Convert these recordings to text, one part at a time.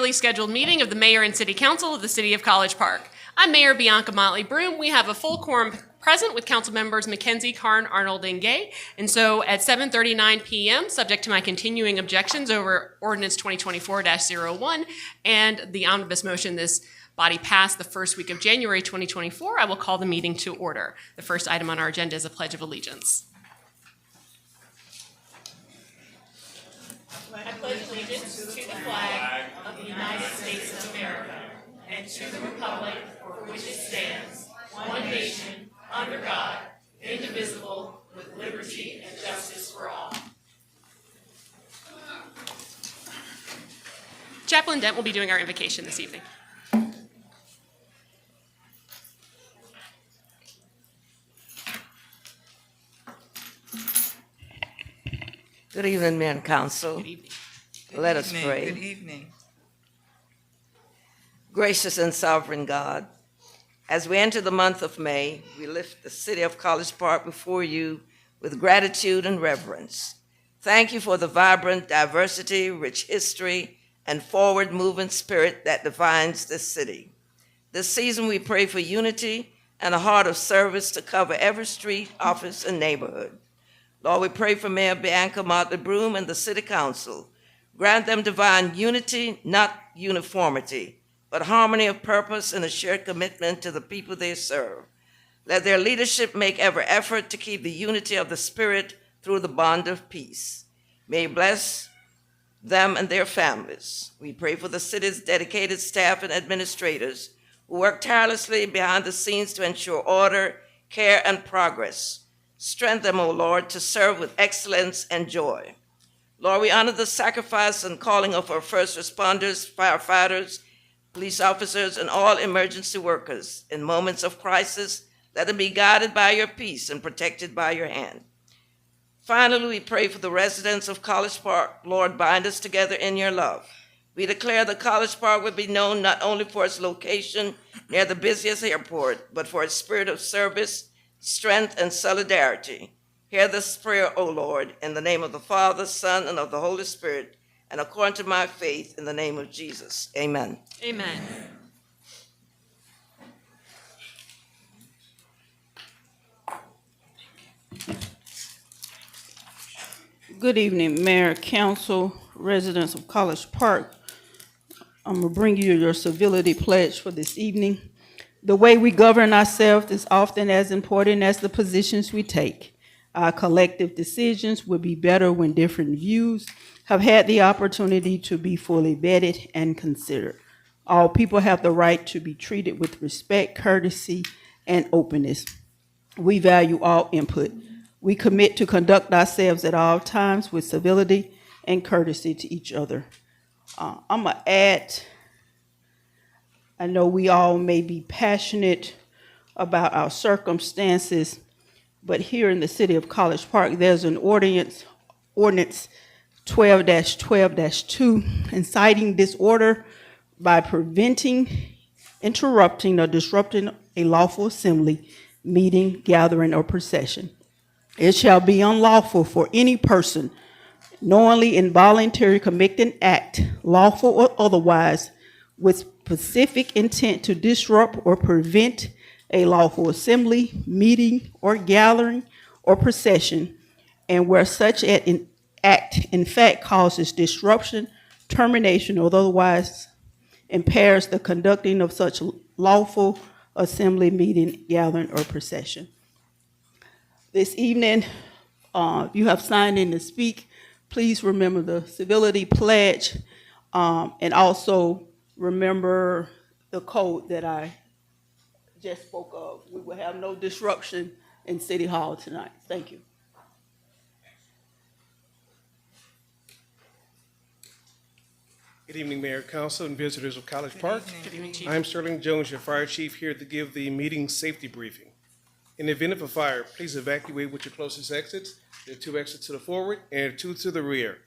regularly scheduled meeting of the Mayor and City Council of the City of College Park. I'm Mayor Bianca Motley Broom. We have a full quorum present with council members Mackenzie, Karn, Arnold, and Gay. And so at 7:39 p.m., subject to my continuing objections over Ordinance 2024-01 and the omnibus motion this body passed the first week of January 2024, I will call the meeting to order. The first item on our agenda is a Pledge of Allegiance. I pledge allegiance to the flag of the United States of America and to the republic for which it stands, one nation, under God, indivisible, with liberty and justice for all. Chaplain Dent will be doing our invocation this evening. Good evening, Mayor and Council. Good evening. Let us pray. Good evening. Gracious and sovereign God, as we enter the month of May, we lift the city of College Park before you with gratitude and reverence. Thank you for the vibrant diversity, rich history, and forward-moving spirit that defines this city. This season, we pray for unity and a heart of service to cover every street, office, and neighborhood. Lord, we pray for Mayor Bianca Motley Broom and the City Council. Grant them divine unity, not uniformity, but harmony of purpose and a shared commitment to the people they serve. Let their leadership make every effort to keep the unity of the Spirit through the bond of peace. May you bless them and their families. We pray for the city's dedicated staff and administrators who work tirelessly behind the scenes to ensure order, care, and progress. Strengthen them, O Lord, to serve with excellence and joy. Lord, we honor the sacrifice and calling of our first responders, firefighters, police officers, and all emergency workers. In moments of crisis, let them be guided by your peace and protected by your hand. Finally, we pray for the residents of College Park. Lord, bind us together in your love. We declare that College Park will be known not only for its location near the busiest airport, but for its spirit of service, strength, and solidarity. Hear this prayer, O Lord, in the name of the Father, Son, and of the Holy Spirit, and according to my faith, in the name of Jesus. Amen. Amen. Good evening, Mayor, Council, residents of College Park. I'm going to bring you your civility pledge for this evening. The way we govern ourselves is often as important as the positions we take. Our collective decisions will be better when different views have had the opportunity to be fully vetted and considered. All people have the right to be treated with respect, courtesy, and openness. We value all input. We commit to conduct ourselves at all times with civility and courtesy to each other. I'm going to add, I know we all may be passionate about our circumstances, but here in the city of College Park, there's an ordinance 12-12-2, inciting disorder by preventing, interrupting, or disrupting a lawful assembly, meeting, gathering, or procession. It shall be unlawful for any person knowingly involuntarily commit an act, lawful or otherwise, with specific intent to disrupt or prevent a lawful assembly, meeting, or gathering, or procession, and where such an act in fact causes disruption, termination, or otherwise impairs the conducting of such lawful assembly, meeting, gathering, or procession. This evening, if you have signed in to speak, please remember the civility pledge, and also remember the code that I just spoke of. We will have no disruption in City Hall tonight. Thank you. Good evening, Mayor, Council, and visitors of College Park. Good evening, Chief. I'm Sterling Jones, your fire chief, here to give the meeting safety briefing. In the event of a fire, please evacuate with your closest exits. There are 2 exits to the forward and 2 to the rear.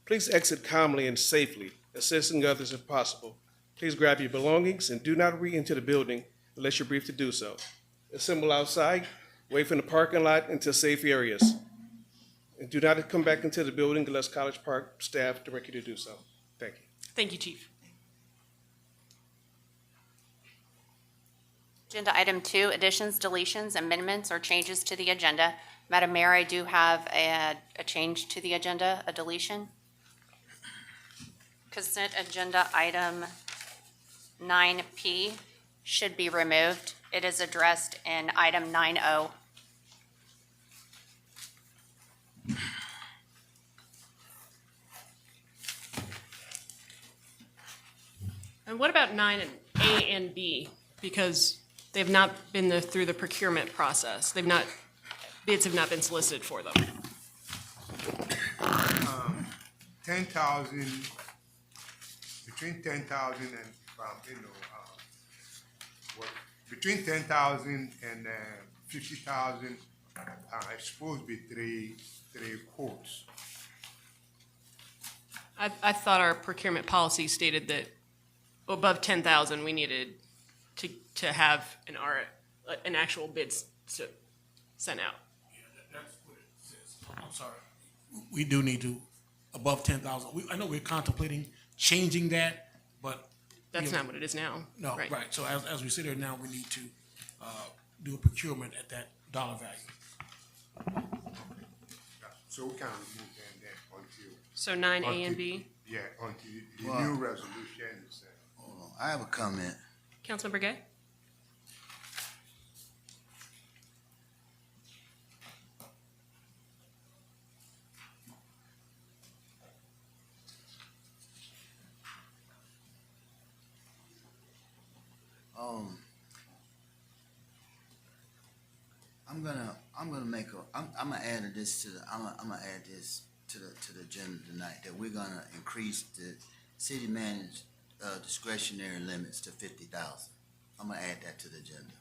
Please exit calmly and safely, assisting others if possible. Please grab your belongings and do not re-enter the building unless you're briefed to do so. Assemble outside, wait from the parking lot into safe areas. And do not come back into the building unless College Park staff direct you to do so. Thank you. Thank you, Chief. Agenda item 2, additions, deletions, amendments, or changes to the agenda. Madam Mayor, I do have a change to the agenda, a deletion. Consent agenda item 9P should be removed. It is addressed in item 9O. And what about 9A and B? Because they've not been through the procurement process. Bids have not been solicited for them. 10,000, between 10,000 and, what, between 10,000 and 50,000, it's supposed to be three quotes. I thought our procurement policy stated that above 10,000, we needed to have an actual bid sent out. That's what it says. I'm sorry. We do need to, above 10,000. I know we're contemplating changing that, but. That's not what it is now. No, right. So as we sit here now, we need to do a procurement at that dollar value. So we can remove them then until. So 9A and B. Yeah, until the Well- new resolution is. Hold on, I have a comment. Councilmember Gay? I'm gonna add this to the, I'm gonna add this to the agenda tonight, that we're gonna increase the city manager discretionary limits to 50,000. I'm gonna add that to the agenda,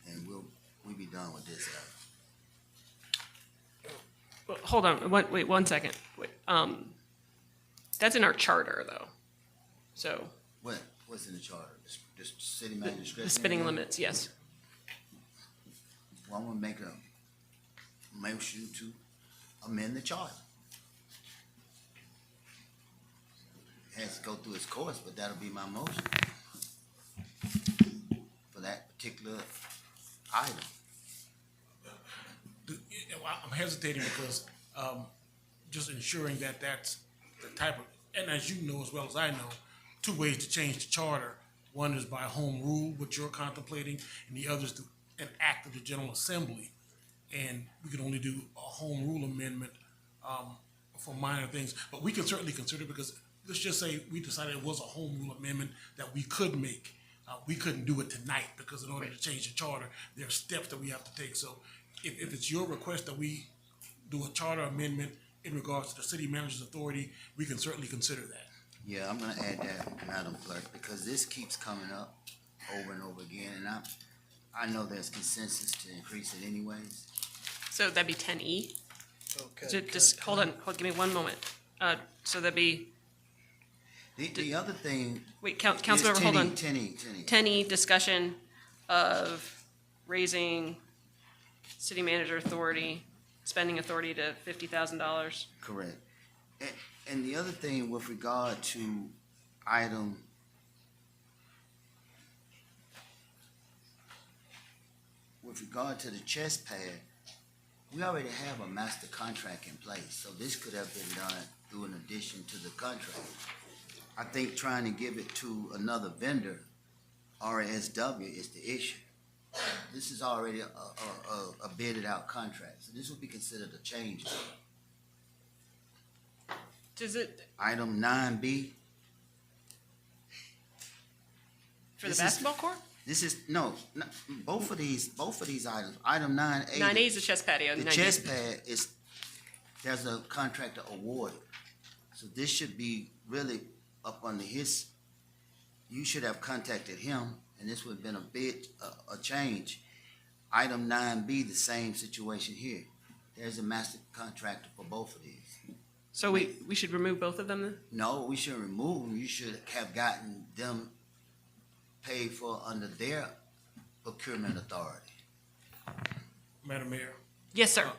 and we'll be done with this. Well, hold on, wait 1 second. Wait, that's in our charter, though. So, What's in the charter? This city manager discretionary? the spending limits, yes. Well, I'm gonna make a motion to amend the charter. It has to go through its course, but that'll be my motion for that particular item. I'm hesitating because just ensuring that that's the type of, and as you know as well as I know, 2 ways to change the charter. One is by home rule, which you're contemplating, and the other is through an act of the General Assembly. And we can only do a home rule amendment for minor things, but we can certainly consider, because let's just say we decided it was a home rule amendment that we could make. We couldn't do it tonight because in order to change the charter, there are steps that we have to take. So if it's your request that we do a charter amendment in regards to the city manager's authority, we can certainly consider that. Yeah, I'm gonna add that, Madam Clerk, because this keeps coming up over and over again, and I know there's consensus to increase it anyways. So that'd be 10E. Okay. Just hold on, give me 1 moment. So that'd be, The other thing wait, is Councilmember, hold on. 10E. 10E, discussion of raising city manager authority, spending authority to $50,000. Correct. And the other thing with regard to item with regard to the chest pad, we already have a master contract in place, so this could have been done through an addition to the contract. I think trying to give it to another vendor, RSW, is the issue. This is already a bidded out contract, so this would be considered a change. Does it, Item 9B. for the This is- basketball court? This is, no, both of these items, item 9A. 9A is the chess patio. The 9B chest pad is, there's a contractor awarded. So this should be really up under his, you should have contacted him, and this would have been a bid, a change. Item 9B, the same situation here. There's a master contractor for both of these. So we should remove both of them then? No, we shouldn't remove them. You should have gotten them paid for under their procurement authority. Madam Mayor, Yes, sir.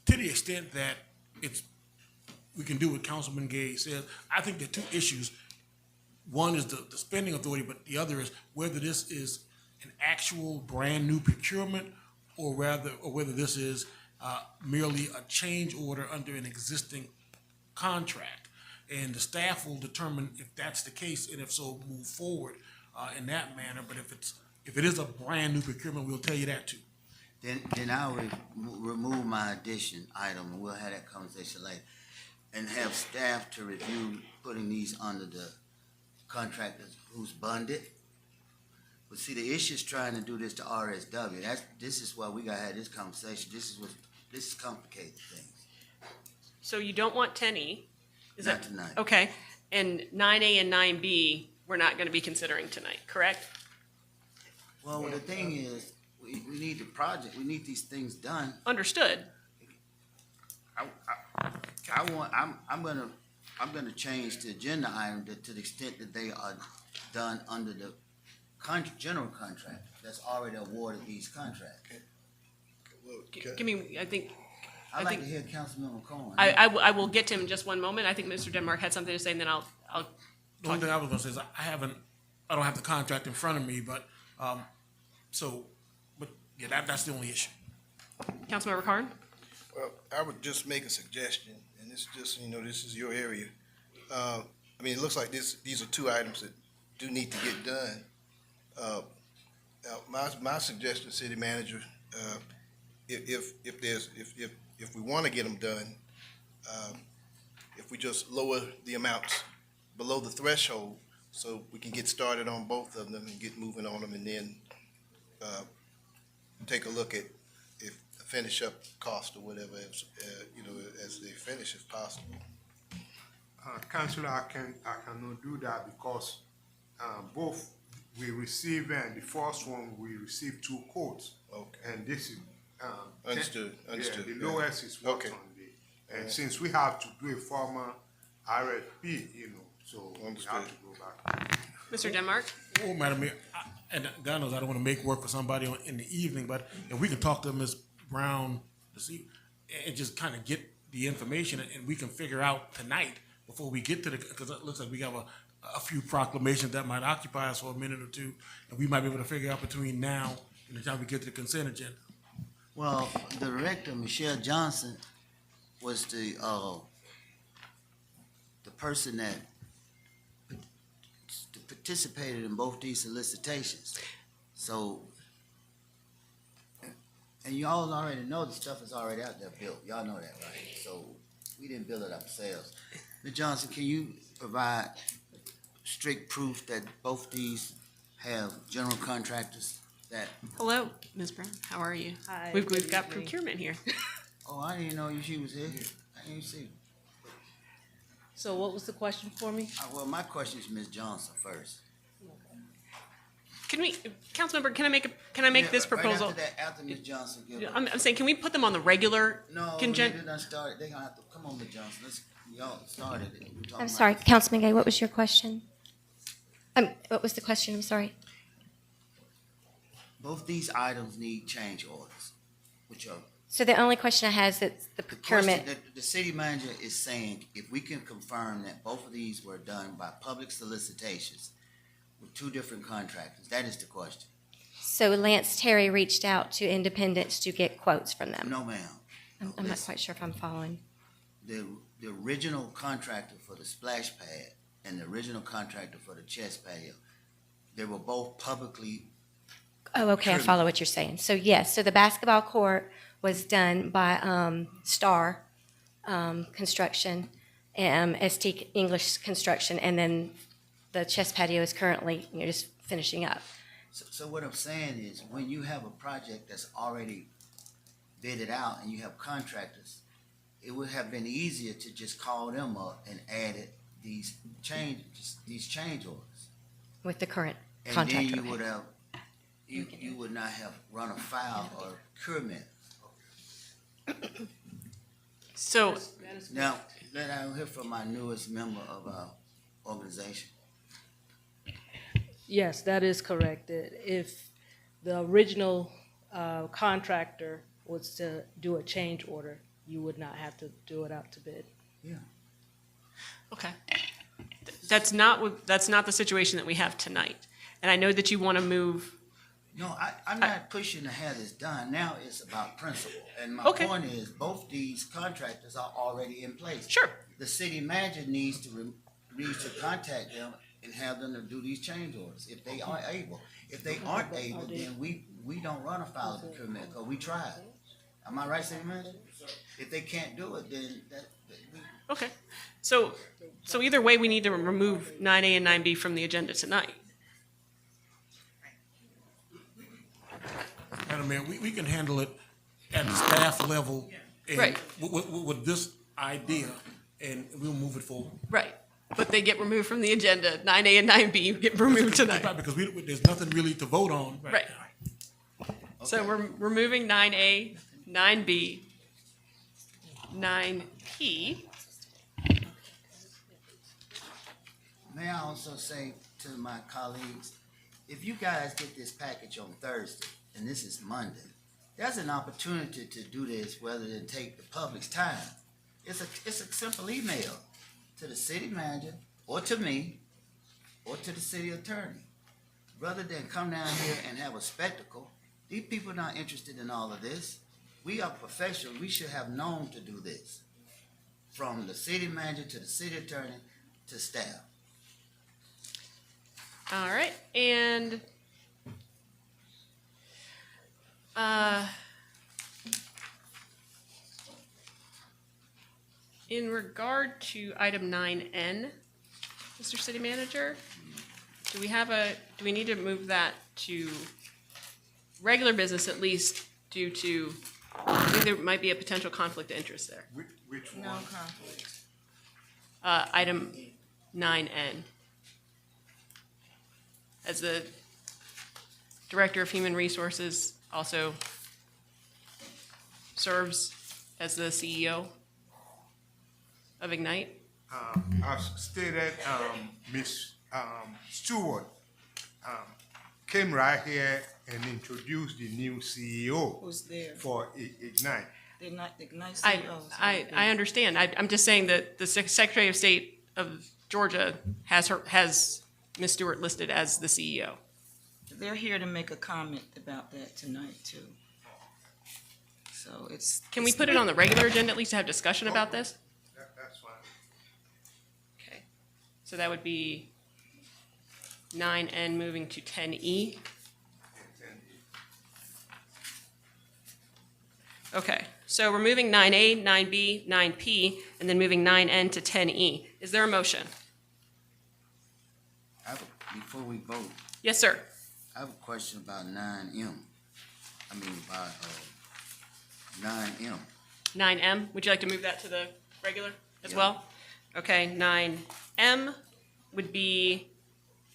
to the extent that we can do what Councilman Gay says, I think there are 2 issues. One is the spending authority, but the other is whether this is an actual brand-new procurement, or whether this is merely a change order under an existing contract. And the staff will determine if that's the case, and if so, move forward in that manner. But if it is a brand-new procurement, we'll tell you that too. Then I would remove my addition item, and we'll have that conversation later. And have staff to review putting these under the contractors who's bonded. But see, the issue is trying to do this to RSW. This is why we gotta have this conversation. This is complicated things. So you don't want 10E? Is Not that tonight. okay? And 9A and 9B, we're not going to be considering tonight, correct? Well, the thing is, we need the project, we need these things done. Understood. I'm gonna change the agenda item to the extent that they are done under the general contract that's already awarded these contracts. Give me, I think, I'd like to think- hear Councilman McCollum. I will get to him in just one moment. I think Mr. Denmark had something to say, and then I'll The only thing I was gonna say is I don't have the contract in front of me, but, yeah, that's the only issue. Councilmember Carn? Well, I would just make a suggestion, and it's just, this is your area. I mean, it looks like these are two items that do need to get done. Now, my suggestion, city manager, if we want to get them done, if we just lower the amounts below the threshold, so we can get started on both of them and get moving on them, and then take a look at if the finish up cost or whatever, as they finish if possible. Councilor, I cannot do that because both we receive, and the first one, we received 2 quotes. Okay. And this is. Understood. Yeah, the lowest is what's Okay. on the, and since we have to do a formal RFP, so we Understood. have to go back. Mr. Denmark? Oh, Madam Mayor, and God knows I don't want to make work for somebody in the evening, but if we can talk to Ms. Brown this evening and just kind of get the information, and we can figure out tonight before we get to because it looks like we have a few proclamations that might occupy us for a minute or two, and we might be able to figure out between now and the time we get to the consent agenda. Well, the director, Michelle Johnson, was the person that participated in both these solicitations. So, and you all already know the stuff is already out there built. Y'all know that, right? So we didn't build it ourselves. Ms. Johnson, can you provide strict proof that both these have general contractors that? Hello, Ms. Brown. How are you? Hi, We've good got evening. procurement here. Oh, I didn't know she was here. I didn't see. So what was the question for me? Well, my question is Ms. Johnson first. Can we, Councilmember, can I make this proposal? Right after Ms. Johnson, give her. I'm saying, can we put them on the regular? No, they done started. They gonna have to come on, Ms. Johnson. Y'all started it. We're talking I'm about- sorry, Councilman Gay, what was your question? What was the question? I'm sorry. Both these items need change orders, which are. So the only question I have is that the procurement, The city manager is saying if we can confirm that both of these were done by public solicitations with 2 different contractors, that is the question. so Lance Terry reached out to Independence to get quotes from them. No, ma'am. I'm not quite sure if I'm following. The original contractor for the splash pad and the original contractor for the chest patio, they were both publicly. Oh, okay, I True. follow what you're saying. So yes, so the basketball court was done by Star Construction, ST English Construction, and then the chest patio is currently, just finishing up. So what I'm saying is, when you have a project that's already bidded out and you have contractors, it would have been easier to just call them up and added these change orders. With the current And contractor. then you okay. would have, you would not have run afoul or procurement. So, Now, let I hear from my newest member of our organization. Yes, that is correct. If the original contractor was to do a change order, you would not have to do it out to bid. Yeah. okay. That's not the situation that we have tonight. And I know that you want to move No, I'm not pushing to have this done. Now it's about principle. And my Okay. point is, both these contractors are already in place. Sure. The city manager needs to contact them and have them to do these change orders if they are able. If they aren't able, then we don't run afoul of the procurement because we tried. Am I right, city manager? If they can't do it, then we. Okay. So either way, we need to remove 9A and 9B from the agenda tonight. Madam Mayor, we can handle it at the staff level and Right. with this idea, and we'll move it forward. Right. But they get removed from the agenda. 9A and 9B get removed tonight. Right, because there's nothing really to vote on Right. So we're removing 9A, 9B, 9P. May I also say to my colleagues, if you guys get this package on Thursday, and this is Monday, there's an opportunity to do this rather than take the public's time. It's a simple email to the city manager, or to me, or to the city attorney. Rather than come down here and have a spectacle, these people are not interested in all of this. We are professionals, we should have known to do this. From the city manager to the city attorney to staff. All right. And in regard to item 9N, Mr. City Manager, do we need to move that to regular business at least due to, I think there might be a potential conflict of interest there. Which one? No conflict. Item 9N. As the Director of Human Resources, also serves as the CEO of Ignite. As stated, Ms. Stewart came right here and introduced the new CEO Who's there? for Ignite. They're not Ignite I CEOs. understand. I'm just saying that the Secretary of State of Georgia has Ms. Stewart listed as the CEO. They're here to make a comment about that tonight too. So it's. Can we put it on the regular agenda at least to have discussion about this? That's fine. Okay. So that would be 9N moving to 10E. Okay, so we're moving 9A, 9B, 9P, and then moving 9N to 10E. Is there a motion? Before we vote, Yes, sir. I have a question about 9M. I mean, about 9M. 9M, would you like to move that to the regular as well? Okay, 9M would be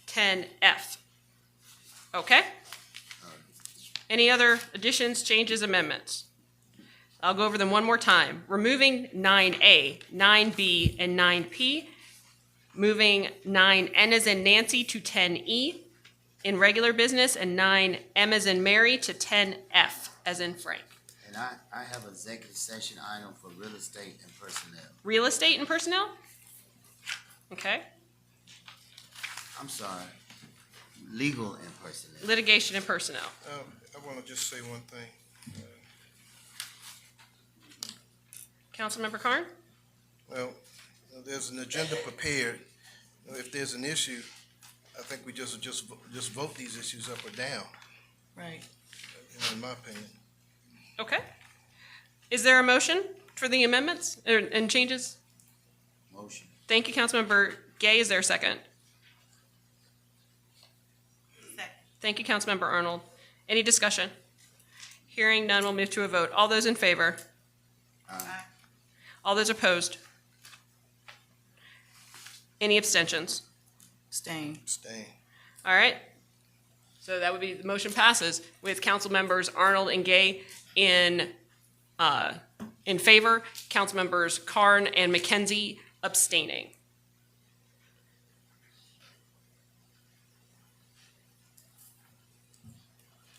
10F. Okay? Any other additions, changes, amendments? I'll go over them one more time. Removing 9A, 9B, and 9P. Moving 9N as in Nancy to 10E in regular business, and 9M as in Mary to 10F as in Frank. And I have an executive session item for real estate and personnel. Real estate and personnel? Okay. I'm sorry, legal and personnel. Litigation and personnel. I want to just say one thing. Councilmember Carn? Well, there's an agenda prepared. If there's an issue, I think we just vote these issues up or down, Right. in my opinion. Okay. Is there a motion for the amendments and changes? Motion. Thank you, Councilmember Gay. Is there a second? Second. Thank you, Councilmember Arnold. Any discussion? Hearing none, we'll move to a vote. All those in favor? Aye. All those opposed? Any abstentions? Staying. Staying. All right. So that would be, the motion passes with council members Arnold and Gay in favor, council members Carn and McKenzie abstaining.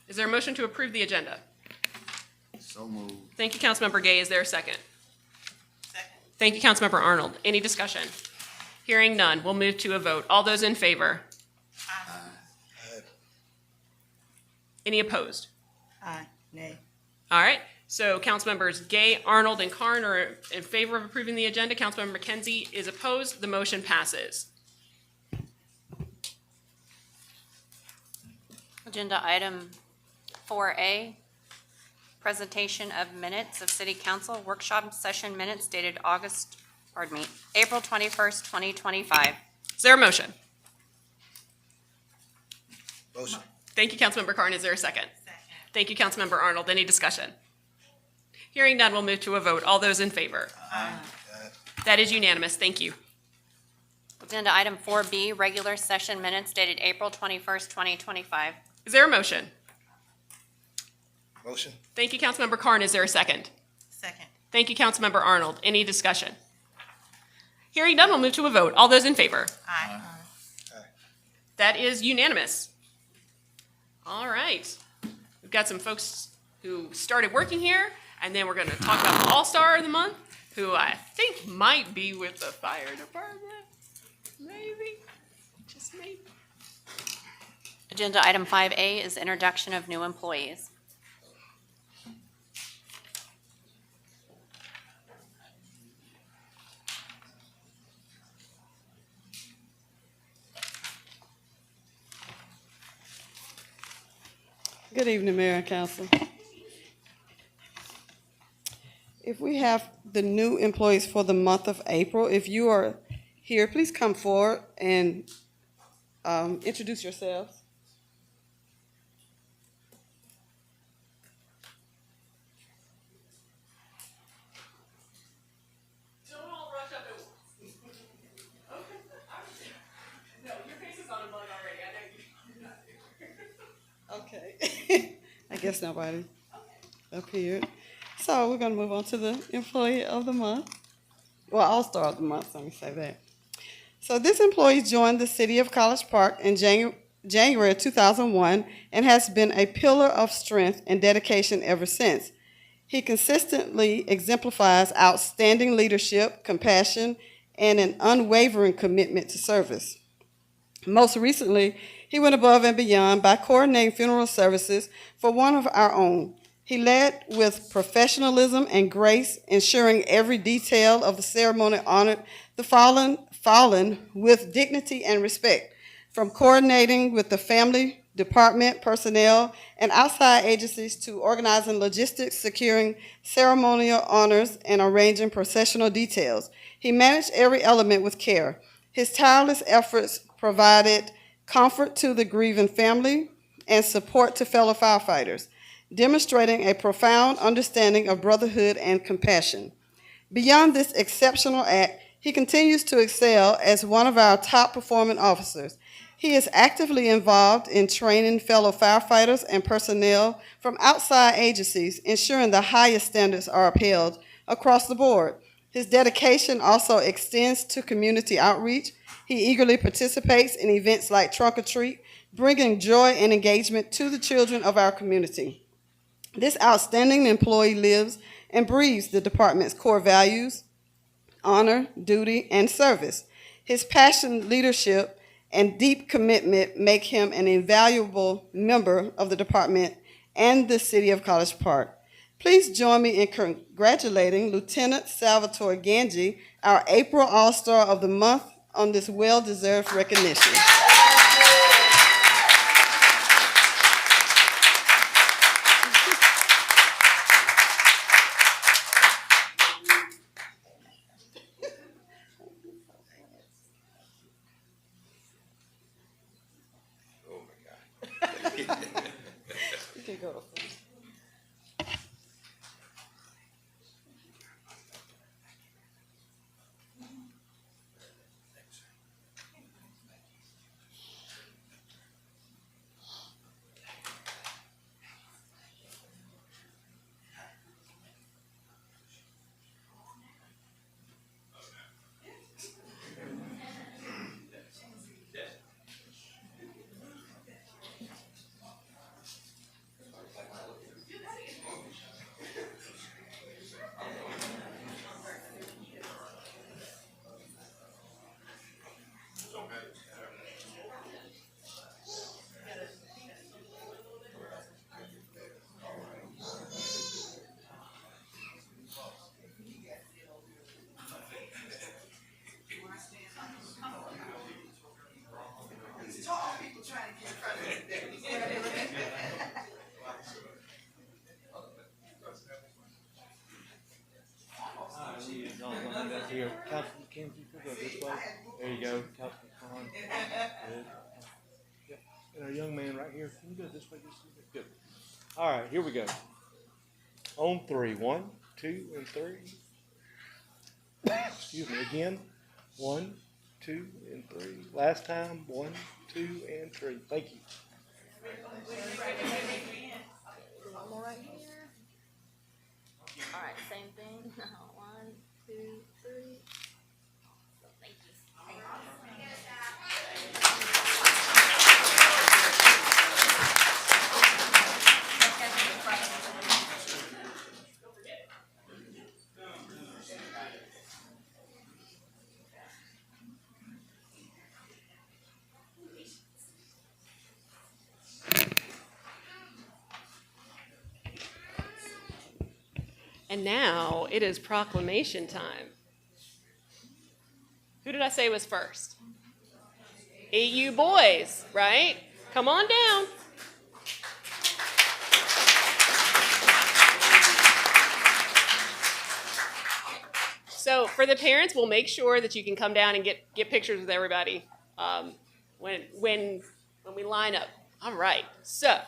Is there a motion to approve the agenda? So moved. Thank you, Councilmember Gay. Is there a second? Second. Thank you, Councilmember Arnold. Any discussion? Hearing none, we'll move to a vote. All those in favor? Any opposed? Aye. Nay. All right, so Councilmembers Gay, Arnold, and Carn are in favor of approving the agenda. Councilmember McKenzie is opposed. The motion passes. Agenda item 4A, presentation of minutes of City Council workshop session minutes dated April 21st, 2025. Is there a motion? Motion. Thank you, Councilmember Carn. Is there a second? Thank you, Councilmember Arnold. Any discussion? Hearing none, we'll move to a vote. All those in favor? Aye. That is unanimous. Thank you. Agenda item 4B, regular session minutes dated April 21st, 2025. Is there a motion? Motion. Thank you, Councilmember Carn. Is there a second? Second. Thank you, Councilmember Arnold. Any discussion? Hearing none, we'll move to a vote. All those in favor? Aye. That is unanimous. All right. We've got some folks who started working here, and then we're going to talk about the All-Star of the Month, who I think might be with the fire department. Maybe. Just maybe. Agenda item 5A is introduction of new employees. Good evening, Mayor and Council. If we have the new employees for the month of April, if you are here, please come forward and introduce yourselves. Don't all rush up at once. Okay. No, your face is on a mug already. I know you're not Okay. I guess nobody appeared. So we're going to move on to the employee of the month. Well, All-Star of the month, let me say that. So this employee joined the City of College Park in January of 2001 and has been a pillar of strength and dedication ever since. He consistently exemplifies outstanding leadership, compassion, and an unwavering commitment to service. Most recently, he went above and beyond by coordinating funeral services for one of our own. He led with professionalism and grace, ensuring every detail of the ceremony honored the fallen with dignity and respect. From coordinating with the family, department, personnel, and outside agencies to organizing logistics, securing ceremonial honors, and arranging processional details, he managed every element with care. His tireless efforts provided comfort to the grieving family and support to fellow firefighters, demonstrating a profound understanding of brotherhood and compassion. Beyond this exceptional act, he continues to excel as one of our top performing officers. He is actively involved in training fellow firefighters and personnel from outside agencies, ensuring the highest standards are upheld across the board. His dedication also extends to community outreach. He eagerly participates in events like Trunk or Treat, bringing joy and engagement to the children of our community. This outstanding employee lives and breathes the department's core values: honor, duty, and service. His passion, leadership, and deep commitment make him an invaluable member of the department and the City of College Park. Please join me in congratulating Lieutenant Salvatore Ganji, our April All-Star of the Month, on this well-deserved recognition. You can go to first. And our young man right here. Can you go this way? Good. All right, here we go. On three. 1, 2, and 3. Excuse me. Again. 1, 2, and 3. Last time. 1, 2, and 3. Thank you. One more right here. All right, same thing. 1, 2, 3. Thank you. And now it is proclamation time. Who did I say was first? AU boys, right? Come on down. So for the parents, we'll make sure that you can come down and get pictures with everybody when we line up. All right. So,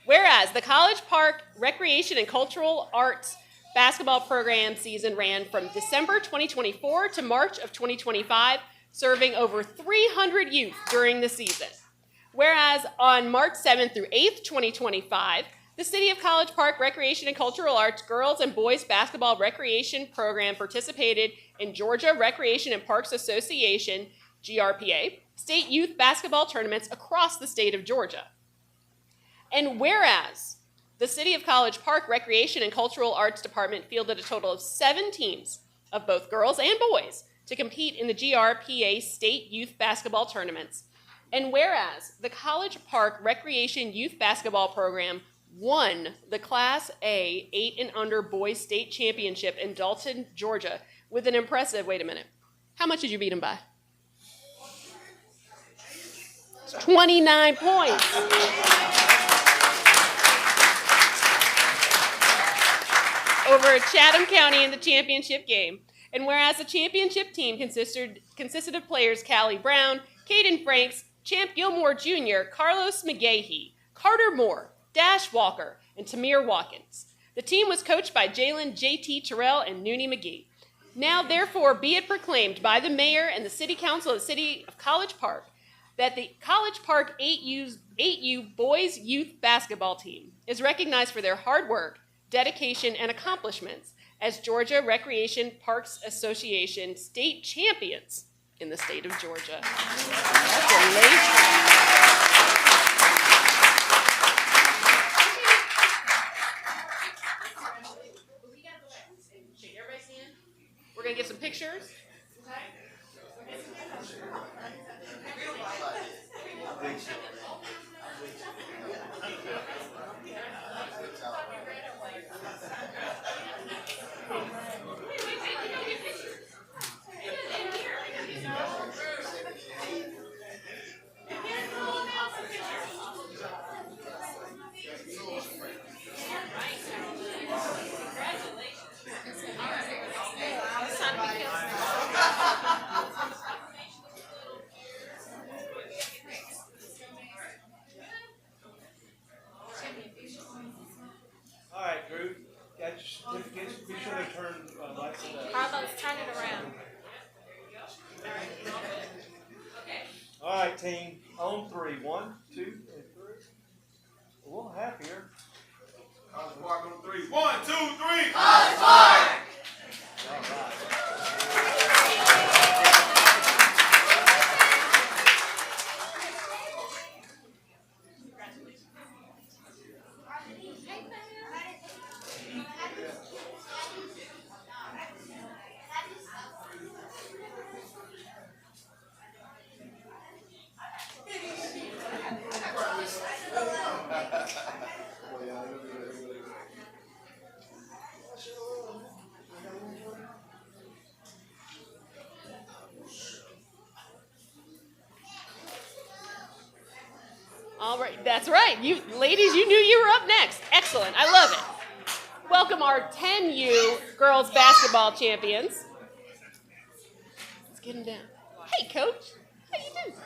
whereas the College Park Recreation and Cultural Arts basketball program season ran from December 2024 to March of 2025, serving over 300 youth during the season. Whereas on March 7th through 8th, 2025, the City of College Park Recreation and Cultural Arts girls and boys basketball recreation program participated in Georgia Recreation and Parks Association, GRPA, state youth basketball tournaments across the state of Georgia. And whereas the City of College Park Recreation and Cultural Arts Department fielded a total of 7 teams of both girls and boys to compete in the GRPA state youth basketball tournaments. And whereas the College Park Recreation Youth Basketball Program won the Class A 8 and under boys state championship in Dalton, Georgia with an impressive, wait a minute, how much did you beat them by? 29 points. Over Chatham County in the championship game. And whereas the championship team consisted of players Callie Brown, Caden Franks, Champ Gilmore Jr., Carlos McGahee, Carter Moore, Dash Walker, and Tamir Watkins. The team was coached by Jalen J.T. Terrell and Noonie McGee. Now, therefore, be it proclaimed by the mayor and the city council of the City of College Park that the College Park 8U boys youth basketball team is recognized for their hard work, dedication, and accomplishments as Georgia Recreation Parks Association state champions in the state of Georgia. Congratulations. We're going to get some pictures. All right, Drew. Got your certificates. Be sure to turn lights up. Carlos, turn it around. All right, team. On 3. 1, 2, and 3. A little half here. College Park on 3. 1, 2, 3. All right. All right, that's right. You ladies, you knew you were up next. Excellent. I love it. Welcome our 10U girls basketball champions. Let's get them down. Hey, coach. How you doing?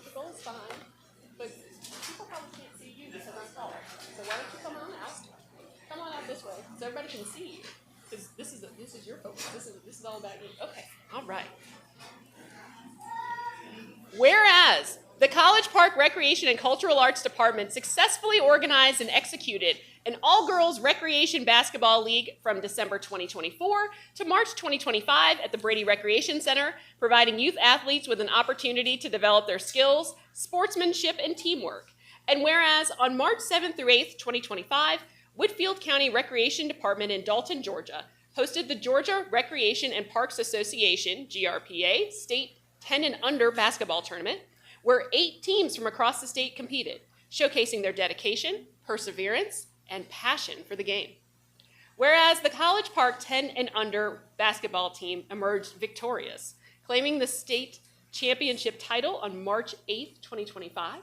comfortable is fine, but people probably can't see you because I'm tall. So why don't you come on out? Come on out this way so everybody can see you. Because this is your focus. This is all about you. Okay. All right. Whereas the College Park Recreation and Cultural Arts Department successfully organized and executed an all-girls recreation basketball league from December 2024 to March 2025 at the Brady Recreation Center, providing youth athletes with an opportunity to develop their skills, sportsmanship, and teamwork. And whereas on March 7th through 8th, 2025, Whitfield County Recreation Department in Dalton, Georgia, hosted the Georgia Recreation and Parks Association, GRPA, State 10 and Under basketball tournament, where 8 teams from across the state competed, showcasing their dedication, perseverance, and passion for the game. Whereas the College Park 10 and Under basketball team emerged victorious, claiming the state championship title on March 8th, 2025.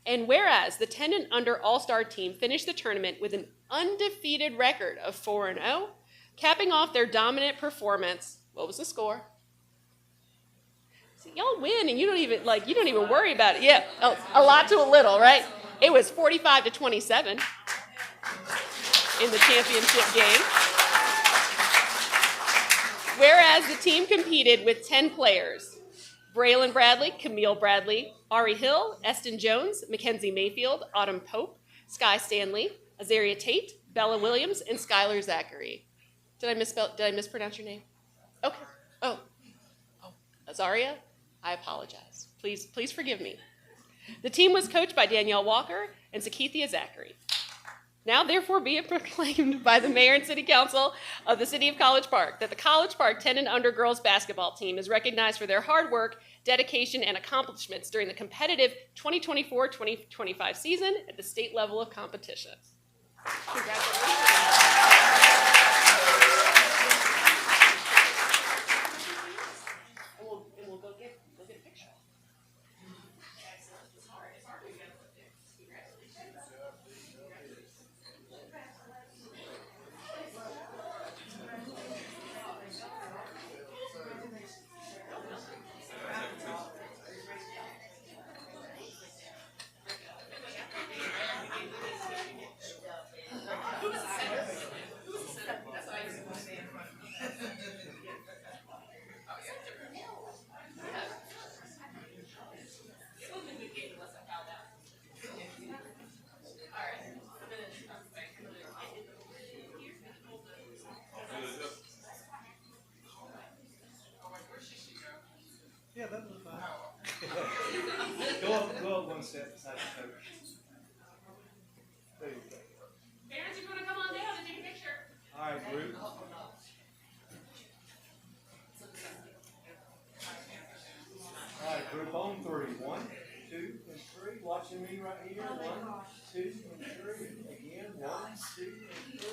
And whereas the 10 and Under All-Star team finished the tournament with an undefeated record of 4-0, capping off their dominant performance. What was the score? See, y'all win and you don't even worry about it. Yeah, a lot to a little, right? It was 45-27 in the championship game. Whereas the team competed with 10 players: Braylon Bradley, Camille Bradley, Ari Hill, Eston Jones, Mackenzie Mayfield, Autumn Pope, Sky Stanley, Azaria Tate, Bella Williams, and Skylar Zachary. Did I mispronounce your name? Okay. Oh, Azaria, I apologize. Please forgive me. The team was coached by Danielle Walker and Sakithia Zachary. Now therefore be it proclaimed by the Mayor and City Council of the City of College Park that the College Park 10 and Under girls basketball team is recognized for their hard work, dedication, and accomplishments during the competitive 2024-2025 season at the state level of competition. Congratulations. And we'll go get a picture. Yeah, that was fine. Go up one step beside the coach. There you go. Parents, you want to come on down and take a picture? All right, group. All right, group on 3. 1, 2, and 3. Watching me right here. 1, 2, and 3. Again. 1, 2, and 3.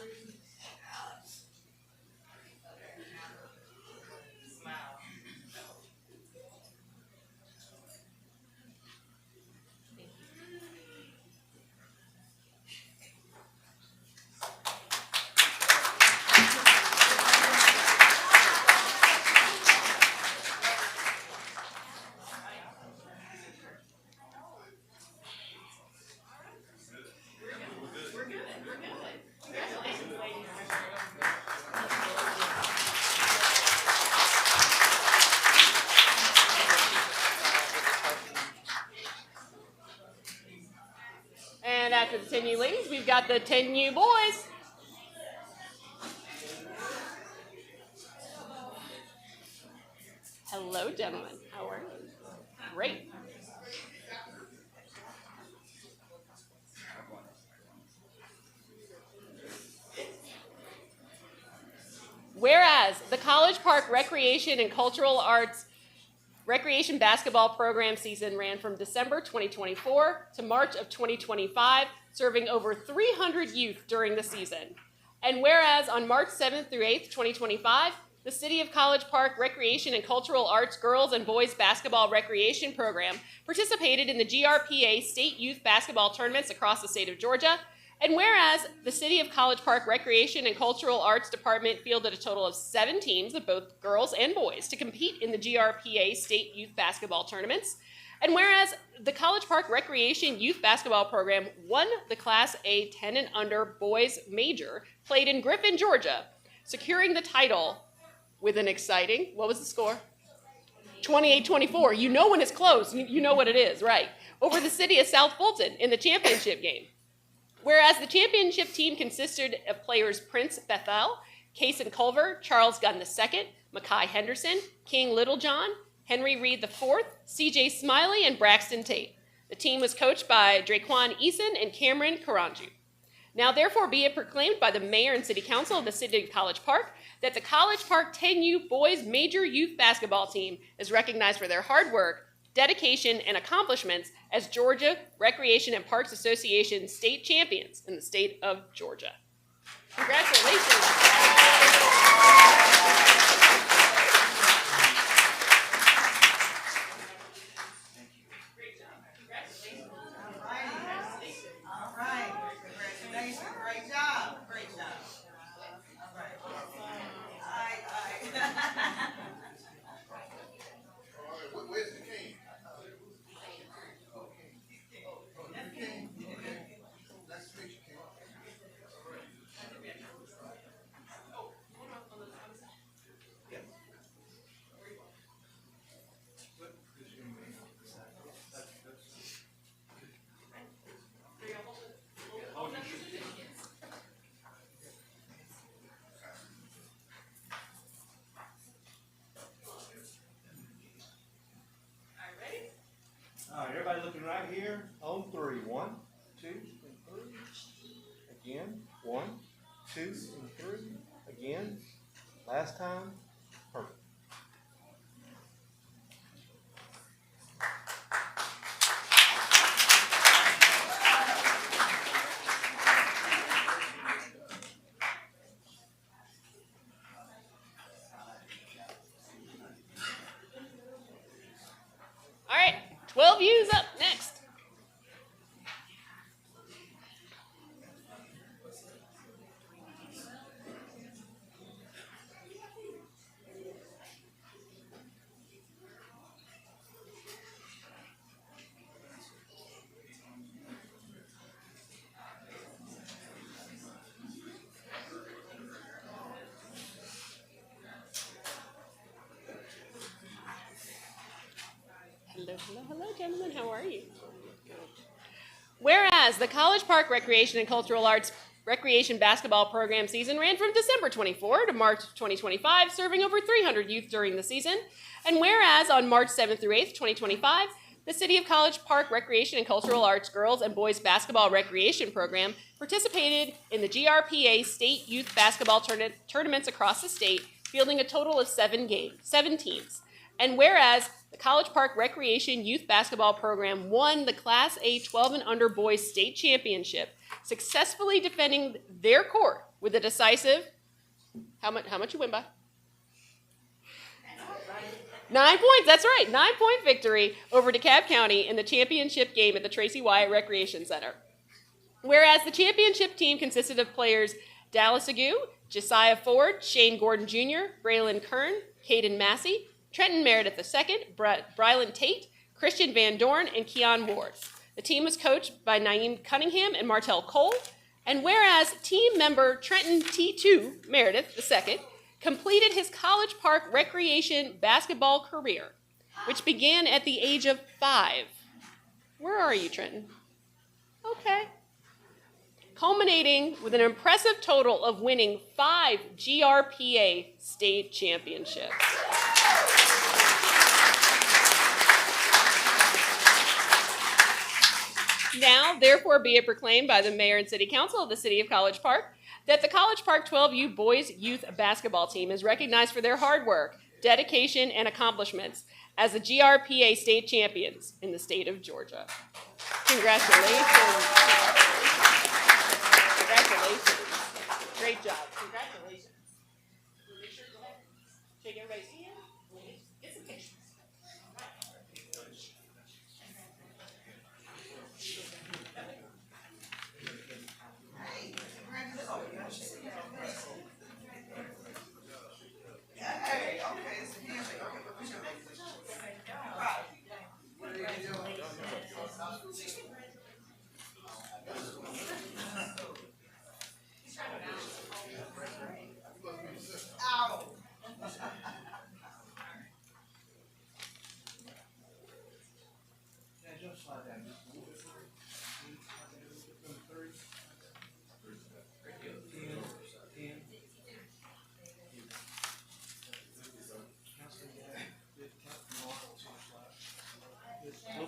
And after the 10U ladies, we've got the 10U boys. Hello, gentlemen. How are you? Great. Whereas the College Park Recreation and Cultural Arts Recreation basketball program season ran from December 2024 to March of 2025, serving over 300 youth during the season. And whereas on March 7th through 8th, 2025, the City of College Park Recreation and Cultural Arts Girls and Boys Basketball Recreation Program participated in the GRPA state youth basketball tournaments across the state of Georgia. And whereas the City of College Park Recreation and Cultural Arts Department fielded a total of 7 teams of both girls and boys to compete in the GRPA state youth basketball tournaments. And whereas the College Park Recreation Youth Basketball Program won the Class A 10 and under boys major played in Griffin, Georgia, securing the title with an exciting, what was the score? 28-24. You know when it's close. You know what it is, right? Over the city of South Fulton in the championship game. Whereas the championship team consisted of players Prince Bethel, Kason Culver, Charles Gunn II, Makai Henderson, King Littlejohn, Henry Reed IV, CJ Smiley, and Braxton Tate. The team was coached by Draquan Eason and Cameron Karanju. Now therefore be it proclaimed by the mayor and city council of the city of College Park that the College Park 10U boys major youth basketball team is recognized for their hard work, dedication, and accomplishments as Georgia Recreation and Parks Association state champions in the state of Georgia. Congratulations. All right, everybody looking right here on three. 1, 2, and 3. Again. 1, 2, and 3. Again. Last time. Perfect. All right, 12U's up next. Hello, gentlemen. How are you? Whereas the College Park Recreation and Cultural Arts Recreation Basketball Program season ran from December 24 to March 2025, serving over 300 youth during the season. And whereas on March 7th through 8th, 2025, the City of College Park Recreation and Cultural Arts Girls and Boys Basketball Recreation Program participated in the GRPA State Youth Basketball tournaments across the state, fielding a total of 7 teams. And whereas the College Park Recreation Youth Basketball Program won the Class A 12 and under boys state championship, successfully defending their court with a decisive, how much you win by? 9 points, that's right, 9-point victory over DeKalb County in the championship game at the Tracy Wyatt Recreation Center. Whereas the championship team consisted of players Dallas Agu, Josiah Ford, Shane Gordon Jr., Braylon Kern, Caden Massey, Trenton Meredith II, Brylan Tate, Christian Van Dorn, and Keon Ward. The team was coached by Naeem Cunningham and Martell Cole. And whereas team member Trenton T2 Meredith II completed his College Park recreation basketball career, which began at the age of 5. Where are you, Trenton? Okay. Culminating with an impressive total of winning 5 GRPA state championships. Now, therefore, be it proclaimed by the Mayor and City Council of the City of College Park that the College Park 12U Boys Youth Basketball Team is recognized for their hard work, dedication, and accomplishments as the GRPA state champions in the state of Georgia. Congratulations. Congratulations. Great job. Congratulations. Make sure to go ahead and shake everybody's hand. Get some pictures. Hey, okay, so here's it. Okay, put your hand. Right. What are you doing?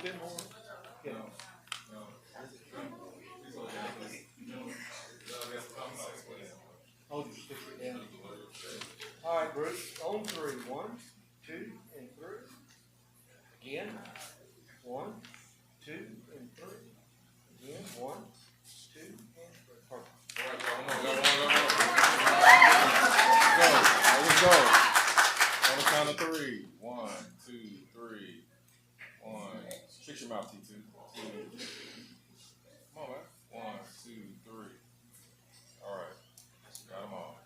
little bit more? Yeah. Hold your stick down. All right, Bruce, on three. 1, 2, and 3. Again. 1, 2, and 3. Again. 1, 2, and 3. Perfect. All right, come on, go. Let's go. On the count of 3. 1, 2, 3. 1. Fix your mouth, T2. 2. Come on, man. 1, 2, 3. All right. Got them all.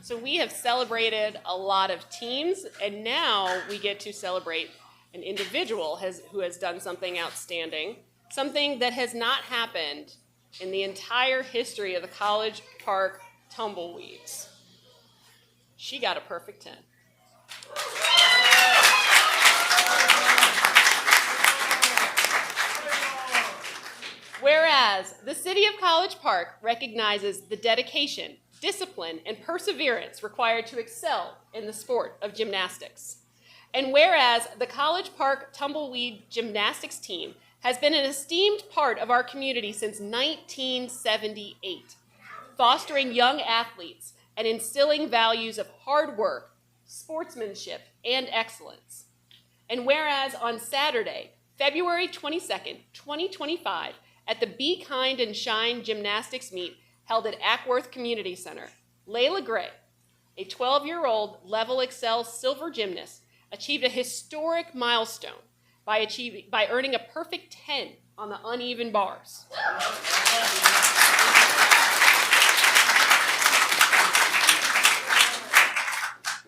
So we have celebrated a lot of teams, and now we get to celebrate an individual who has done something outstanding, something that has not happened in the entire history of the College Park Tumbleweeds. She got a perfect 10. Whereas the City of College Park recognizes the dedication, discipline, and perseverance required to excel in the sport of gymnastics. And whereas the College Park Tumbleweed Gymnastics team has been an esteemed part of our community since 1978, fostering young athletes and instilling values of hard work, sportsmanship, and excellence. And whereas on Saturday, February 22nd, 2025, at the Be Kind and Shine Gymnastics Meet held at Ackworth Community Center, Layla Gray, a 12-year-old Level Excel silver gymnast, achieved a historic milestone by earning a perfect 10 on the uneven bars.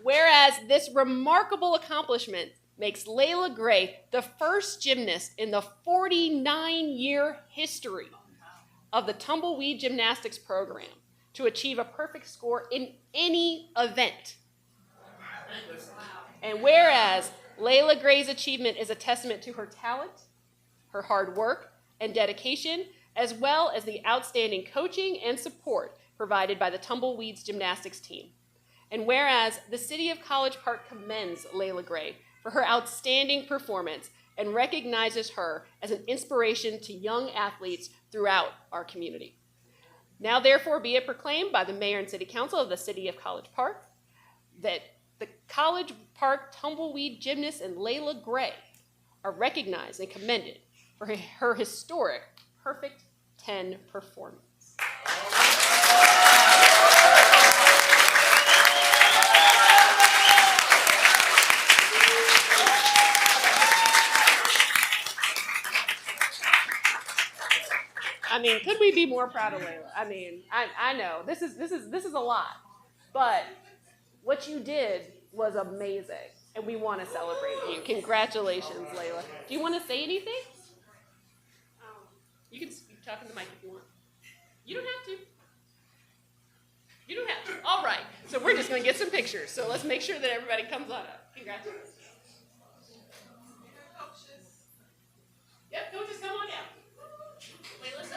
Whereas this remarkable accomplishment makes Layla Gray the first gymnast in the 49-year history of the Tumbleweed Gymnastics program to achieve a perfect score in any event. And whereas Layla Gray's achievement is a testament to her talent, her hard work, and dedication, as well as the outstanding coaching and support provided by the Tumbleweeds Gymnastics team. And whereas the City of College Park commends Layla Gray for her outstanding performance and recognizes her as an inspiration to young athletes throughout our community. Now therefore be it proclaimed by the Mayor and City Council of the City of College Park that the College Park Tumbleweed gymnast and Layla Gray are recognized and commended for her historic perfect 10 performance. I mean, could we be more proud of Layla? I mean, I know this is a lot, but what you did was amazing, and we want to celebrate you. Congratulations, Layla. Do you want to say anything? You can talk in the mic if you want. You don't have to. You don't have to. All right. So we're just going to get some pictures. So let's make sure that everybody comes on up. Congratulations. Yep, coaches, come on down. Wait, let's go.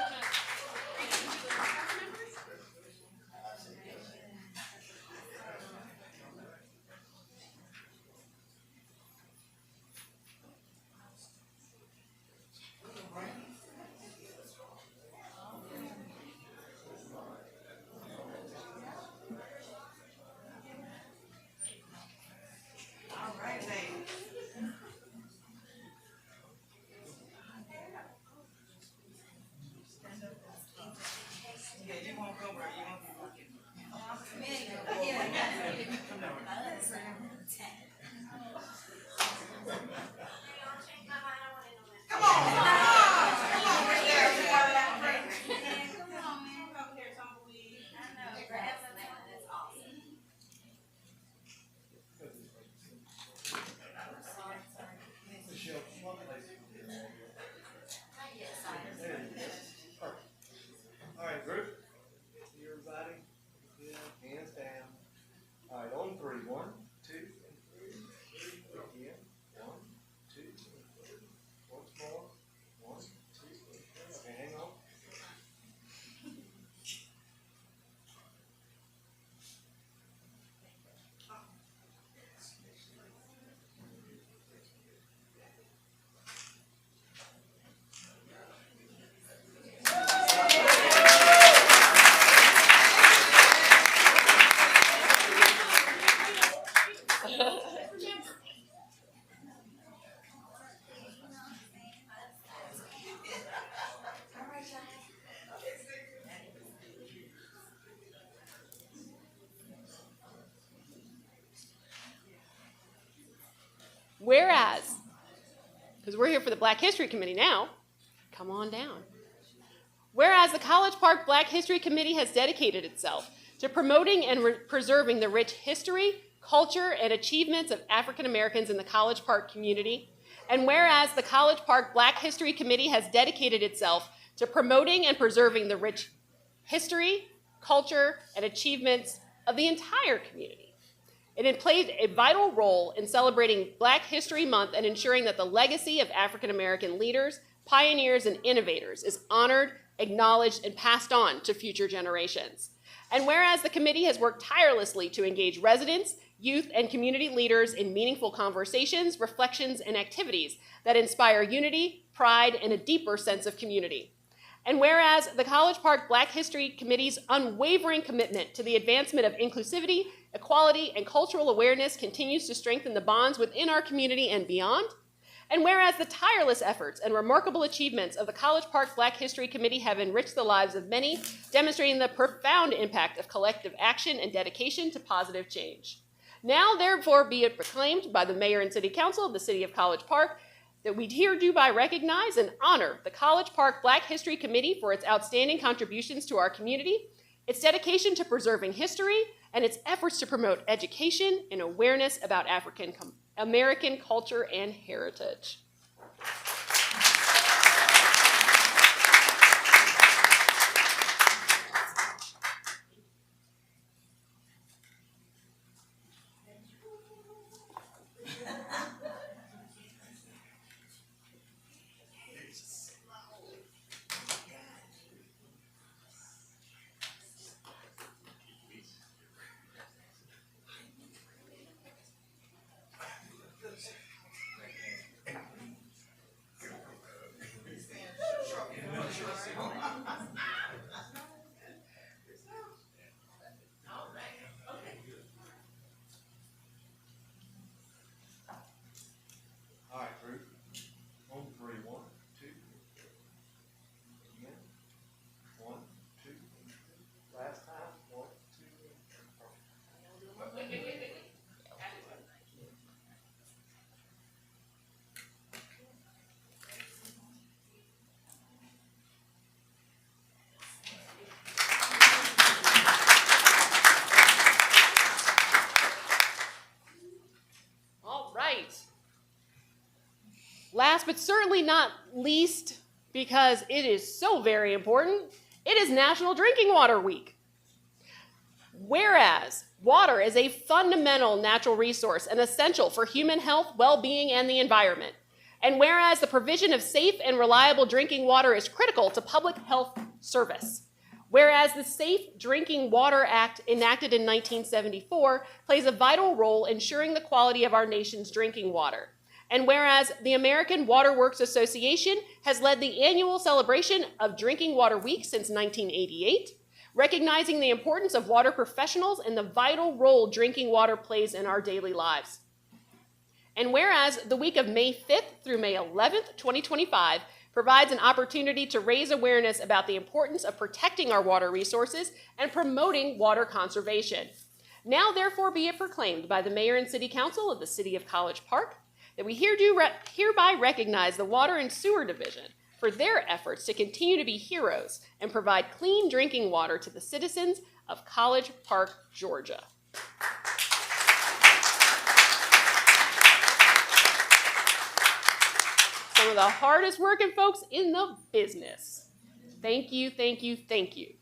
Whereas, because we're here for the Black History Committee now, come on down. Whereas the College Park Black History Committee has dedicated itself to promoting and preserving the rich history, culture, and achievements of African Americans in the College Park community, and whereas the College Park Black History Committee has dedicated itself to promoting and preserving the rich history, culture, and achievements of the entire community. It played a vital role in celebrating Black History Month and ensuring that the legacy of African American leaders, pioneers, and innovators is honored, acknowledged, and passed on to future generations. And whereas the committee has worked tirelessly to engage residents, youth, and community leaders in meaningful conversations, reflections, and activities that inspire unity, pride, and a deeper sense of community. And whereas the College Park Black History Committee's unwavering commitment to the advancement of inclusivity, equality, and cultural awareness continues to strengthen the bonds within our community and beyond. And whereas the tireless efforts and remarkable achievements of the College Park Black History Committee have enriched the lives of many, demonstrating the profound impact of collective action and dedication to positive change. Now, therefore, be it proclaimed by the Mayor and City Council of the City of College Park that we hereby recognize and honor the College Park Black History Committee for its outstanding contributions to our community, its dedication to preserving history, and its efforts to promote education and awareness about African American culture and heritage. All right, group. On three. 1, 2. Again. 1, 2. Last time. 1, 2. All right. Last but certainly not least, because it is so very important, it is National Drinking Water Week. Whereas water is a fundamental natural resource and essential for human health, well-being, and the environment, and whereas the provision of safe and reliable drinking water is critical to public health service, whereas the Safe Drinking Water Act, enacted in 1974, plays a vital role ensuring the quality of our nation's drinking water, and whereas the American Water Works Association has led the annual celebration of Drinking Water Week since 1988, recognizing the importance of water professionals and the vital role drinking water plays in our daily lives. And whereas the week of May 5th through May 11th, 2025, provides an opportunity to raise awareness about the importance of protecting our water resources and promoting water conservation. Now, therefore, be it proclaimed by the Mayor and City Council of the City of College Park that we hereby recognize the Water and Sewer Division for their efforts to continue to be heroes and provide clean drinking water to the citizens of College Park, Georgia. Some of the hardest working folks in the business. Thank you, thank you, thank you.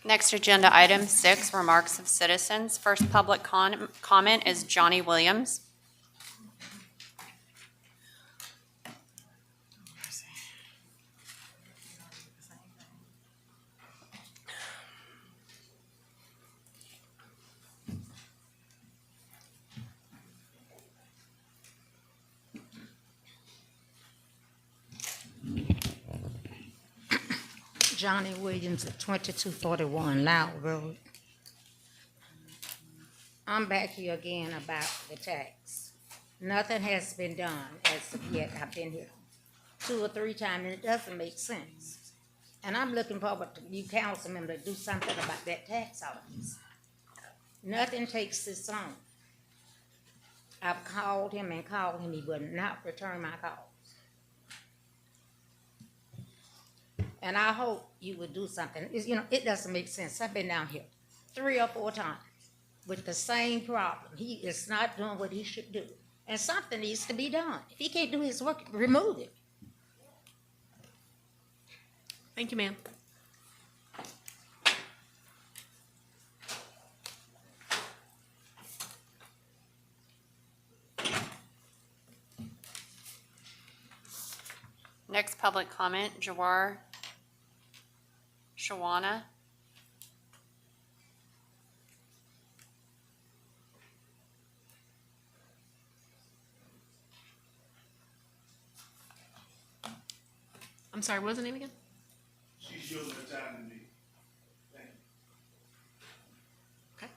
Next agenda item, 6, remarks of citizens. First public comment is Johnny Williams. Johnny Williams at 2241 Loud Road. I'm back here again about the tax. Nothing has been done as of yet. I've been here 2 or 3 times and it doesn't make sense. And I'm looking forward to you council members to do something about that tax office. Nothing takes this long. I've called him and called him. He will not return my calls. And I hope you would do something. It doesn't make sense. I've been down here 3 or 4 times with the same problem. He is not doing what he should do. And something needs to be done. If he can't do his work, remove it. Thank you, ma'am. Next public comment, Jawar Shawana. I'm sorry, what was the name again? She's yielding her time to me. Thank you. Okay.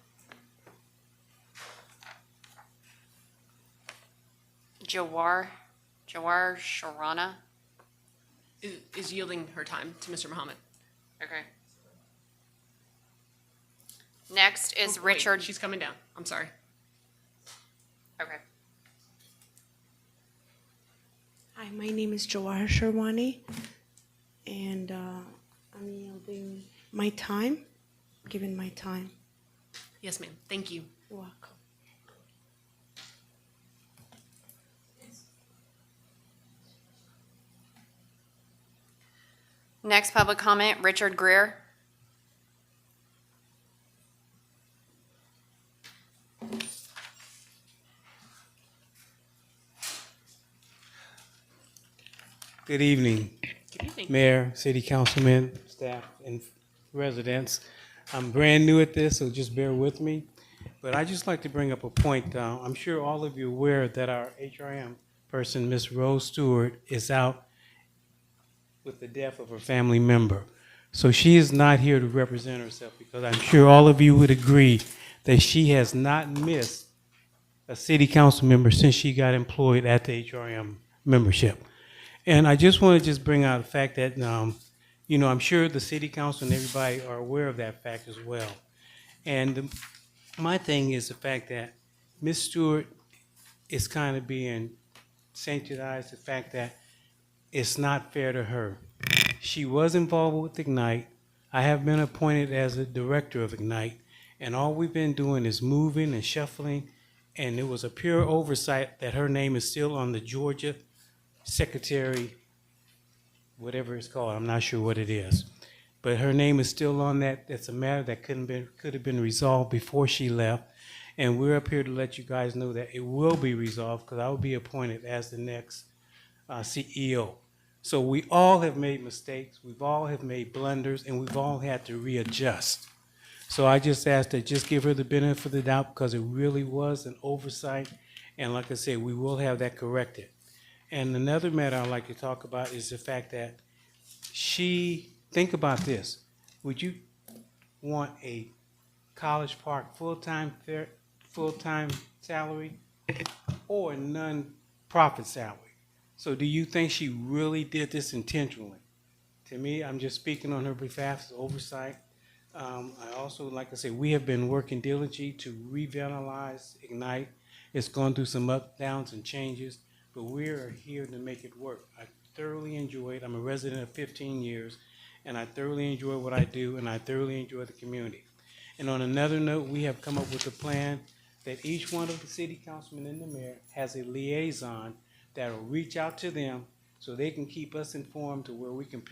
Jawar Sharana. Is yielding her time to Mr. Muhammad. Okay. Next is Wait, Richard. she's coming down. I'm sorry. Okay. Hi, my name is Jawahar Sharwani, and I'm yielding my time, giving my time. Yes, ma'am. Thank you. You're welcome. Next public comment, Richard Greer. Good evening, Good evening. Mayor, City Councilmen, staff, and residents. I'm brand new at this, so just bear with me. But I just like to bring up a point. I'm sure all of you are aware that our HRM person, Miss Rose Stewart, is out with the death of her family member. So she is not here to represent herself because I'm sure all of you would agree that she has not missed a city council member since she got employed at the HRM membership. And I just want to just bring out the fact that, I'm sure the city council and everybody are aware of that fact as well. And my thing is the fact that Ms. Stewart is kind of being sanctionized, the fact that it's not fair to her. She was involved with Ignite. I have been appointed as a director of Ignite, and all we've been doing is moving and shuffling, and it was a pure oversight that her name is still on the Georgia Secretary, whatever it's called, I'm not sure what it is. But her name is still on that. That's a matter that could have been resolved before she left. And we're up here to let you guys know that it will be resolved because I will be appointed as the next CEO. So we all have made mistakes, we've all have made blunders, and we've all had to readjust. So I just ask that just give her the benefit of the doubt because it really was an oversight. And like I said, we will have that corrected. And another matter I'd like to talk about is the fact that think about this. Would you want a College Park full-time salary or a non-profit salary? So do you think she really did this intentionally? To me, I'm just speaking on her behalf as oversight. I also, like I said, we have been working diligently to revitalize Ignite. It's gone through some up, downs, and changes, but we are here to make it work. I thoroughly enjoy it. I'm a resident of 15 years, and I thoroughly enjoy what I do, and I thoroughly enjoy the community. And on another note, we have come up with a plan that each one of the city councilmen and the mayor has a liaison that will reach out to them so they can keep us informed to where we can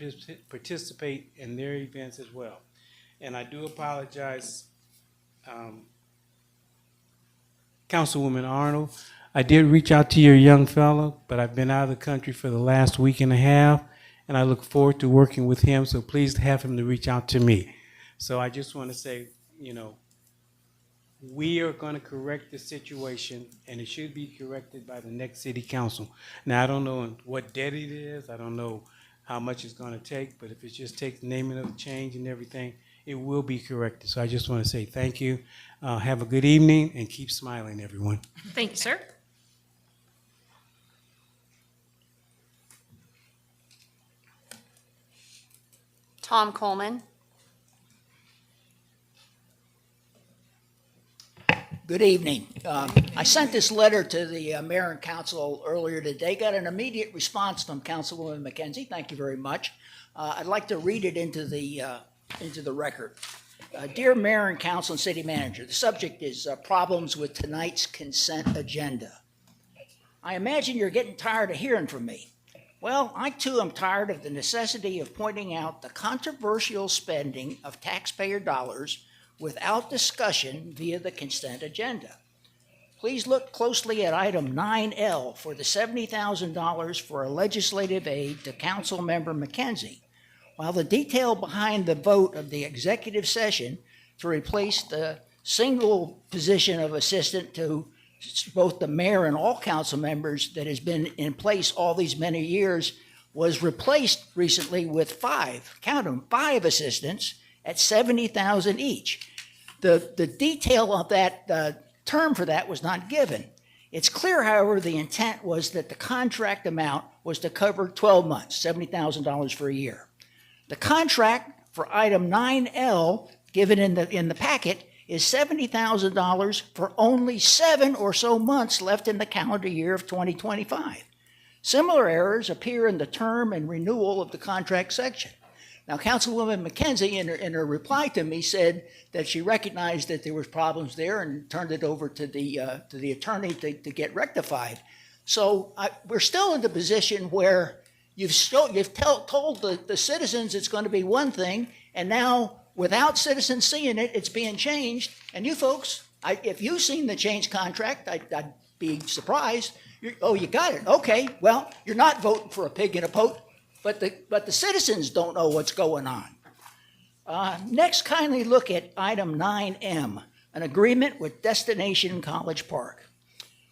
participate in their events as well. And I do apologize, Councilwoman Arnold. I did reach out to your young fellow, but I've been out of the country for the last week and a half, and I look forward to working with him, so please have him to reach out to me. So I just want to say, we are going to correct the situation, and it should be corrected by the next city council. Now, I don't know what debt it is. I don't know how much it's going to take, but if it just takes the naming of the change and everything, it will be corrected. So I just want to say thank you. Have a good evening, and keep smiling, everyone. Thank you, sir. Tom Coleman. Good evening. I sent this letter to the mayor and council earlier today, got an immediate response from Councilwoman McKenzie. Thank you very much. I'd like to read it into the record. Dear Mayor and Council and City Manager, the subject is problems with tonight's consent agenda. I imagine you're getting tired of hearing from me. Well, I too am tired of the necessity of pointing out the controversial spending of taxpayer dollars without discussion via the consent agenda. Please look closely at item 9L for the $70,000 for a legislative aid to Council Member McKenzie. While the detail behind the vote of the executive session to replace the single position of assistant to both the mayor and all council members that has been in place all these many years was replaced recently with five assistants at $70,000 each. The detail of that term for that was not given. It's clear, however, the intent was that the contract amount was to cover 12 months, $70,000 for a year. The contract for item 9L given in the packet is $70,000 for only 7 or so months left in the calendar year of 2025. Similar errors appear in the term and renewal of the contract section. Now, Councilwoman McKenzie, in her reply to me, said that she recognized that there was problems there and turned it over to the attorney to get rectified. So we're still in the position where you've told the citizens it's going to be one thing, and now without citizens seeing it, it's being changed. And you folks, if you've seen the change contract, I'd be surprised. You got it. Okay, well, you're not voting for a pig in a poke. But the citizens don't know what's going on. Next, kindly look at item 9M, an agreement with Destination College Park.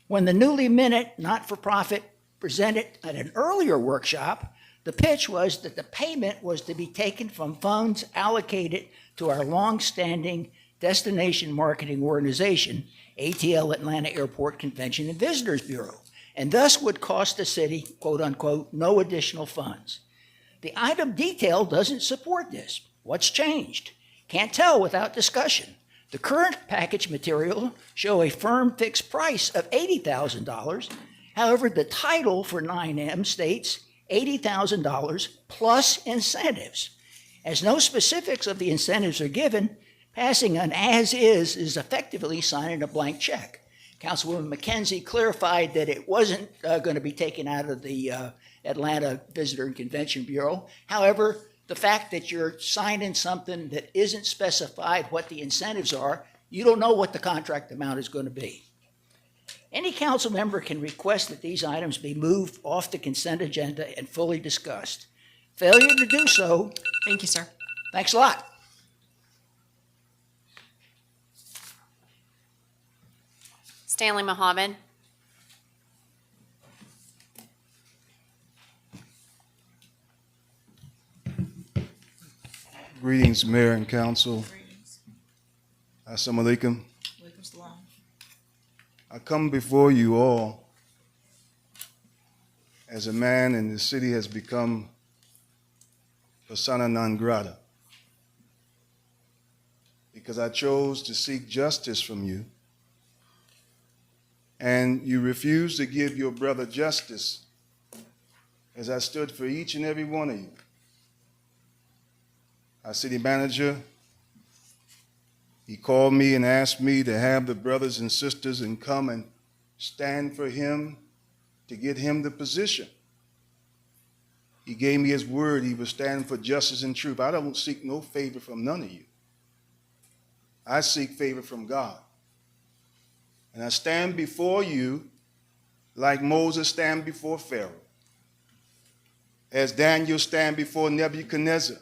When the newly minute not-for-profit presented at an earlier workshop, the pitch was that the payment was to be taken from funds allocated to our long-standing destination marketing organization, ATL Atlanta Airport Convention and Visitors Bureau, and thus would cost the city, quote unquote, no additional funds. The item detail doesn't support this. What's changed? Can't tell without discussion. The current package material show a firm fixed price of $80,000. However, the title for 9M states $80,000 plus incentives. As no specifics of the incentives are given, passing an as-is effectively signing a blank check. Councilwoman McKenzie clarified that it wasn't going to be taken out of the Atlanta Visitor and Convention Bureau. However, the fact that you're signing something that isn't specified what the incentives are, you don't know what the contract amount is going to be. Any council member can request that these items be moved off the consent agenda and fully discussed. Failure to do so. Thank you, sir. Thanks a lot. Stanley Mohammed. Greetings, Mayor and Council. Assalamu alaikum. I come before you all as a man and the city has become persona non grata because I chose to seek justice from you and you refused to give your brother justice as I stood for each and every one of you. Our city manager, he called me and asked me to have the brothers and sisters and come and stand for him to get him the position. He gave me his word he would stand for justice and truth. I don't seek no favor from none of you. I seek favor from God. And I stand before you like Moses stand before Pharaoh, as Daniel stand before Nebuchadnezzar.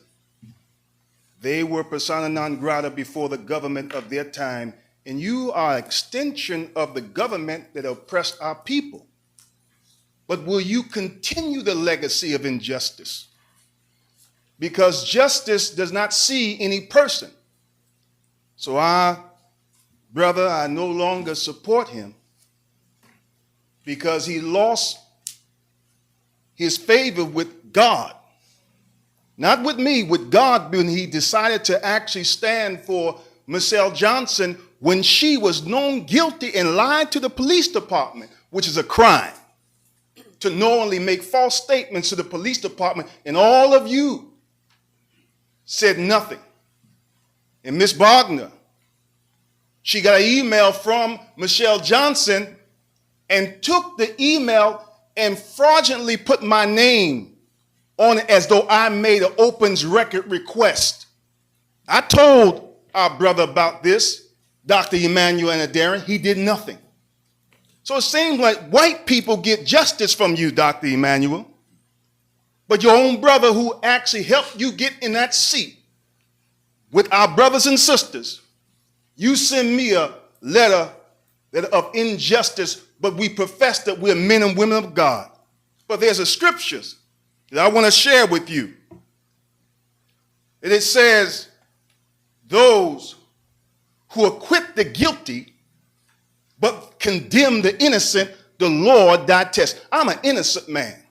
They were persona non grata before the government of their time, and you are an extension of the government that oppressed our people. But will you continue the legacy of injustice? Because justice does not see any person. So brother, I no longer support him because he lost his favor with God. Not with me, with God, when he decided to actually stand for Michelle Johnson when she was known guilty and lied to the police department, which is a crime, to knowingly make false statements to the police department, and all of you said nothing. And Miss Wagner, she got an email from Michelle Johnson and took the email and fraudulently put my name on it as though I made an opens record request. I told our brother about this, Dr. Emmanuel Anadarin. He did nothing. So it seems like white people get justice from you, Dr. Emmanuel, but your own brother who actually helped you get in that seat with our brothers and sisters, you send me a letter of injustice, but we profess that we're men and women of God. But there's a scriptures that I want to share with you. And it says, those who acquit the guilty but condemn the innocent, the Lord detests. I'm an innocent man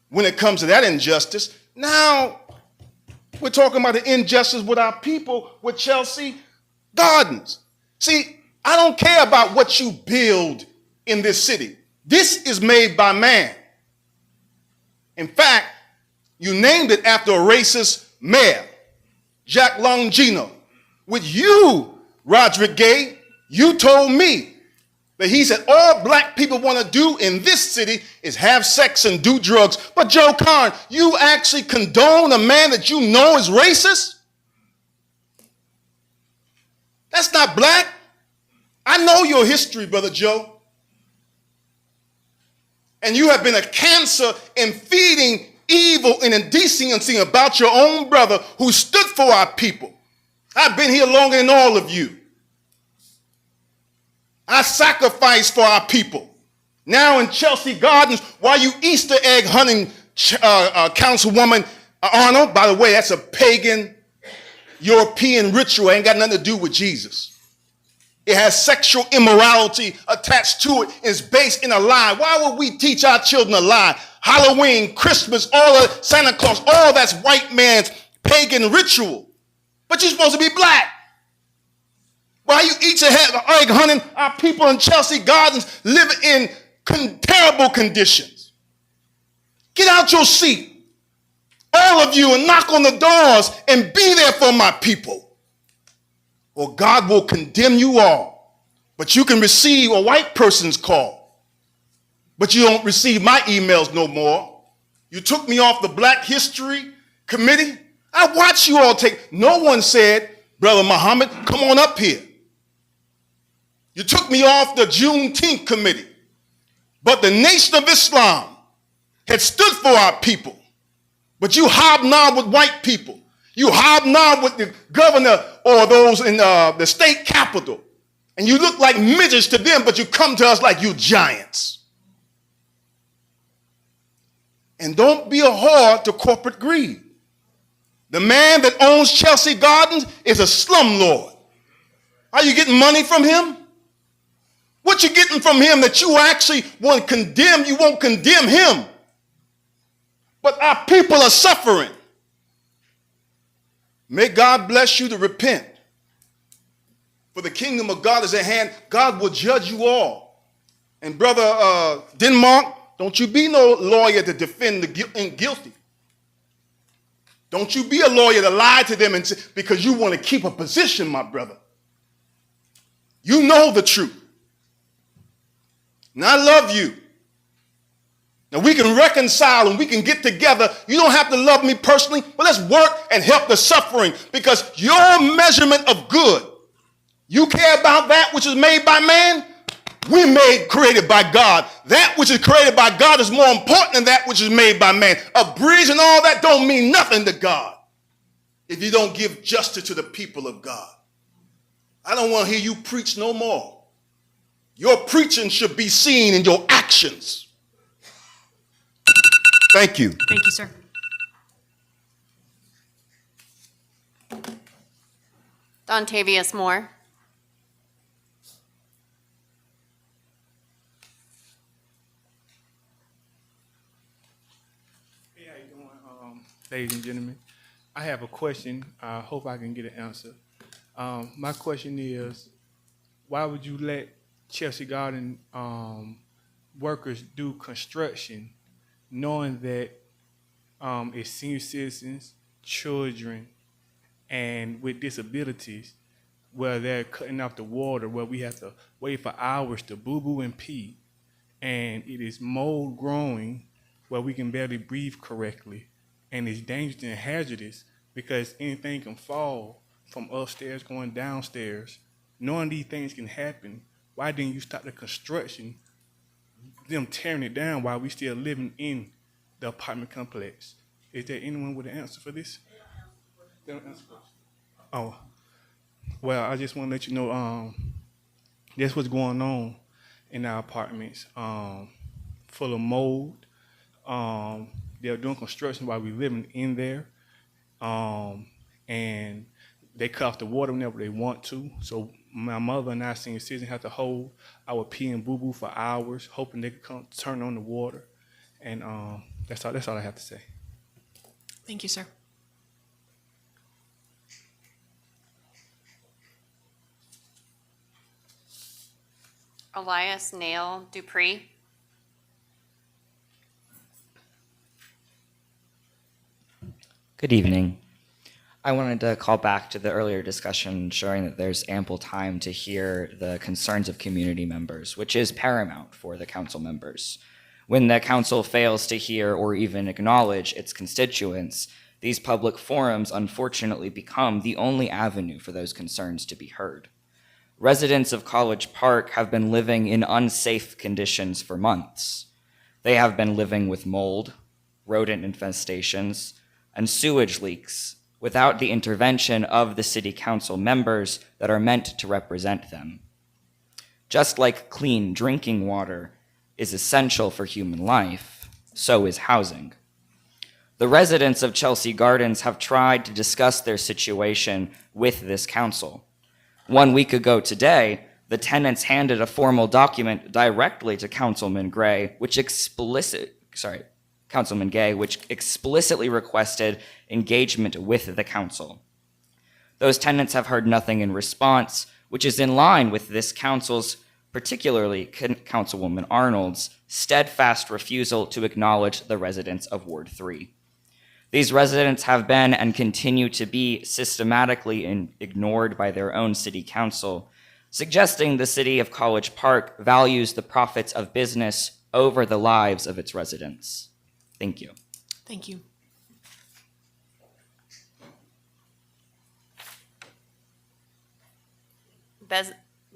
when it comes to that injustice. Now, we're talking about the injustice with our people, with Chelsea Gardens. See, I don't care about what you build in this city. This is made by man. In fact, you named it after a racist mayor, Jack Longino. With you, Roderick Gay, you told me that he said all black people want to do in this city is have sex and do drugs. But Joe Karn, you actually condone a man that you know is racist? That's not black. I know your history, Brother Joe. And you have been a cancer in feeding evil and indecency about your own brother who stood for our people. I've been here longer than all of you. I sacrificed for our people. Now in Chelsea Gardens, while you Easter egg hunting, Councilwoman Arnold, by the way, that's a pagan European ritual, ain't got nothing to do with Jesus. It has sexual immorality attached to it. It's based in a lie. Why would we teach our children a lie? Halloween, Christmas, all of Santa Claus, all that's white man's pagan ritual. But you're supposed to be black. Why you each have egg hunting our people in Chelsea Gardens living in terrible conditions? Get out your seat, all of you, and knock on the doors and be there for my people. Or God will condemn you all. But you can receive a white person's call. But you don't receive my emails no more. You took me off the Black History Committee. I watched you all take. No one said, Brother Muhammad, come on up here. You took me off the Juneteenth Committee. But the Nation of Islam had stood for our people. But you hobnob with white people. You hobnob with the governor or those in the state capitol. And you look like midgets to them, but you come to us like you giants. And don't be a whore to corporate greed. The man that owns Chelsea Gardens is a slumlord. Are you getting money from him? What you getting from him that you actually want to condemn? You won't condemn him. But our people are suffering. May God bless you to repent. For the kingdom of God is at hand. God will judge you all. And Brother Denmark, don't you be no lawyer to defend the guilty. Don't you be a lawyer to lie to them and say, because you want to keep a position, my brother. You know the truth. And I love you. Now we can reconcile and we can get together. You don't have to love me personally, but let's work and help the suffering, because your measurement of good, you care about that which is made by man. We're created by God. That which is created by God is more important than that which is made by man. A bridge and all that don't mean nothing to God if you don't give justice to the people of God. I don't want to hear you preach no more. Your preaching should be seen in your actions. Thank you. Thank you, sir. Dontavius Moore. Hey, how you doing, ladies and gentlemen? I have a question. I hope I can get an answer. My question is, why would you let Chelsea Garden workers do construction knowing that it's senior citizens, children, and with disabilities, where they're cutting off the water, where we have to wait for hours to boo-boo and pee, and it is mold growing where we can barely breathe correctly, and it's dangerous and hazardous because anything can fall from upstairs going downstairs. Knowing these things can happen, why didn't you stop the construction, them tearing it down while we still living in the apartment complex? Is there anyone with an answer for this? They don't answer questions. Oh, well, I just want to let you know, that's what's going on in our apartments, full of mold. They're doing construction while we're living in there, and they cut off the water whenever they want to. So my mother and I, senior citizens, have to hold our pee and boo-boo for hours, hoping they could come turn on the water. And that's all I have to say. Thank you, sir. Elias Nail Dupree. Good evening. I wanted to call back to the earlier discussion showing that there's ample time to hear the concerns of community members, which is paramount for the council members. When the council fails to hear or even acknowledge its constituents, these public forums unfortunately become the only avenue for those concerns to be heard. Residents of College Park have been living in unsafe conditions for months. They have been living with mold, rodent infestations, and sewage leaks without the intervention of the city council members that are meant to represent them. Just like clean drinking water is essential for human life, so is housing. The residents of Chelsea Gardens have tried to discuss their situation with this council. 1 week ago today, the tenants handed a formal document directly to Councilman Gay, which explicitly requested engagement with the council. Those tenants have heard nothing in response, which is in line with this council's, particularly Councilwoman Arnold's, steadfast refusal to acknowledge the residents of Ward 3. These residents have been and continue to be systematically ignored by their own city council, suggesting the city of College Park values the profits of business over the lives of its residents. Thank you. Thank you.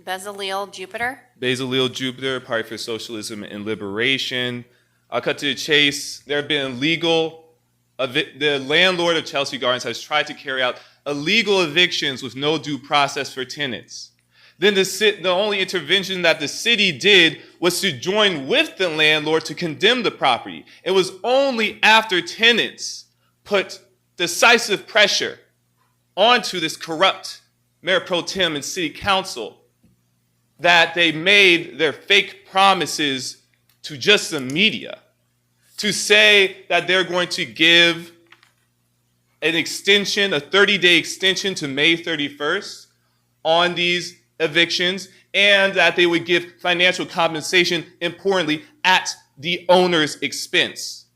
Bezaleel Jupiter. Bezaleel Jupiter, Party for Socialism and Liberation. I'll cut to the chase. There have been the landlord of Chelsea Gardens has tried to carry out illegal evictions with no due process for tenants. Then the only intervention that the city did was to join with the landlord to condemn the property. It was only after tenants put decisive pressure onto this corrupt Mayor Pro Tem and City Council that they made their fake promises to just the media, to say that they're going to give an extension, a 30-day extension to May 31st on these evictions, and that they would give financial compensation, importantly, at the owner's expense.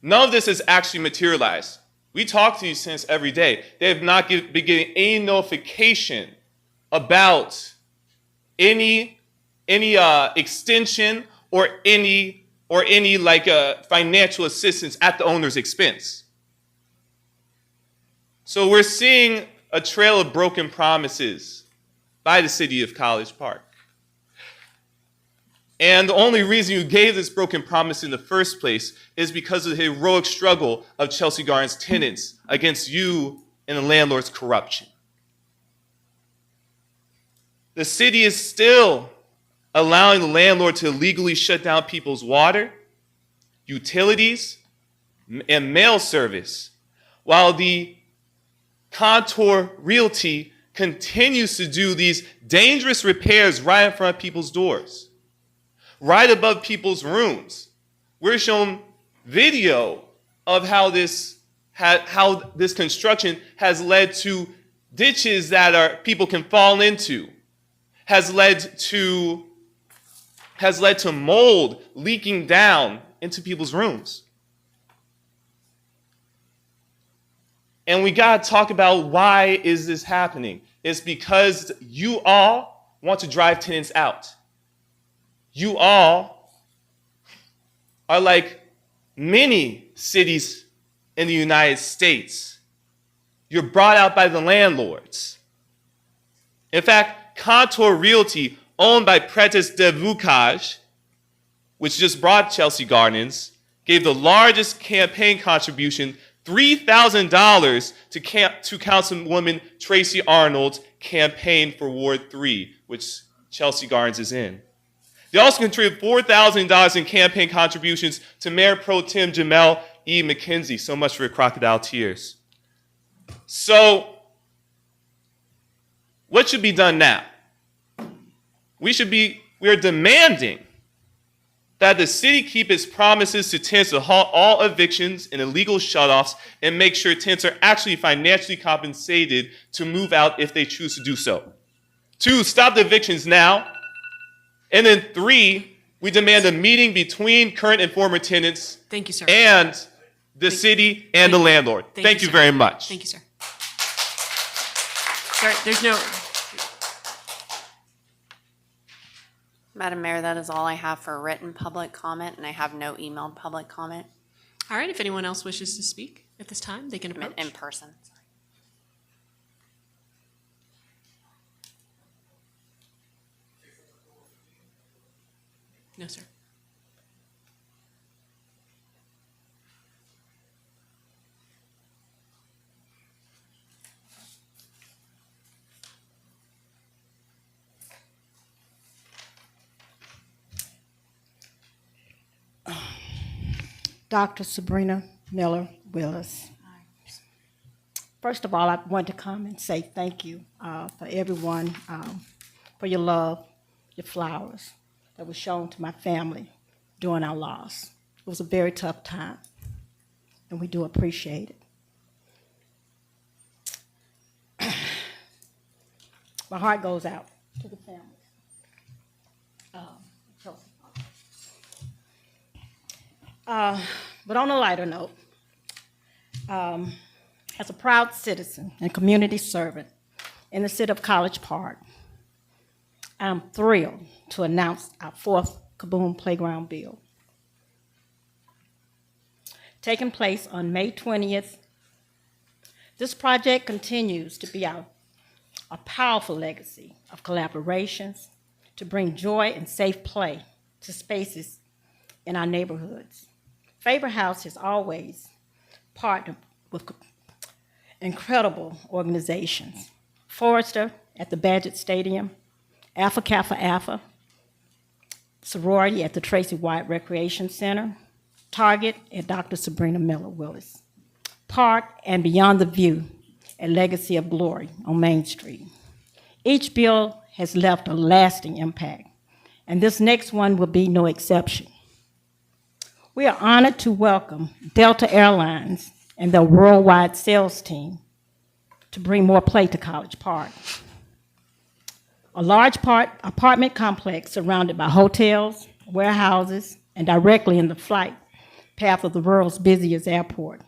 None of this has actually materialized. We talk to these tenants every day. They have not been getting any notification about any extension or any or any financial assistance at the owner's expense. So we're seeing a trail of broken promises by the city of College Park. And the only reason you gave this broken promise in the first place is because of the heroic struggle of Chelsea Gardens tenants against you and the landlord's corruption. The city is still allowing the landlord to illegally shut down people's water, utilities, and mail service, while the Contour Realty continues to do these dangerous repairs right in front of people's doors, right above people's rooms. We're shown video of how this construction has led to ditches that people can fall into, has led to mold leaking down into people's rooms. And we got to talk about why is this happening. It's because you all want to drive tenants out. You all are like many cities in the United States. You're brought out by the landlords. In fact, Contour Realty, owned by Pretis de Vucage, which just brought Chelsea Gardens, gave the largest campaign contribution, $3,000 to Councilwoman Tracy Arnold's campaign for Ward 3, which Chelsea Gardens is in. They also contributed $4,000 in campaign contributions to Mayor Pro Tem Jamel E. McKenzie. So much for your crocodile tears. So, what should be done now? We are demanding that the city keep its promises to tenants to halt all evictions and illegal shutoffs and make sure tenants are actually financially compensated to move out if they choose to do so. 2, stop the evictions now. And then 3, we demand a meeting between current and former tenants. Thank you, sir. And the city and the landlord. Thank you sir. very much. Thank you, sir. Sir, there's no... Madam Mayor, that is all I have for written public comment, and I have no emailed public comment. All right, if anyone else wishes to speak at this time, they can approach. In person. No, sir. Dr. Sabrina Miller Willis. First of all, I want to come and say thank you for everyone, for your love, your flowers that was shown to my family during our loss. It was a very tough time, and we do appreciate it. My heart goes out to the family. But on a lighter note, as a proud citizen and community servant in the city of College Park, I'm thrilled to announce our 4th Kaboom Playground bill. Taking place on May 20th, this project continues to be a powerful legacy of collaborations to bring joy and safe play to spaces in our neighborhoods. Favor House has always partnered with incredible organizations. Forrester at the Badgett Stadium, Alpha Kappa Alpha, Sorority at the Tracy White Recreation Center, Target at Dr. Sabrina Miller Willis, Park and Beyond the View at Legacy of Glory on Main Street. Each bill has left a lasting impact, and this next one will be no exception. We are honored to welcome Delta Airlines and their worldwide sales team to bring more play to College Park. A large apartment complex surrounded by hotels, warehouses, and directly in the flight path of the world's busiest airport.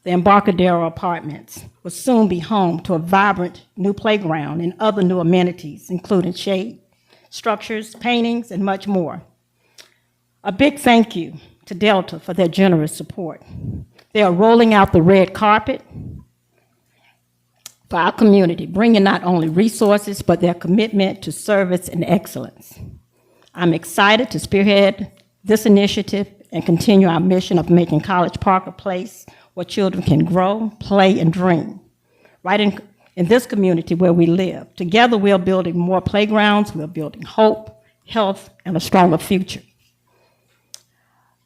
The Embarcadero Apartments will soon be home to a vibrant new playground and other new amenities, including shade, structures, paintings, and much more. A big thank you to Delta for their generous support. They are rolling out the red carpet for our community, bringing not only resources, but their commitment to service and excellence. I'm excited to spearhead this initiative and continue our mission of making College Park a place where children can grow, play, and dream, right in this community where we live. Together, we are building more playgrounds, we are building hope, health, and a stronger future.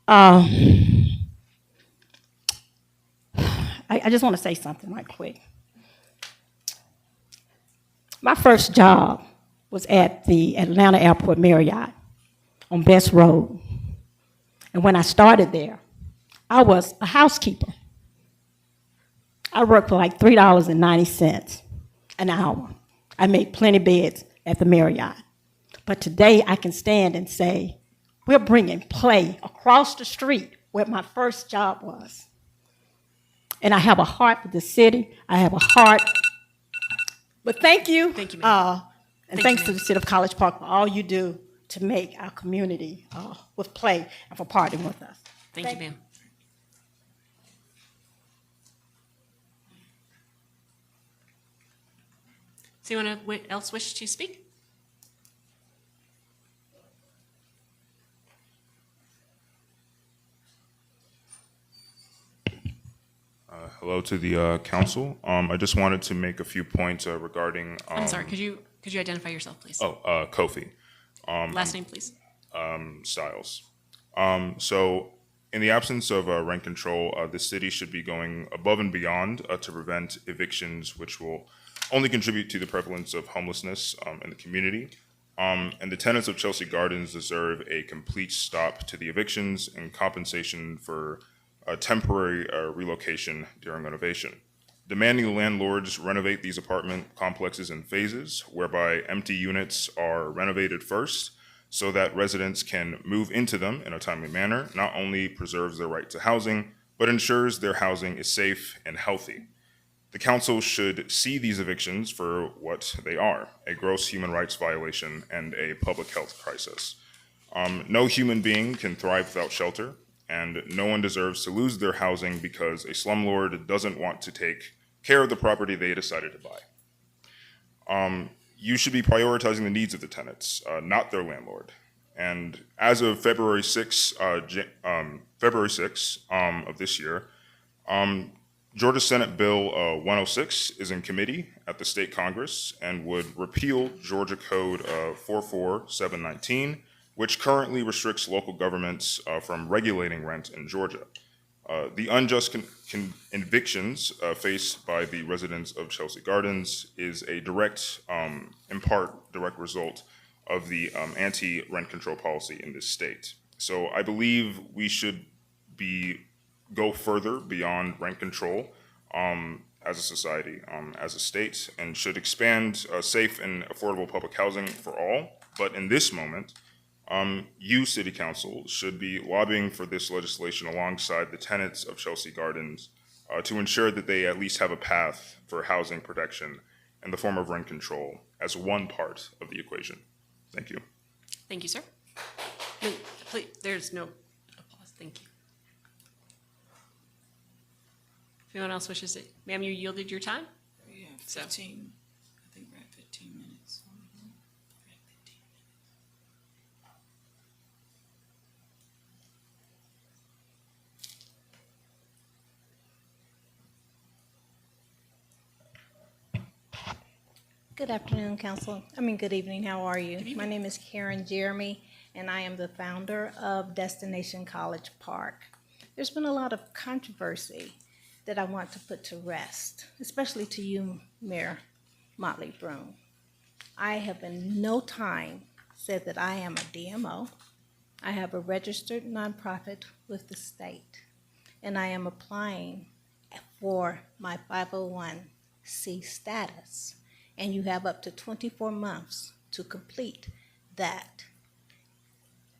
I just want to say something right quick. My first job was at the Atlanta Airport Marriott on Best Road. And when I started there, I was a housekeeper. I worked for like $3.90 an hour. I made plenty of beds at the Marriott. But today I can stand and say, we're bringing play across the street where my first job was. And I have a heart for the city. I have a heart. But thank you. Thank you, ma'am. And thanks to the City of College Park for all you do to make our community with play and for partnering with us. Thank you, ma'am. Does anyone else wish to speak? Hello to the council. I just wanted to make a few points regarding. I'm sorry. Could you identify yourself, please? Kofi. Last name, please. Styles. So, in the absence of rent control, the city should be going above and beyond to prevent evictions, which will only contribute to the prevalence of homelessness in the community. And the tenants of Chelsea Gardens deserve a complete stop to the evictions and compensation for temporary relocation during renovation. Demanding the landlords renovate these apartment complexes in phases, whereby empty units are renovated first so that residents can move into them in a timely manner, not only preserves their right to housing, but ensures their housing is safe and healthy. The council should see these evictions for what they are, a gross human rights violation and a public health crisis. No human being can thrive without shelter, and no one deserves to lose their housing because a slumlord doesn't want to take care of the property they decided to buy. You should be prioritizing the needs of the tenants, not their landlord. And as of February 6 of this year, Georgia Senate Bill 106 is in committee at the state Congress and would repeal Georgia Code 44719, which currently restricts local governments from regulating rent in Georgia. The unjust evictions faced by the residents of Chelsea Gardens is a direct, in part, direct result of the anti-rent control policy in this state. So I believe we should go further beyond rent control as a society, as a state, and should expand safe and affordable public housing for all. But in this moment, you, City Council, should be lobbying for this legislation alongside the tenants of Chelsea Gardens to ensure that they at least have a path for housing protection in the form of rent control as one part of the equation. Thank you. Thank you, sir. No, please, there's no applause. Thank you. If anyone else wishes to, ma'am, you yielded your time? Yeah, 15. I think we're at 15 minutes. Good afternoon, Council. Good evening. How are you? My name is Karen Jeremy, and I am the founder of Destination College Park. There's been a lot of controversy that I want to put to rest, especially to you, Mayor Motley Broom. I have in no time said that I am a DMO. I have a registered nonprofit with the state, and I am applying for my 501c status. And you have up to 24 months to complete that.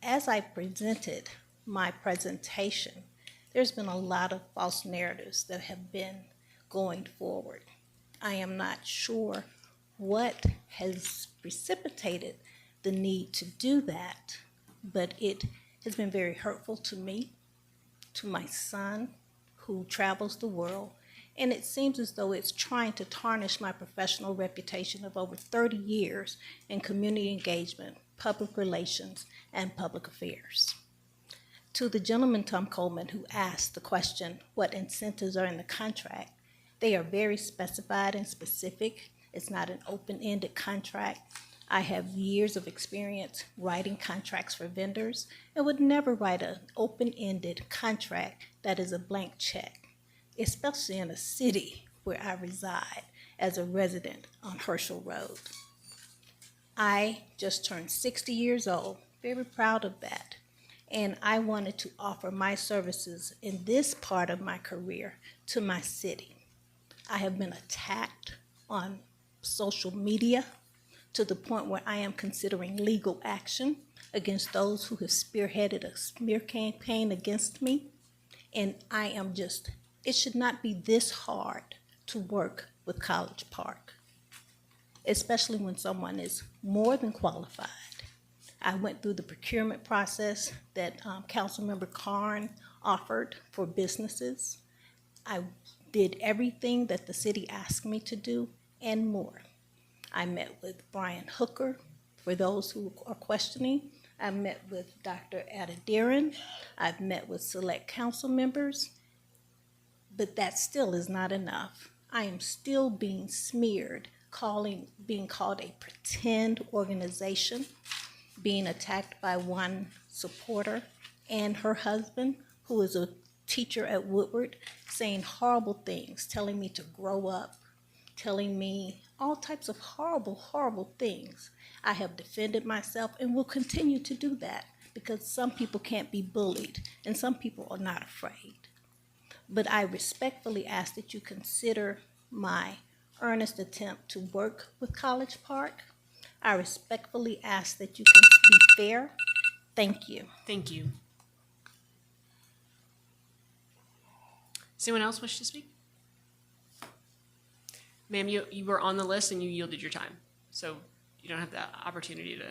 As I presented my presentation, there's been a lot of false narratives that have been going forward. I am not sure what has precipitated the need to do that, but it has been very hurtful to me, to my son, who travels the world, and it seems as though it's trying to tarnish my professional reputation of over 30 years in community engagement, public relations, and public affairs. To the gentleman, Tom Coleman, who asked the question, what incentives are in the contract, they are very specified and specific. It's not an open-ended contract. I have years of experience writing contracts for vendors and would never write an open-ended contract that is a blank check, especially in a city where I reside as a resident on Herschel Road. I just turned 60 years old, very proud of that, and I wanted to offer my services in this part of my career to my city. I have been attacked on social media to the point where I am considering legal action against those who have spearheaded a smear campaign against me. And I am just, it should not be this hard to work with College Park, especially when someone is more than qualified. I went through the procurement process that Councilmember Karn offered for businesses. I did everything that the city asked me to do and more. I met with Brian Hooker, for those who are questioning. I met with Dr. Adediran. I've met with select council members, but that still is not enough. I am still being smeared, being called a pretend organization, being attacked by one supporter and her husband, who is a teacher at Woodward, saying horrible things, telling me to grow up, telling me all types of horrible, horrible things. I have defended myself and will continue to do that because some people can't be bullied and some people are not afraid. But I respectfully ask that you consider my earnest attempt to work with College Park. I respectfully ask that you can be fair. Thank you. Thank you. Does anyone else wish to speak? Ma'am, you were on the list and you yielded your time, so you don't have the opportunity to.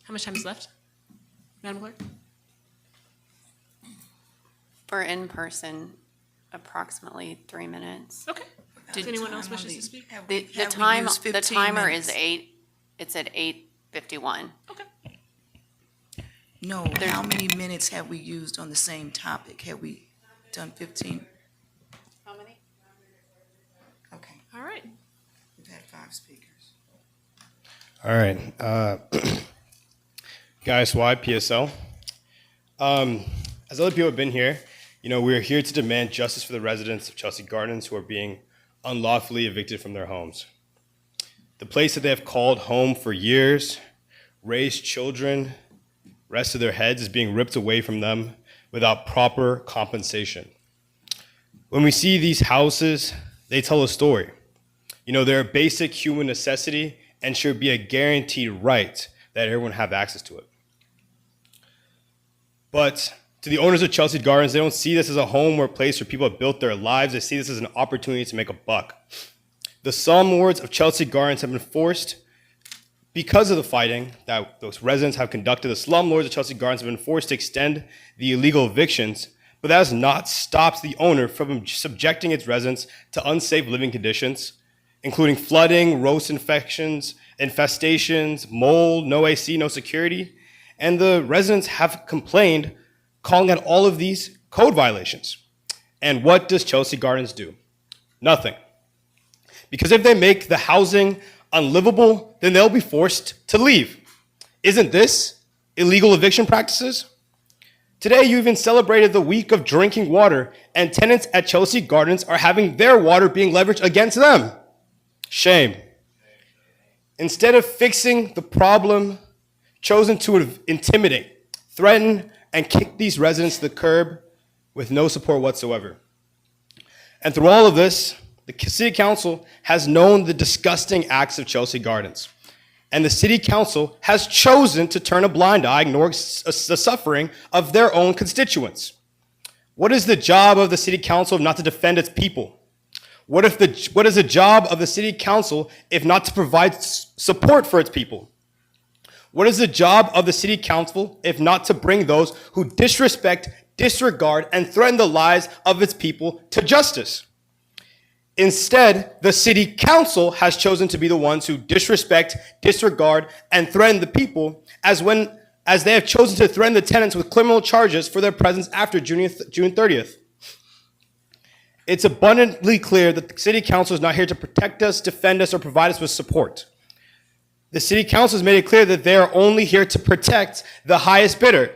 How much time is left, Madam Clerk? For in-person, approximately 3 minutes. Okay. Did anyone else wish to speak? The timer is 8, it's at 8:51. Okay. No, how many minutes have we used on the same topic? Have we done 15? How many? Okay, All right. we've had 5 speakers. All right. Guy Swide, PSL. As other people have been here, we're here to demand justice for the residents of Chelsea Gardens who are being unlawfully evicted from their homes. The place that they have called home for years, raised children, rested their heads, is being ripped away from them without proper compensation. When we see these houses, they tell a story. They're a basic human necessity and should be a guaranteed right that everyone have access to it. But to the owners of Chelsea Gardens, they don't see this as a home or a place where people have built their lives. They see this as an opportunity to make a buck. The slumlords of Chelsea Gardens have been forced, because of the fighting that those residents have conducted, the slumlords of Chelsea Gardens have been forced to extend the illegal evictions, but that has not stopped the owner from subjecting its residents to unsafe living conditions, including flooding, roast infections, infestations, mold, no AC, no security. And the residents have complained, calling out all of these code violations. And what does Chelsea Gardens do? Nothing. Because if they make the housing unlivable, then they'll be forced to leave. Isn't this illegal eviction practices? Today, you even celebrated the week of drinking water, and tenants at Chelsea Gardens are having their water being leveraged against them. Shame. Instead of fixing the problem, chosen to intimidate, threaten, and kick these residents to the curb with no support whatsoever. And through all of this, the City Council has known the disgusting acts of Chelsea Gardens. And the City Council has chosen to turn a blind eye, ignoring the suffering of their own constituents. What is the job of the City Council if not to defend its people? What is the job of the City Council if not to provide support for its people? What is the job of the city council if not to bring those who disrespect, disregard, and threaten the lives of its people to justice? Instead, the city council has chosen to be the ones who disrespect, disregard, and threaten the people as they have chosen to threaten the tenants with criminal charges for their presence after June 30th. It's abundantly clear that the city council is not here to protect us, defend us, or provide us with support. The city council has made it clear that they are only here to protect the highest bidder.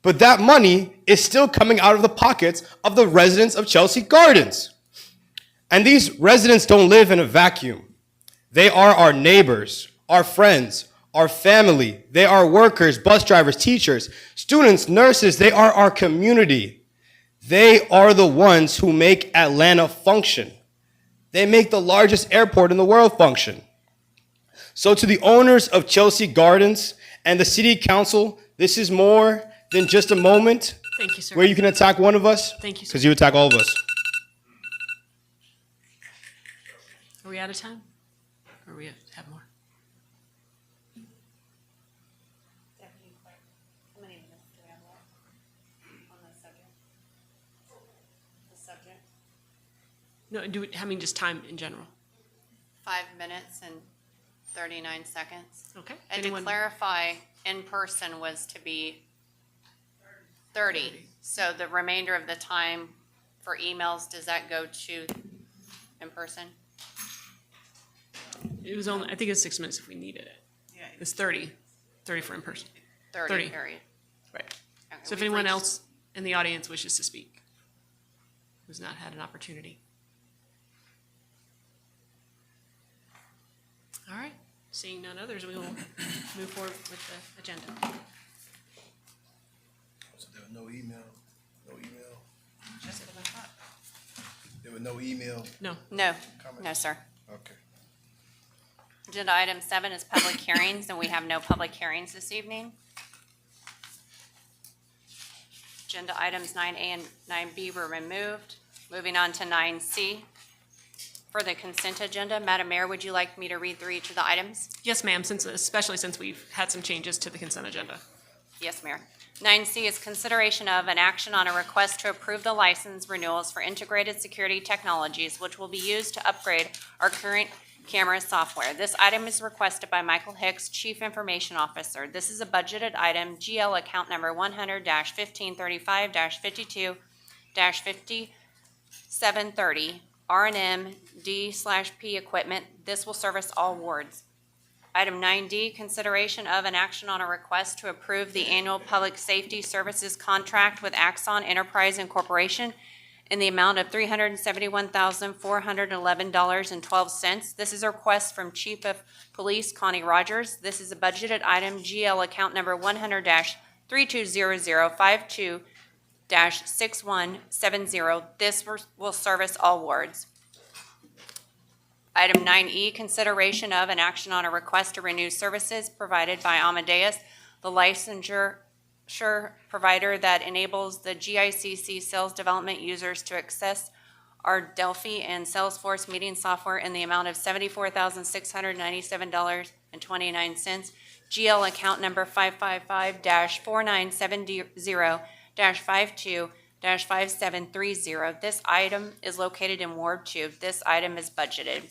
But that money is still coming out of the pockets of the residents of Chelsea Gardens. And these residents don't live in a vacuum. They are our neighbors, our friends, our family. They are workers, bus drivers, teachers, students, nurses. They are our community. They are the ones who make Atlanta function. They make the largest airport in the world function. So to the owners of Chelsea Gardens and the city council, this is more than just a moment Thank you, sir. where you can attack one of us. Thank you, sir. Because you attack all of us. Are we out of time? Or we have more? Deputy Clerk, how many minutes do we have left on the subject? The subject? No, I mean just time in general. 5 minutes and 39 seconds. Okay. And Anyone- to clarify, in person was to be 30. So the remainder of the time for emails, does that go to in person? It was only, I think it's 6 minutes if we needed it. Yeah. It's 30 for in person. 30 period. Right. Okay, So if we've anyone reached- else in the audience wishes to speak, who's not had an opportunity. All right, seeing none others, we will move forward with the agenda. So there was no email, There was no email? No. No, Comments? no, sir. Okay. Agenda item 7 is public hearings, and we have no public hearings this evening. Agenda items 9A and 9B were removed. Moving on to 9C. For the consent agenda, Madam Mayor, would you like me to read through each of the items? Yes, ma'am, especially since we've had some changes to the consent agenda. Yes, Mayor. 9C is consideration of an action on a request to approve the license renewals for integrated security technologies, which will be used to upgrade our current camera software. This item is requested by Michael Hicks, Chief Information Officer. This is a budgeted item, GL account number 100-1535-52-5730, R&M D/P equipment. This will service all wards. Item 9D, consideration of an action on a request to approve the annual public safety services contract with Axon Enterprise Incorporation in the amount of $371,411.12. This is a request from Chief of Police Connie Rogers. This is a budgeted item, GL account number 100-320052-6170. This will service all wards. Item 9E, consideration of an action on a request to renew services provided by Amadeus, the licensure provider that enables the GICC sales development users to access our Delphi and Salesforce meeting software in the amount of $74,697.29. GL account number 555-4970-52-5730. This item is located in Ward 2. This item is budgeted.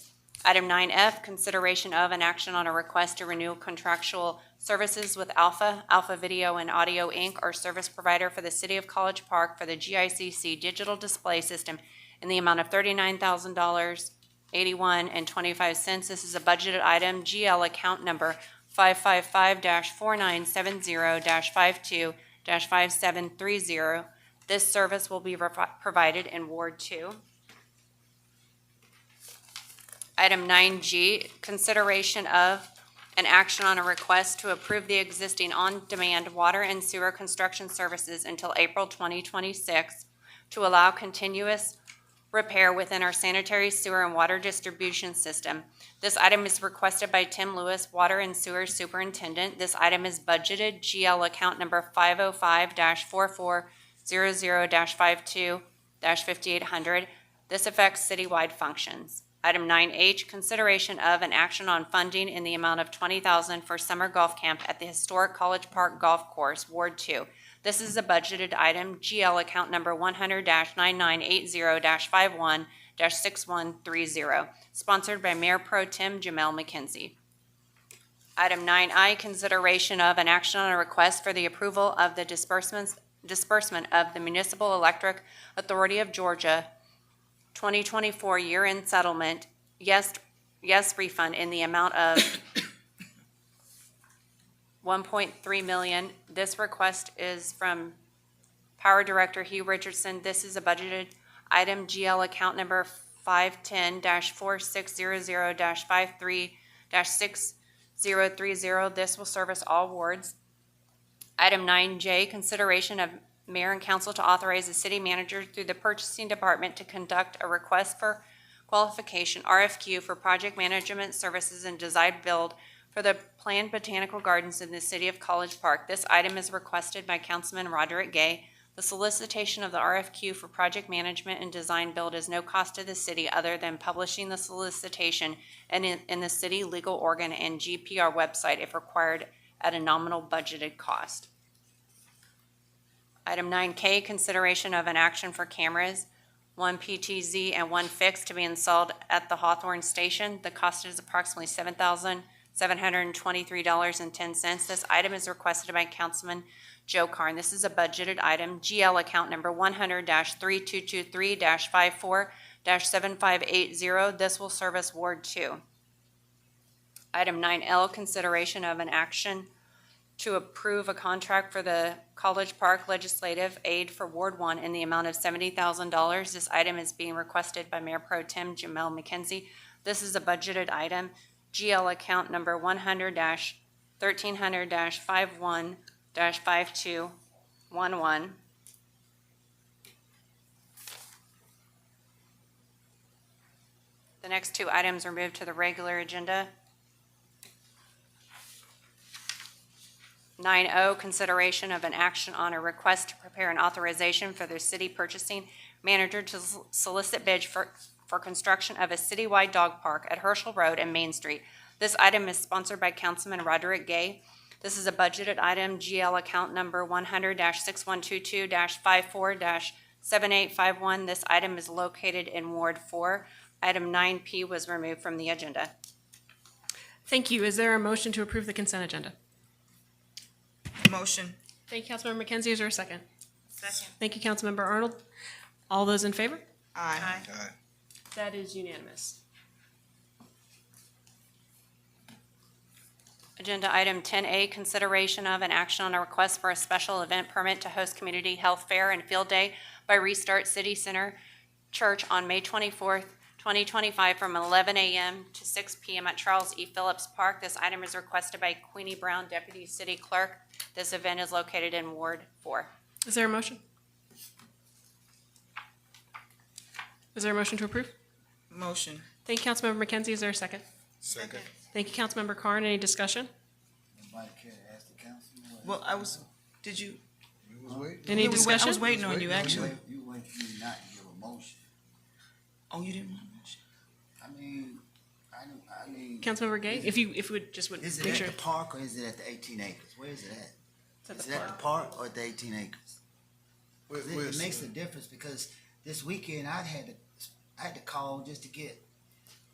Item 9F, consideration of an action on a request to renew contractual services with Alpha Video and Audio, Inc., our service provider for the City of College Park for the GICC digital display system in the amount of $39,081.25. This is a budgeted item, GL account number 555-4970-52-5730. This service will be provided in Ward 2. Item 9G, consideration of an action on a request to approve the existing on-demand water and sewer construction services until April 2026 to allow continuous repair within our sanitary sewer and water distribution system. This item is requested by Tim Lewis, Water and Sewer Superintendent. This item is budgeted, GL account number 505-4400-52-5800. This affects citywide functions. Item 9H, consideration of an action on funding in the amount of $20,000 for summer golf camp at the historic College Park Golf Course, Ward 2. This is a budgeted item, GL account number 100-9980-51-6130, sponsored by Mayor Pro Tem Jamel McKenzie. Item 9I, consideration of an action on a request for the approval of the disbursement of the Municipal Electric Authority of Georgia 2024 year-end settlement, yes refund in the amount of $1.3 million. This request is from Power Director Hugh Richardson. This is a budgeted item, GL account number 510-4600-53-6030. This will service all wards. Item 9J, consideration of Mayor and Council to authorize the City Manager through the Purchasing Department to conduct a request for qualification, RFQ, for project management services and design build for the planned botanical gardens in the City of College Park. This item is requested by Councilman Roderick Gay. The solicitation of the RFQ for project management and design build is no cost to the city other than publishing the solicitation in the city legal organ and GPR website if required at a nominal budgeted cost. Item 9K, consideration of an action for cameras, one PTZ and one fixed, to be installed at the Hawthorne Station. The cost is approximately $7,723.10. This item is requested by Councilman Joe Carn. This is a budgeted item, GL account number 100-3223-54-7580. This will service Ward 2. Item 9L, consideration of an action to approve a contract for the College Park Legislative Aid for Ward 1 in the amount of $70,000. This item is being requested by Mayor Pro Tem Jamel McKenzie. This is a budgeted item, GL account number 100-1300-51-5211. The next two items are moved to the regular agenda. 9O, consideration of an action on a request to prepare an authorization for the city purchasing manager to solicit bids for construction of a citywide dog park at Herschel Road and Main Street. This item is sponsored by Councilman Roderick Gay. This is a budgeted item, GL account number 100-6122-54-7851. This item is located in Ward 4. Item 9P was removed from the agenda. Thank you. Is there a motion to approve the consent agenda? Motion. Thank you, Councilmember McKenzie. Is there a second? Second. Thank you, Councilmember Arnold. All those in favor? Aye. That is unanimous. Agenda item 10A, consideration of an action on a request for a special event permit to host community health fair and field day by Restart City Center Church on May 24th, 2025 from 11 a.m. to 6 p.m. at Charles E. Phillips Park. This item is requested by Queenie Brown, Deputy City Clerk. This event is located in Ward 4. Is there a motion? Is there a motion to approve? Motion. Thank you, Councilmember McKenzie. Is there a second? Second. Thank you, Councilmember Carn. Any discussion? Nobody care to ask the council? Well, did you? You was waiting. Any I discussion? was waiting on you, actually. You wait for me not to give a motion. Oh, you didn't want a motion? I mean. Councilmember Gay, if you would just would Is it make at sure. the park or is it at the 18 acres? Where is it at? It's at Is the it at the park or at the 18 acres? It makes a Where's difference because this weekend I had to call just to get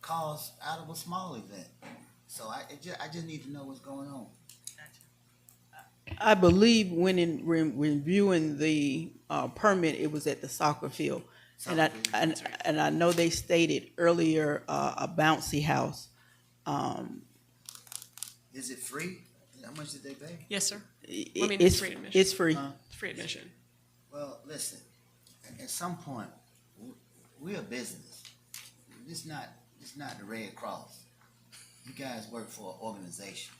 calls out of a small event. So I just need to know what's going on. I believe when reviewing the permit, it was at the soccer field. And I know they stated earlier a bouncy house. Is it free? How much did they pay? Yes, sir. It's free admission. It's free. It's free admission. Well, listen, at some point, we're a business. It's not the Red Cross. You guys work for an organization.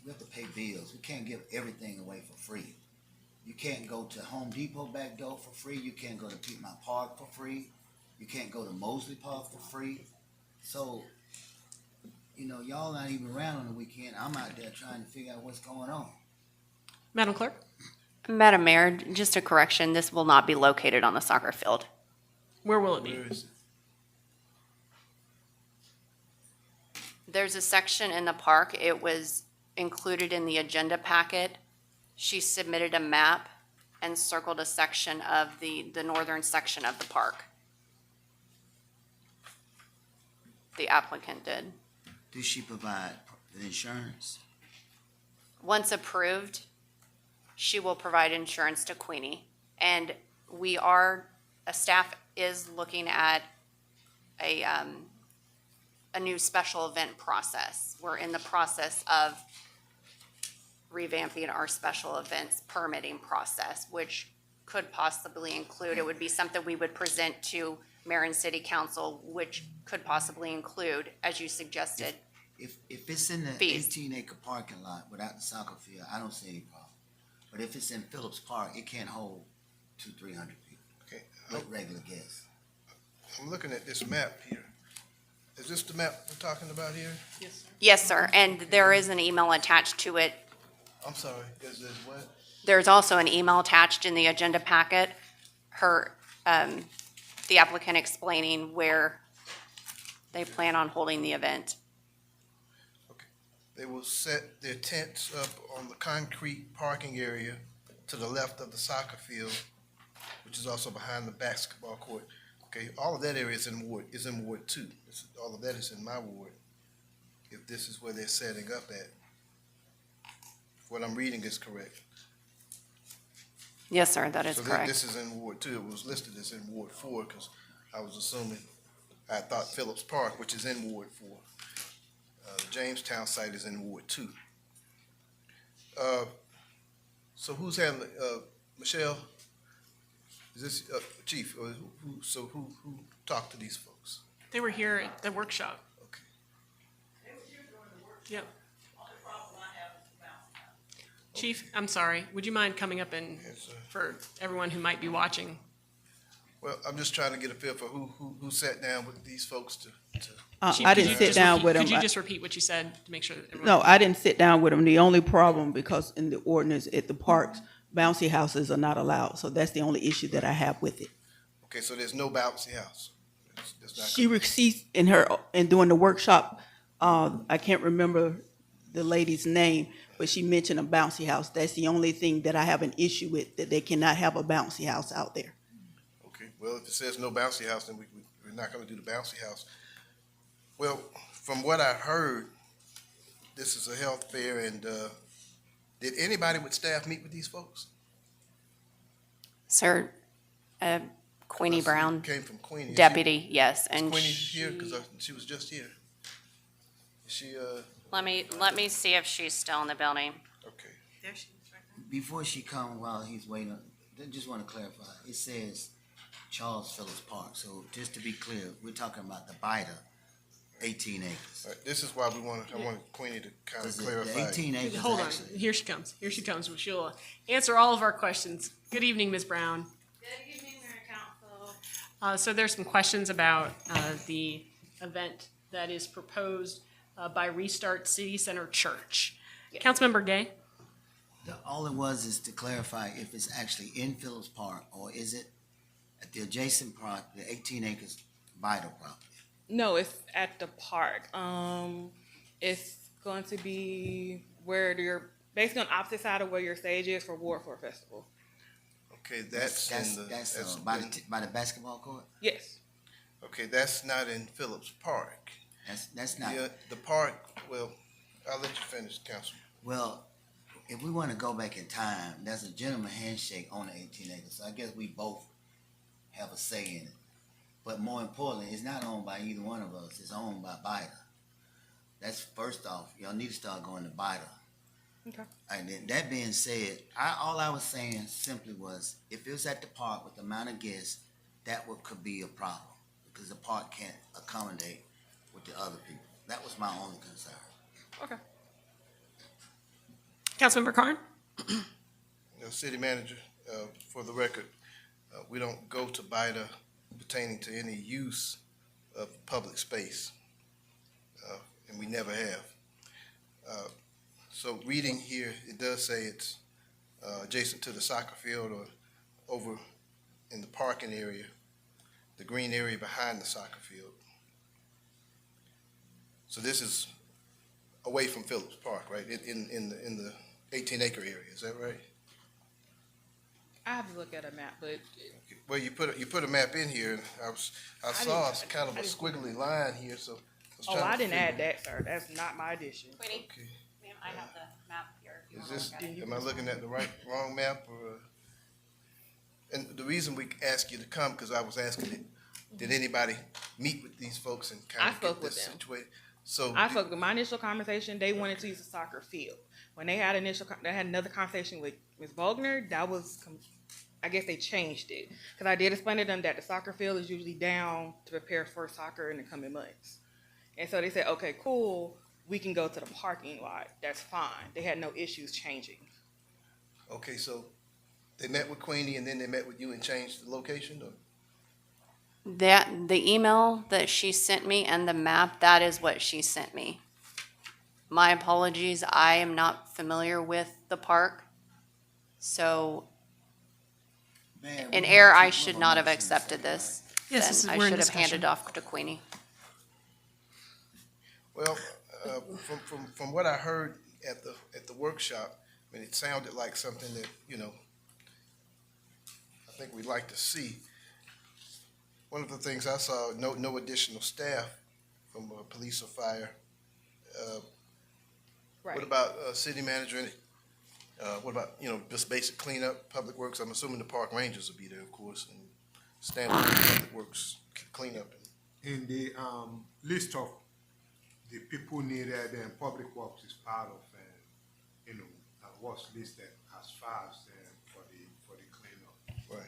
We have to pay bills. We can't give everything away for free. You can't go to Home Depot back door for free. You can't go to Piedmont Park for free. You can't go to Mosley Park for free. So, y'all not even around on the weekend. I'm out there trying to figure out what's going on. Madam Clerk? Madam Mayor, just a correction, this will not be located on the soccer field. Where will it be? Where is it? There's a section in the park, it was included in the agenda packet. She submitted a map and circled a section of the northern section of the park. The applicant did. Does she provide the insurance? Once approved, she will provide insurance to Queenie. And staff is looking at a new special event process. We're in the process of revamping our special events permitting process, which could possibly include, it would be something we would present to Mayor and City Council, which could possibly include, as you suggested. If it's in the Fees. 18-acre parking lot without the soccer field, I don't see any problem. But if it's in Phillips Park, it can't hold 200-300 people Okay, with regular guests. I'm looking at this map here. Is this the map we're talking about here? Yes, sir, and there is an email attached to it. I'm sorry, is this what? There's also an email attached in the agenda packet, the applicant explaining where they plan on holding the event. They will set their tents up on the concrete parking area to the left of the soccer field, which is also behind the basketball court. Okay, all of that area is in Ward 2. All of that is in my ward, if this is where they're setting up at. What I'm reading is correct. Yes, sir, that is So correct. this is in Ward 2. It was listed as in Ward 4 because I was assuming, I thought Phillips Park, which is in Ward 4. The Jamestown site is in Ward 2. So who's handling, Michelle? Is this Chief? Or who talked to these folks? They were here at the workshop. Okay. Yep. Chief, I'm sorry, would you mind coming up and, for everyone who might be watching? Well, I'm just trying to get a feel for who sat down with these folks to. Chief, I could didn't you sit just down repeat- with them. Could you just repeat what you said to make sure that everyone? No, I didn't sit down with them. The only problem, because in the ordinance at the parks, bouncy houses are not allowed. So that's the only issue that I have with it. Okay, so there's no bouncy house. That's not She received in doing the workshop, I can't remember the lady's name, but she mentioned a bouncy house. That's the only thing that I have an issue with, that they cannot have a bouncy house out there. Okay, well, if it says no bouncy house, then we're not gonna do the bouncy house. Well, from what I heard, this is a health fair, and did anybody with staff meet with these folks? Sir, Queenie I see Brown, Came from Queenie. deputy, yes, Is and Queenie here? Because she was just here. Is she, let me see if she's still in the building. okay. Before she come, while he's waiting, I just want to clarify. It says Charles Phillips Park. So just to be clear, we're talking about the Bida, 18 acres. All right, this is why I wanted Queenie to kind of The clarify. 18 acres Hold on, actually. here she comes. Here she comes. She'll answer all of our questions. Good evening, Ms. Brown. Good evening, Mayor Council. So there's some questions about the event that is proposed by Restart City Center Church. Councilmember Gay? All it was is to clarify if it's actually in Phillips Park or is it at the adjacent park, the 18 acres Bida property? No, it's at the park. It's going to be where you're basically on the opposite side of where your stage is for Ward 4 Festival. Okay, that's by the basketball court? Yes. Okay, that's not in Phillips Park. That's not. The park, well, I'll let you finish, Councilman. Well, if we want to go back in time, there's a gentleman handshake on the 18 acres. So I guess we both have a say in it. But more importantly, it's not owned by either one of us. It's owned by Bida. That's first off. Y'all need to start going to Bida. Okay. And then that being said, all I was saying simply was, if it was at the park with the amount of guests, could be a problem because the park can't accommodate with the other people. That was my only concern. Okay. Councilmember Carn? City Manager, for the record, we don't go to Bida pertaining to any use of public space, and we never have. So reading here, it does say it's adjacent to the soccer field or over in the parking area, the green area behind the soccer field. So this is away from Phillips Park, right, in the 18-acre area, is that right? I have to look at a map, but Well, you put a map in here, and I saw it's kind of a squiggly line here, so. I didn't add that, sir. That's not my addition. Queenie, ma'am, I have the map here. if you Is wanna this, look at it. am I looking at the wrong map, or? And the reason we ask you to come, because I was asking it, did anybody meet with these folks and kind I of spoke get with this them. situated? So, I spoke with my initial conversation. They wanted to use a soccer field. When they had they had another conversation with Ms. Vogner. That was, I guess they changed it because I did explain to them that the soccer field is usually down to prepare for soccer in the coming months. And so they said, okay, cool. We can go to the parking lot. That's fine. They had no issues changing. okay, so they met with Queenie and then they met with you and changed the location, or? The email that she sent me and the map, that is what she sent me. My apologies, I am not familiar with the park. So in error, I should not have accepted this. Yes, Then this is- I we're in should have discussion. handed off to Queenie. Well, from what I heard at the workshop, I mean, it sounded like something that, I think we'd like to see. One of the things I saw, no additional staff from police or fire. Right. What about city manager? What about, just basic cleanup, public works? I'm assuming the park rangers will be there, of course, and standard public works cleanup. In the list of the people needed, and public works is part of, what's listed as five for the cleanup. Right.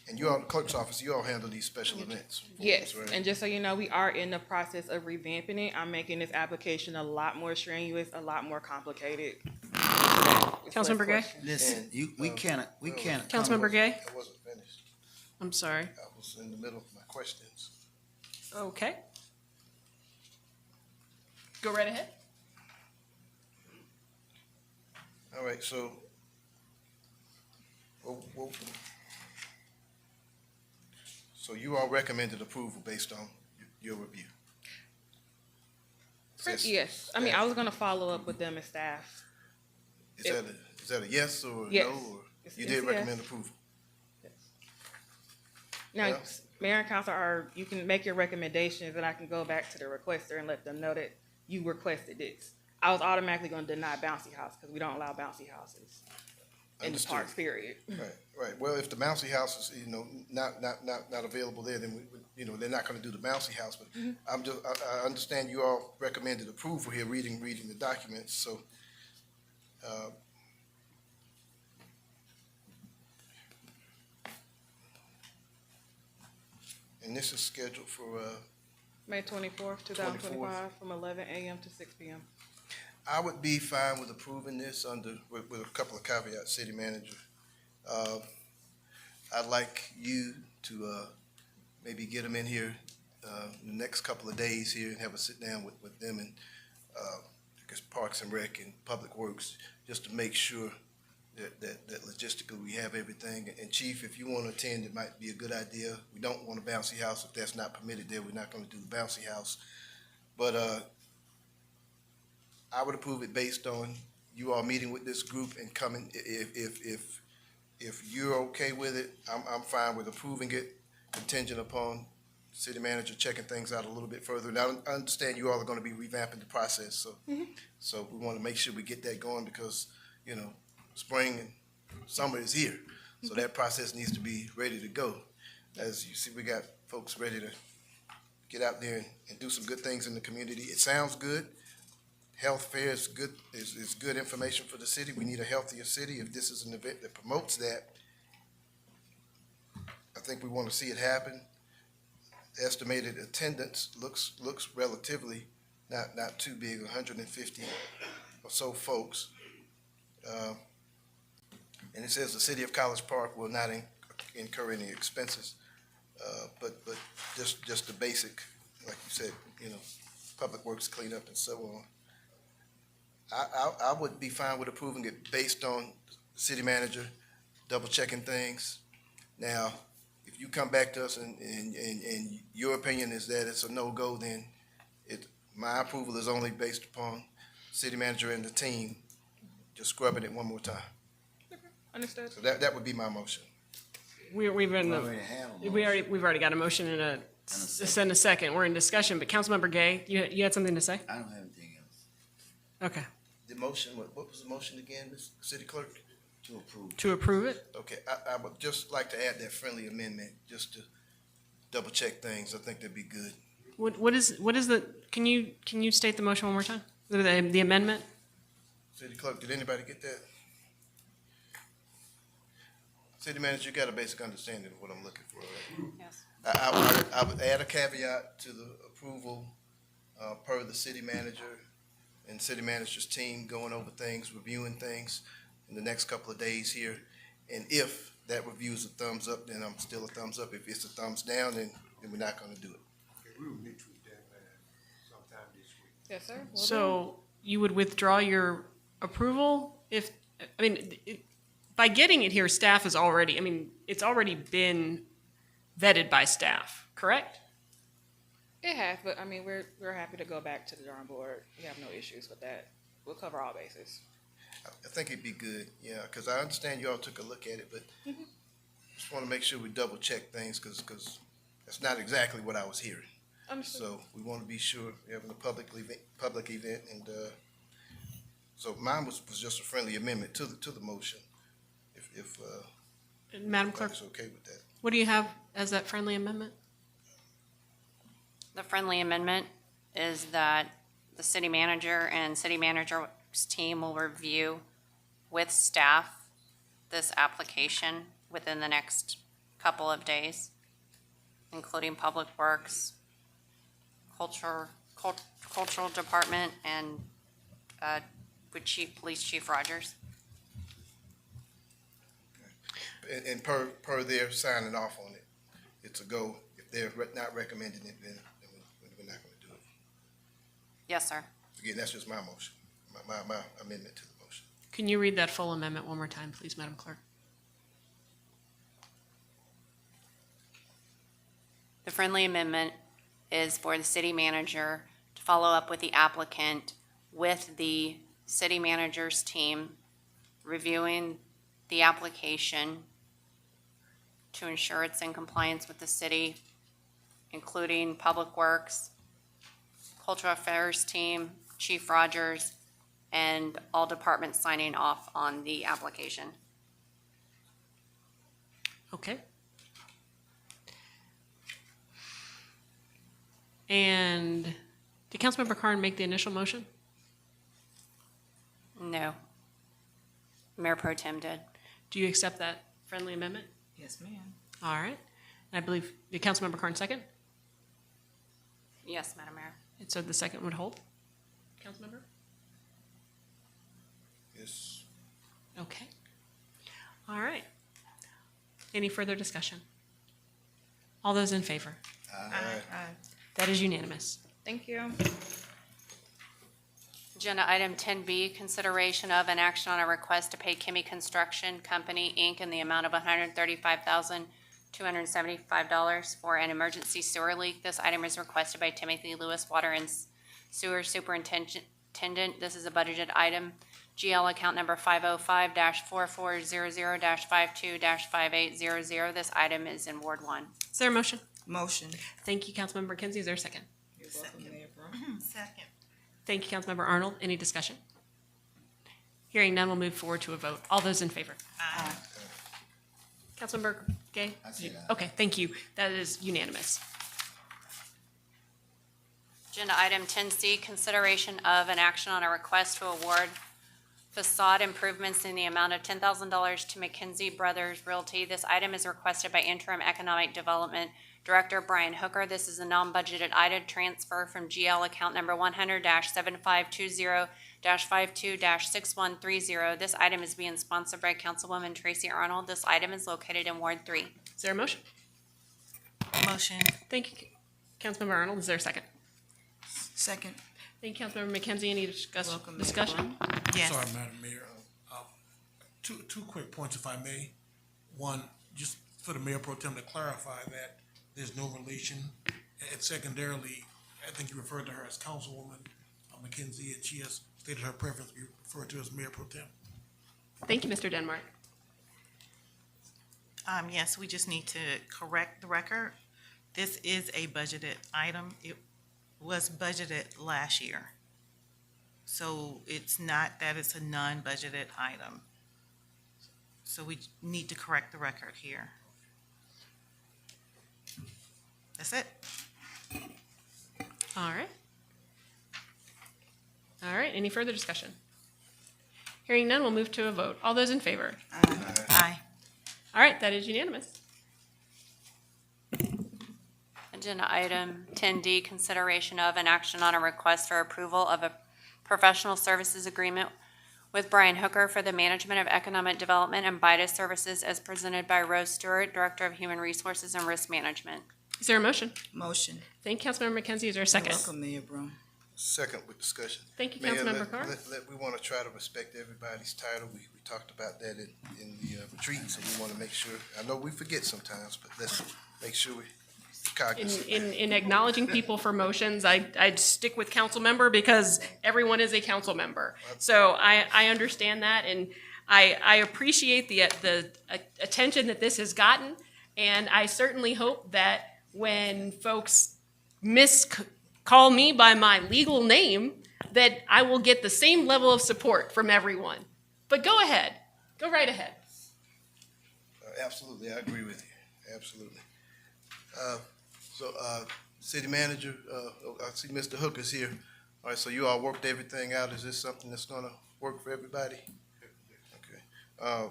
And you all, the clerk's office, you all handle these special events? Yes, right? and just so you know, we are in the process of revamping it. I'm making this application a lot more strenuous, a lot lot more complicated. Councilmember Gay? Listen, we can't. Councilmember Gay? I wasn't finished. I'm sorry. I was in the middle of my questions. Okay. Go right ahead. All right, so, so you all recommended approval based on your review? Yes, I mean, I was gonna follow up with them as staff. Is that a yes or a Yes. no? Or It's you a did yes. recommend approval? Now, Yeah. Mayor and Council you can make your recommendations and I can go back to the requester and let them know that you requested this. I was automatically gonna deny bouncy house because we don't allow bouncy houses in the Understood. parks, period. Right. Well, if the bouncy house is, not available there, then they're not gonna do the bouncy house, but I understand you all recommended approval here, reading the documents, so, and this is scheduled for, May 24th, 2025, from 11 a.m. to 6 p.m. I would be fine with approving this with a couple of caveats, city manager. I'd like you to maybe get them in here in the next couple of days here and have a sit down with them and I guess Parks and Rec and Public Works, just to make sure that logistically we have everything. And Chief, if you want to attend, it might be a good idea. We don't want a bouncy house. If that's not permitted there, we're not going to do the bouncy house. But I would approve it based on you all meeting with this group and coming. If you're okay with it, I'm fine with approving it, contingent upon city manager checking things out a little bit further. Now, I understand you all are going to be revamping the process, so we want to make sure we get that going because, spring and summer is here. So that process needs to be ready to go. As you see, we got folks ready to get out there and do some good things in the community. It sounds good. Health fair is good, is good information for the city. We need a healthier city. If this is an event that promotes that, I think we want to see it happen. Estimated attendance looks relatively not too big, 150 or so folks. And it says the city of College Park will not incur any expenses, but just the basic, like you said, public works cleanup and so on. I would be fine with approving it based on city manager double checking things. Now, if you come back to us and your opinion is that it's a no-go, then my approval is only based upon city manager and the team, just scrubbing it one more time. Understood. So that would be my motion. We've been, we've already got a motion and a second. We're in discussion, but Councilmember Gay, you had something to say? I don't have anything else. Okay. The motion, what was the motion again, Ms. City Clerk? To approve. To approve it? Okay, I would just like to add that friendly amendment, just to double check things. I think that'd be good. What is the, can you state the motion one more time? The amendment? City Clerk, did anybody get that? City Manager, you got a basic understanding of what I'm looking for, right? Yes. I would add a caveat to the approval, per the city manager and city manager's team going over things, reviewing things in the next couple of days here. And if that review is a thumbs up, then I'm still a thumbs up. If it's a thumbs down, then we're not gonna do it. Okay, we will meet with them sometime this week. Yes, sir. Will do. So you would withdraw your approval if, I mean, by getting it here, staff is already, I mean, it's already been vetted by staff, correct? It has, but I mean, we're happy to go back to the drawing board. We have no issues with that. We'll cover all bases. I think it'd be good, yeah, because I understand you all took a look at it, but just want to make sure we double check things, because that's not exactly what I was hearing. Understood. So we want to be sure we're having a public event, and so mine was just a friendly amendment to the motion. If Madam Clerk, everybody's okay with that. what do you have as that friendly amendment? The friendly amendment is that the city manager and city manager's team will review with staff this application within the next couple of days, including Public Works, Cultural Department, and with Police Chief Rogers. And per their signing off on it, it's a go. If they're not recommending it, then we're not going to do it. Yes, sir. Again, that's just my motion, my amendment to the motion. Can you read that full amendment one more time, please, Madam Clerk? The friendly amendment is for the city manager to follow up with the applicant with the city manager's team reviewing the application to ensure it's in compliance with the city, including Public Works, Cultural Affairs team, Chief Rogers, and all departments signing off on the application. Okay. And did Councilmember Carn make the initial motion? No. Mayor Pro Tem did. Do you accept that friendly amendment? Yes, ma'am. All right. And I believe, did Councilmember Carn second? Yes, Madam Mayor. And so the second would hold? Councilmember? Yes. Okay. All right. Any further discussion? All those in favor? Aye. That is unanimous. Thank you. Agenda item 10B, consideration of an action on a request to pay Kimmy Construction Company, Inc. in the amount of $135,275 for an emergency sewer leak. This item is requested by Timothy Lewis, Water and Sewer Superintendent. This is a budgeted item. GL account number 505-4400-52-5800. This item is in Ward 1. Is there a motion? Motion. Thank you, Councilmember McKenzie. Is there a second? Second. Thank you, Councilmember Arnold. Any discussion? Hearing none, we'll move forward to a vote. All those in favor? Aye. Councilmember Gay? I said aye. Okay, thank you. That is unanimous. Agenda item 10C, consideration of an action on a request to award facade improvements in the amount of $10,000 to McKinsey Brothers Realty. This item is requested by Interim Economic Development Director Brian Hooker. This is a non-budgeted item transfer from GL account number 100-7520-52-6130. This item is being sponsored by Councilwoman Tracy Arnold. This item is located in Ward 3. Is there a motion? Motion. Thank you, Councilmember Arnold. Is there a second? Second. Thank you, Councilmember McKenzie. Any discussion? Yes. Sorry, Madam Mayor. Two quick points, if I may. One, just for the Mayor Pro Tem to clarify that there's no relation. And secondarily, I think you referred to her as Councilwoman McKenzie, and she has stated her preference to be referred to as Mayor Pro Tem. Thank you, Mr. Denmark. Yes, we just need to correct the record. This is a budgeted item. It was budgeted last year. So it's not that it's a non-budgeted item. So we need to correct the record here. That's it. All right. All right, any further discussion? Hearing none, we'll move to a vote. All those in favor? Aye. All right, that is unanimous. Agenda item 10D, consideration of an action on a request for approval of a professional services agreement with Brian Hooker for the management of economic development and BIDA services as presented by Rose Stewart, Director of Human Resources and Risk Management. Is there a motion? Motion. Thank you, Councilmember McKenzie. Is there a second? Welcome, Mayor Brown. Second with discussion. Thank you, Mayor, Councilmember Carr. we want to try to respect everybody's title. We talked about that in the retreat, so we want to make sure, I know we forget sometimes, but let's make sure we cognizant. In acknowledging people for motions, I'd stick with council member because everyone is a council member. So I understand that, and I appreciate the attention that this has gotten, and I certainly hope that when folks call me by my legal name, that I will get the same level of support from everyone. But go ahead. Go right ahead. Absolutely, I agree with you. Absolutely. City Manager, I see Mr. Hooker's here. All right, so you all worked everything out. Is this something that's gonna work for everybody? Okay.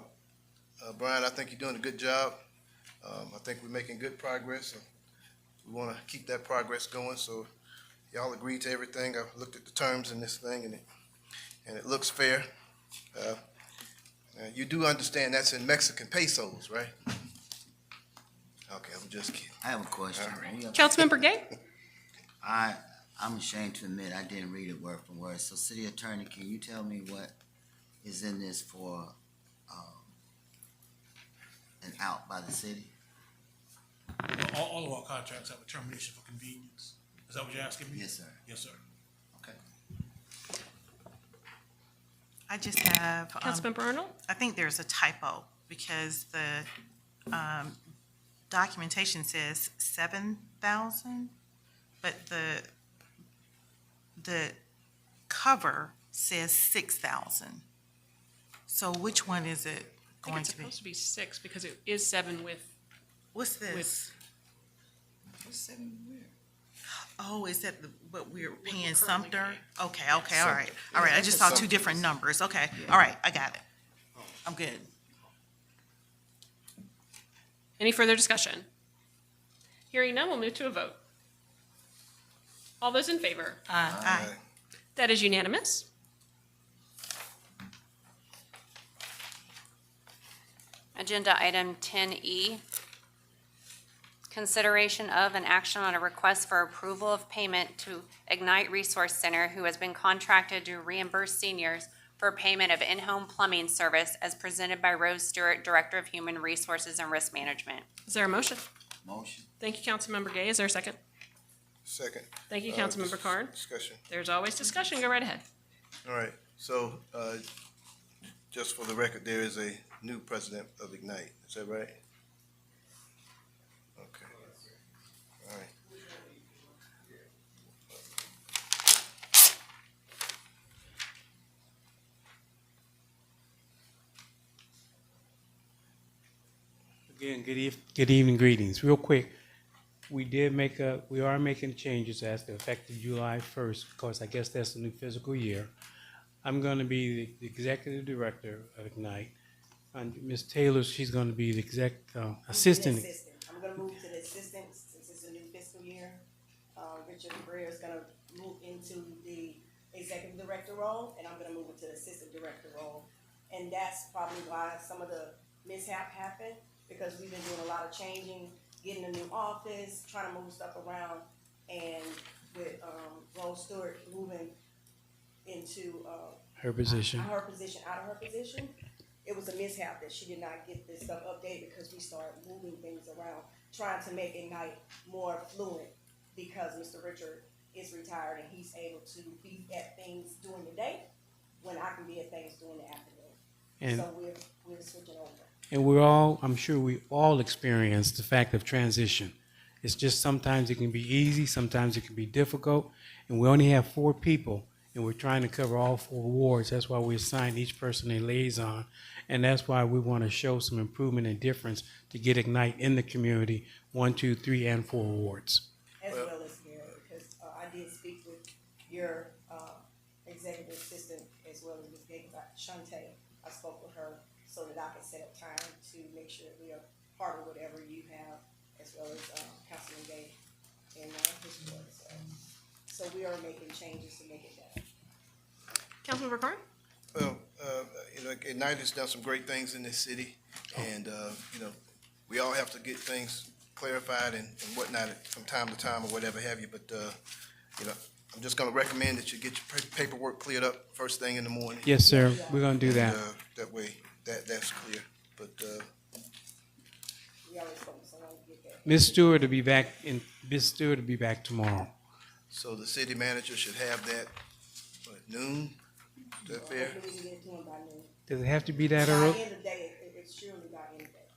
Brian, I think you're doing a good job. I think we're making good progress, and we want to keep that progress going. So y'all agreed to everything. I've looked at the terms in this thing, and it looks fair. You do understand that's in Mexican pesos, right? Okay, I'm just kidding. I have a question. Councilmember Gay? I'm ashamed to admit I didn't read it word for word. So, City Attorney, can you tell me what is in this for an out by the city? All of our contracts have a termination for convenience. Is that what you're asking me? Yes, sir. Yes, sir. Okay. I just have. Councilmember Arnold? I think there's a typo because the documentation says 7,000, but the cover says 6,000. So which one is it I think going it's to be? supposed to be 6 because it is 7 with. What's this? What's 7 where? Oh, is that what we're paying Sumter? Okay, all right. All right, I just saw two different numbers. Okay, all right, I got it. I'm good. Any further discussion? Hearing none, we'll move to a vote. All those in favor? Aye. That is unanimous. Agenda item 10E, consideration of an action on a request for approval of payment to Ignite Resource Center, who has been contracted to reimburse seniors for payment of in-home plumbing service as presented by Rose Stewart, Director of Human Resources and Risk Management. Is there a motion? Motion. Thank you, Councilmember Gay. Is there a second? Second. Thank you, Councilmember Carn. Discussion. There's always discussion. Go right ahead. All right, so, just for the record, there is a new president of Ignite, is that right? Okay. All right. Again, good evening, greetings. Real quick, we are making changes as to effective July 1st, because I guess that's the new fiscal year. I'm going to be the executive director of Ignite. And Ms. Taylor, she's going to be the assistant. I'm going to move to the assistant since it's a new fiscal year. Richard Cabrera is going to move into the executive director role, and I'm going to move into the assistant director role. And that's probably why some of the mishap happened, because we've been doing a lot of changing, getting a new office, trying to move stuff around, and with Rose Stewart moving into Her position. out of her position, it was a mishap that she did not get this stuff updated because we started moving things around, trying to make Ignite more fluent, because Mr. Richard is retired and he's able to be at things during the day when I can be at things during the afternoon. And- So we're switching over. And we're all, I'm sure we all experience the fact of transition. It's just sometimes it can be easy, sometimes it can be difficult, and we only have 4 people, and we're trying to cover all 4 wards. That's why we assign each person a liaison, and that's why we want to show some improvement and difference to get Ignite in the community, 1, 2, 3, and 4 wards. As well as Mary, because I did speak with your executive assistant as well as Ms. Gates, Shante. I spoke with her so that I could set up time to make sure that we are part of whatever you have, as well as Councilman Gay and his board as well. So we are making changes to make it better. Councilmember Carn? Well, you know, Ignite has done some great things in this city, and, you know, we all have to get things clarified and whatnot from time to time or whatever have you, but, you know, I'm just gonna recommend that you get your paperwork cleared up first thing in the morning. Yes, sir, we're going to do And, that. that way, that's clear, but, We always focus on get that. Ms. Stewart will be back tomorrow. so the city manager should have that at noon, is that fair? Hopefully we can get it to him by noon. Does it have to be that By early? the end of the day, it's surely by the end of the day.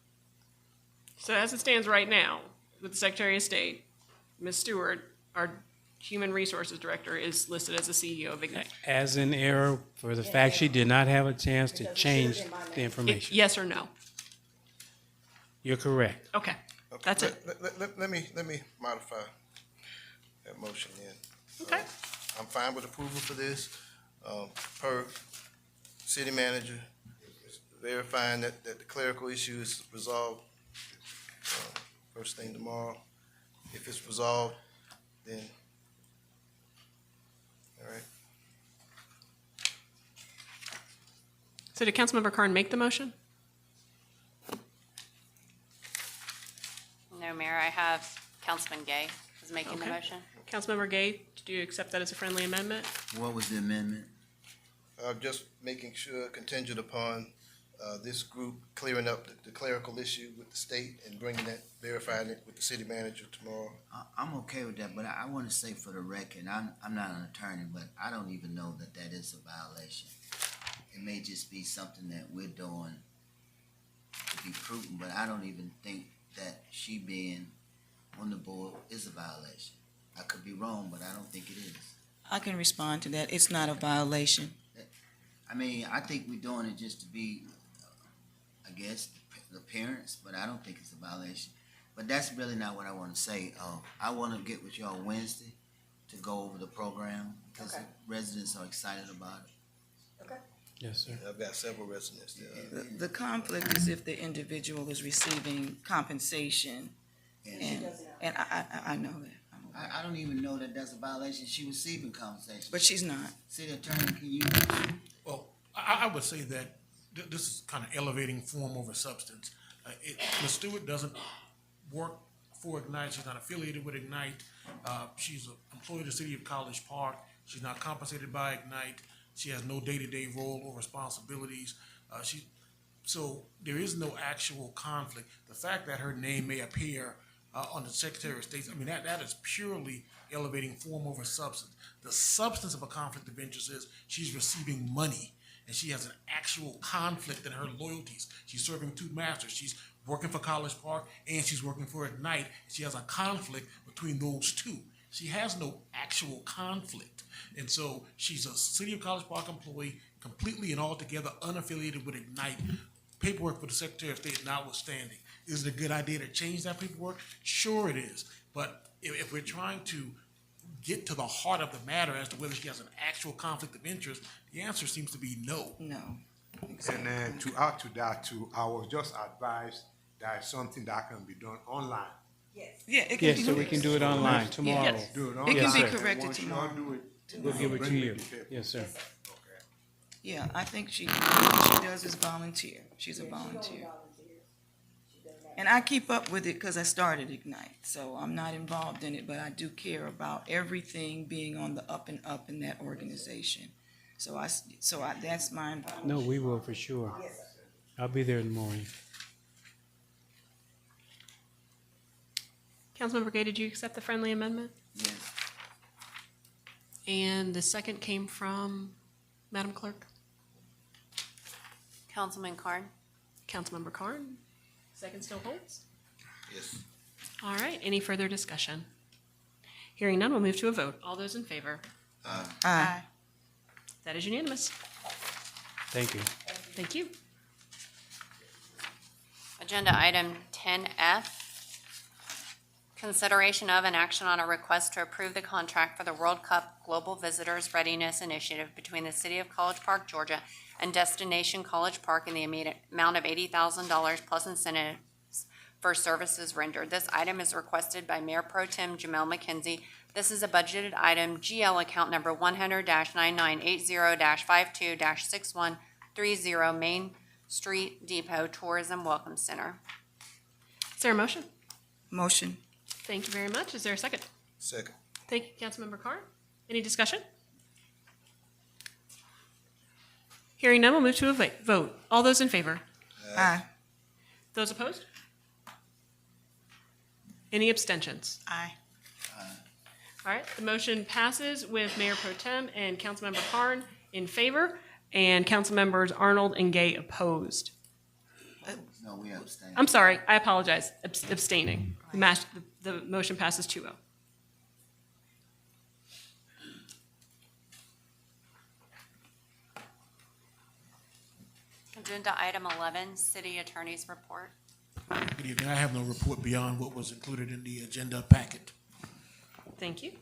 So as it stands right now, with the Secretary of State, Ms. Stewart, our Human Resources Director, is listed as the CEO of Ignite. As in error for the fact she did not have a chance to change the information. Yes or no? You're correct. Okay, that's it. Let me modify that motion then. Okay. I'm fine with approval for this, per city manager, verifying that the clerical issue is resolved, first thing tomorrow. If it's resolved, then, all right. So did Councilmember Carn make the motion? No, Mayor, I have Councilman Gay is making the Okay. motion. Councilmember Gay, do you accept that as a friendly amendment? What was the amendment? Just making sure contingent upon, this group clearing up the clerical issue with the state and bringing that, verifying it with the city manager tomorrow. I'm okay with that, but I want to say for the record, I'm not an attorney, but I don't even know that that is a violation. It may just be something that we're doing to be prudent, but I don't even think that she being on the board is a violation. I could be wrong, but I don't think it is. I can respond to that. It's not a violation. I mean, I think we're doing it just to be, I guess, the parents, but I don't think it's a violation. But that's really not what I want to say. I want to get with y'all Wednesday to go over the program because Okay. the residents are excited about it. Okay. Yes, sir. I've got several residents there. The conflict is if the individual is receiving compensation, and I know that. I don't even know that that's a violation. She receiving compensation. But she's not. City attorney, can you? Well, I would say that this is kind of elevating form over substance. Ms. Stewart doesn't work for Ignite. She's not affiliated with Ignite. She's an employee of the city of College Park. She's not compensated by Ignite. She has no day-to-day role or responsibilities. So there is no actual conflict. The fact that her name may appear on the Secretary of State, I mean, that is purely elevating form over substance. The substance of a conflict of interest is she's receiving money, and she has an actual conflict in her loyalties. She's serving 2 masters. She's working for College Park, and she's working for Ignite. She has a conflict between those 2. She has no actual conflict. And so she's a City of College Park employee, completely and altogether unaffiliated with Ignite. Paperwork for the Secretary of State notwithstanding. Is it a good idea to change that paperwork? Sure it is. But if we're trying to get to the heart of the matter as to whether she has an actual conflict of interest, the answer seems to be no. No. And then to add to that too, I was just advised that it's something that can be done online. Yeah, it can Yes, be. so we can do it online tomorrow. Yes. Do it It online. can be Yes, sir. corrected Once you tomorrow. do it, We'll give it to bring me you. the paper. Yes, sir. Yeah, I think what she does is volunteer. She's a volunteer. And I keep up with it because I started Ignite, so I'm not involved in it, but I do care about everything being on the up and up in that organization. So that's my involvement. No, we will for sure. I'll be there in the morning. Councilmember Gay, did you accept the friendly amendment? Yes. And the second came from Madam Clerk? Councilman Carn? Councilmember Carn, second still holds. Yes. All right, any further discussion? Hearing none, we'll move to a vote. All those in favor? Aye. That is unanimous. Thank you. Thank you. Agenda item 10F, consideration of an action on a request to approve the contract for the World Cup Global Visitors Readiness Initiative between the City of College Park, Georgia, and Destination College Park in the amount of $80,000 plus incentives for services rendered. This item is requested by Mayor Pro Tem Jamel McKenzie. This is a budgeted item, GL account number 100-9980-52-6130, Main Street Depot Tourism Welcome Center. Is there a motion? Motion. Thank you very much. Is there a second? Second. Thank you, Councilmember Carr. Any discussion? Hearing none, we'll move to a vote. All those in favor? Aye. Those opposed? Any abstentions? Aye. All right, the motion passes with Mayor Pro Tem and Councilmember Carn in favor, and Councilmembers Arnold and Gay opposed. No, we abstain. I'm sorry, I apologize, abstaining. The motion passes 2-0. Agenda item 11, City Attorney's Report. Good evening. I have no report beyond what was included in the agenda packet. Thank you.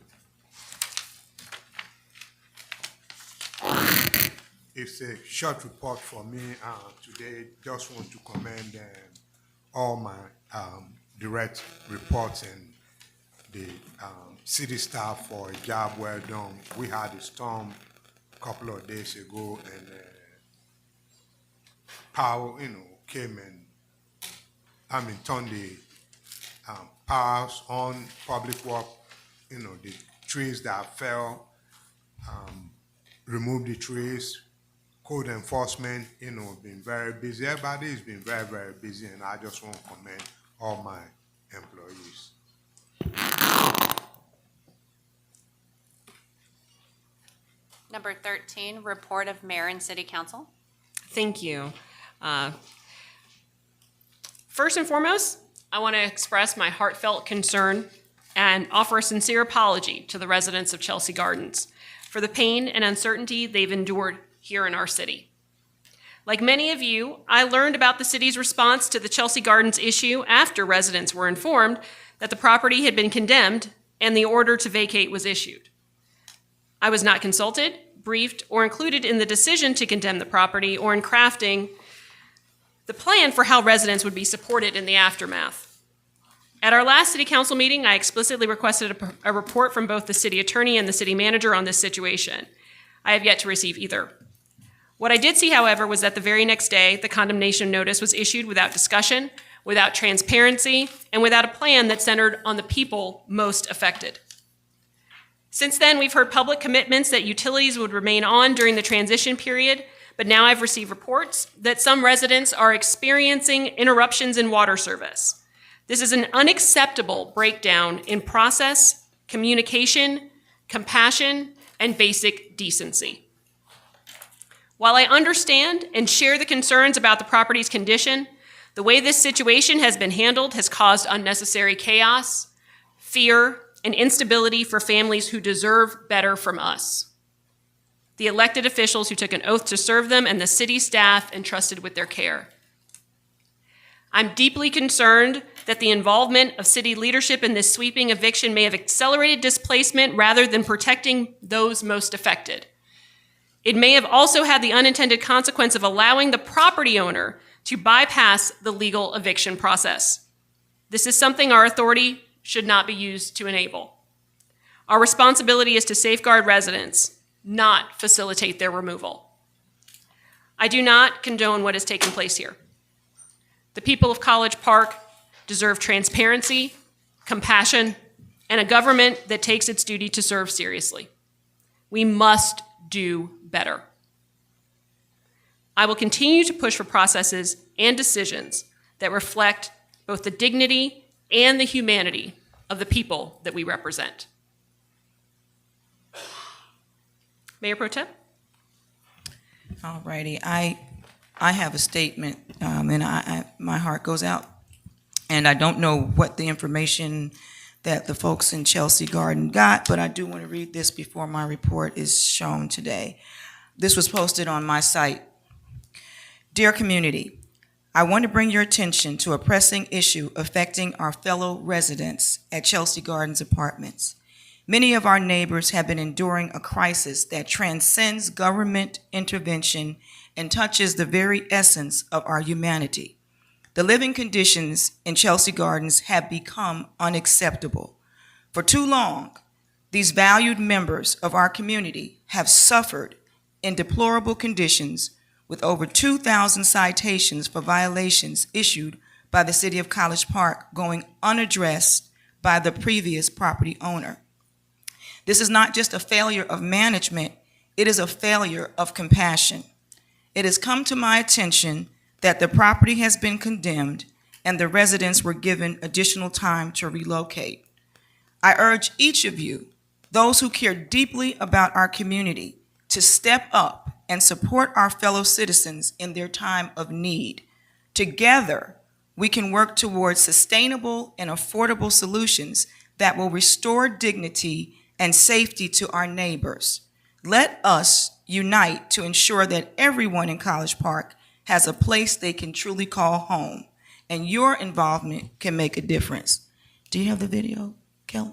It's a short report for me today. Just want to commend all my direct reports and the city staff for a job well done. We had a storm a couple of days ago, and power, came and turned the powers on public work. The trees that fell, remove the trees. Code enforcement, been very busy. Everybody has been very, very busy, and I just want to commend all my employees. Number 13, Report of Mayor and City Council. Thank you. First and foremost, I want to express my heartfelt concern and offer a sincere apology to the residents of Chelsea Gardens for the pain and uncertainty they've endured here in our city. Like many of you, I learned about the city's response to the Chelsea Gardens issue after residents were informed that the property had been condemned and the order to vacate was issued. I was not consulted, briefed, or included in the decision to condemn the property or in crafting the plan for how residents would be supported in the aftermath. At our last city council meeting, I explicitly requested a report from both the city attorney and the city manager on this situation. I have yet to receive either. What I did see, however, was that the very next day, the condemnation notice was issued without discussion, without transparency, and without a plan that centered on the people most affected. Since then, we've heard public commitments that utilities would remain on during the transition period, but now I've received reports that some residents are experiencing interruptions in water service. This is an unacceptable breakdown in process, communication, compassion, and basic decency. While I understand and share the concerns about the property's condition, the way this situation has been handled has caused unnecessary chaos, fear, and instability for families who deserve better from us, the elected officials who took an oath to serve them, and the city staff entrusted with their care. I'm deeply concerned that the involvement of city leadership in this sweeping eviction may have accelerated displacement rather than protecting those most affected. It may have also had the unintended consequence of allowing the property owner to bypass the legal eviction process. This is something our authority should not be used to enable. Our responsibility is to safeguard residents, not facilitate their removal. I do not condone what has taken place here. The people of College Park deserve transparency, compassion, and a government that takes its duty to serve seriously. We must do better. I will continue to push for processes and decisions that reflect both the dignity and the humanity of the people that we represent. Mayor Pro Tem? All righty. I I have a statement, and my heart goes out. And I don't know what the information that the folks in Chelsea Garden got, but I do want to read this before my report is shown today. This was posted on my site. Dear community, I want to bring your attention to a pressing issue affecting our fellow residents at Chelsea Gardens Apartments. Many of our neighbors have been enduring a crisis that transcends government intervention and touches the very essence of our humanity. The living conditions in Chelsea Gardens have become unacceptable. For too long, these valued members of our community have suffered in deplorable conditions with over 2,000 citations for violations issued by the City of College Park going unaddressed by the previous property owner. This is not just a failure of management, it is a failure of compassion. It has come to my attention that the property has been condemned and the residents were given additional time to relocate. I urge each of you, those who care deeply about our community, to step up and support our fellow citizens in their time of need. Together, we can work towards sustainable and affordable solutions that will restore dignity and safety to our neighbors. Let us unite to ensure that everyone in College Park has a place they can truly call home, and your involvement can make a difference. Do you have the video,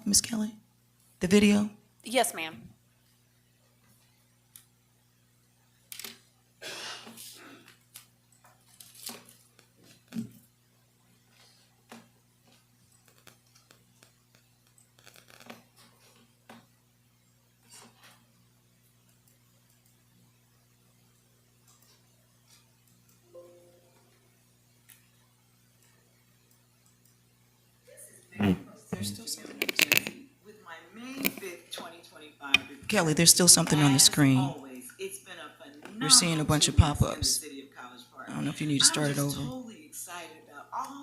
Ms. Kelly? The video? Yes, ma'am. There's still something on the screen. With my May 5th, 2025. Kelly, there's still something on the screen. We're seeing a bunch of pop-ups. I don't know if you need to start it over. All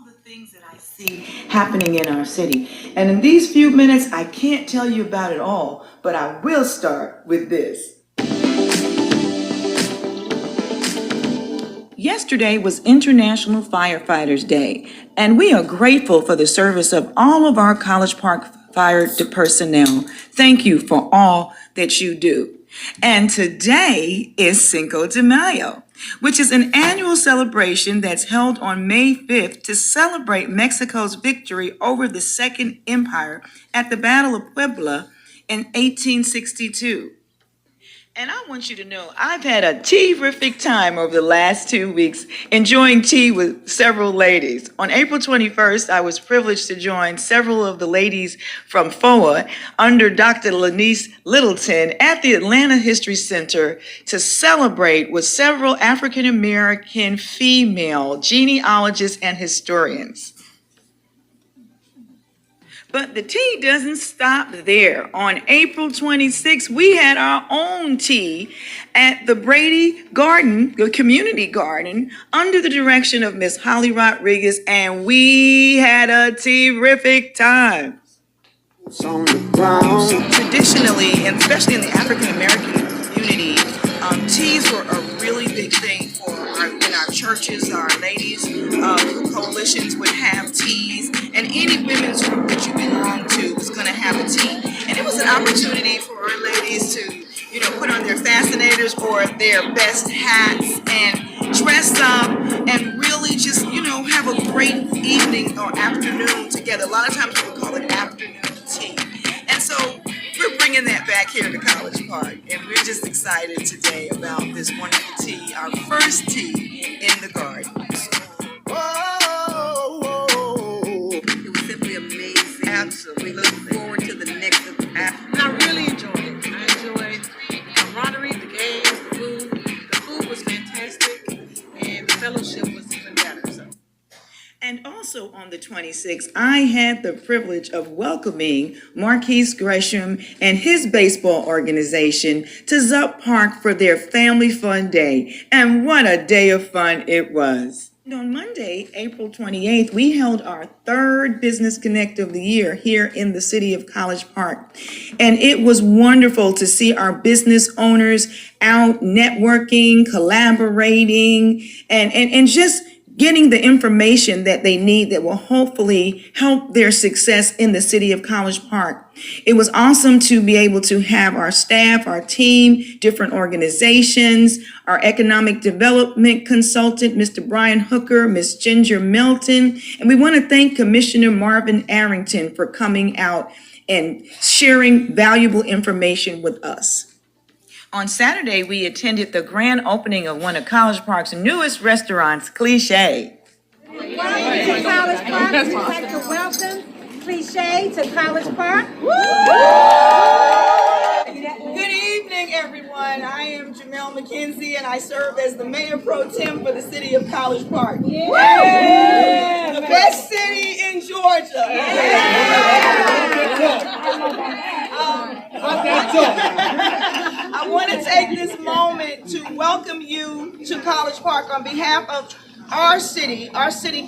the things that I see happening in our city. And in these few minutes, I can't tell you about it all, but I will start with this. Yesterday was International Firefighters Day, and we are grateful for the service of all of our College Park fire personnel. Thank you for all that you do. And today is Cinco de Mayo, which is an annual celebration that's held on May 5th to celebrate Mexico's victory over the Second Empire at the Battle of Puebla in 1862. And I want you to know, I've had a terrific time over the last 2 weeks enjoying tea with several ladies. On April 21st, I was privileged to join several of the ladies from FOA under Dr. Lanice Littleton at the Atlanta History Center to celebrate with several African American female genealogists and historians. But the tea doesn't stop there. On April 26th, we had our own tea at the Brady Garden, the community garden, under the direction of Miss Holly Rodriguez, and we had a terrific time. Traditionally, and especially in the African American community, teas were a really big thing in our churches. Our ladies coalitions would have teas, and any women's group that you belong to was going to have a tea. And it was an opportunity for our ladies to, put on their fascinators or their best hats and dress up and really just, have a great evening or afternoon together. A lot of times we would call it afternoon tea. And so we're bringing that back here to College Park, and we're just excited today about this wonderful tea, our first tea in the garden. It was simply amazing. Absolutely. We look forward to the next afternoon. I really enjoyed it. I enjoyed the camaraderie, the games, the food. The food was fantastic, and the fellowship was even better. And also on the 26th, I had the privilege of welcoming Marquise Gresham and his baseball organization to Zup Park for their Family Fun Day. And what a day of fun it was. On Monday, April 28th, we held our third Business Connect of the year here in the city of College Park. And it was wonderful to see our business owners out networking, collaborating, and just getting the information that they need that will hopefully help their success in the city of College Park. It was awesome to be able to have our staff, our team, different organizations, our economic development consultant, Mr. Brian Hooker, Ms. Ginger Melton, and we want to thank Commissioner Marvin Arrington for coming out and sharing valuable information with us. On Saturday, we attended the grand opening of one of College Park's newest restaurants, Cliche. Welcome to College Park. We'd like to welcome Cliche to College Park. Good evening, everyone. I am Jamel McKenzie, and I serve as the Mayor Pro Tem for the city of College Park. Yeah. The best city in Georgia. I want to take this moment to welcome you to College Park on behalf of our city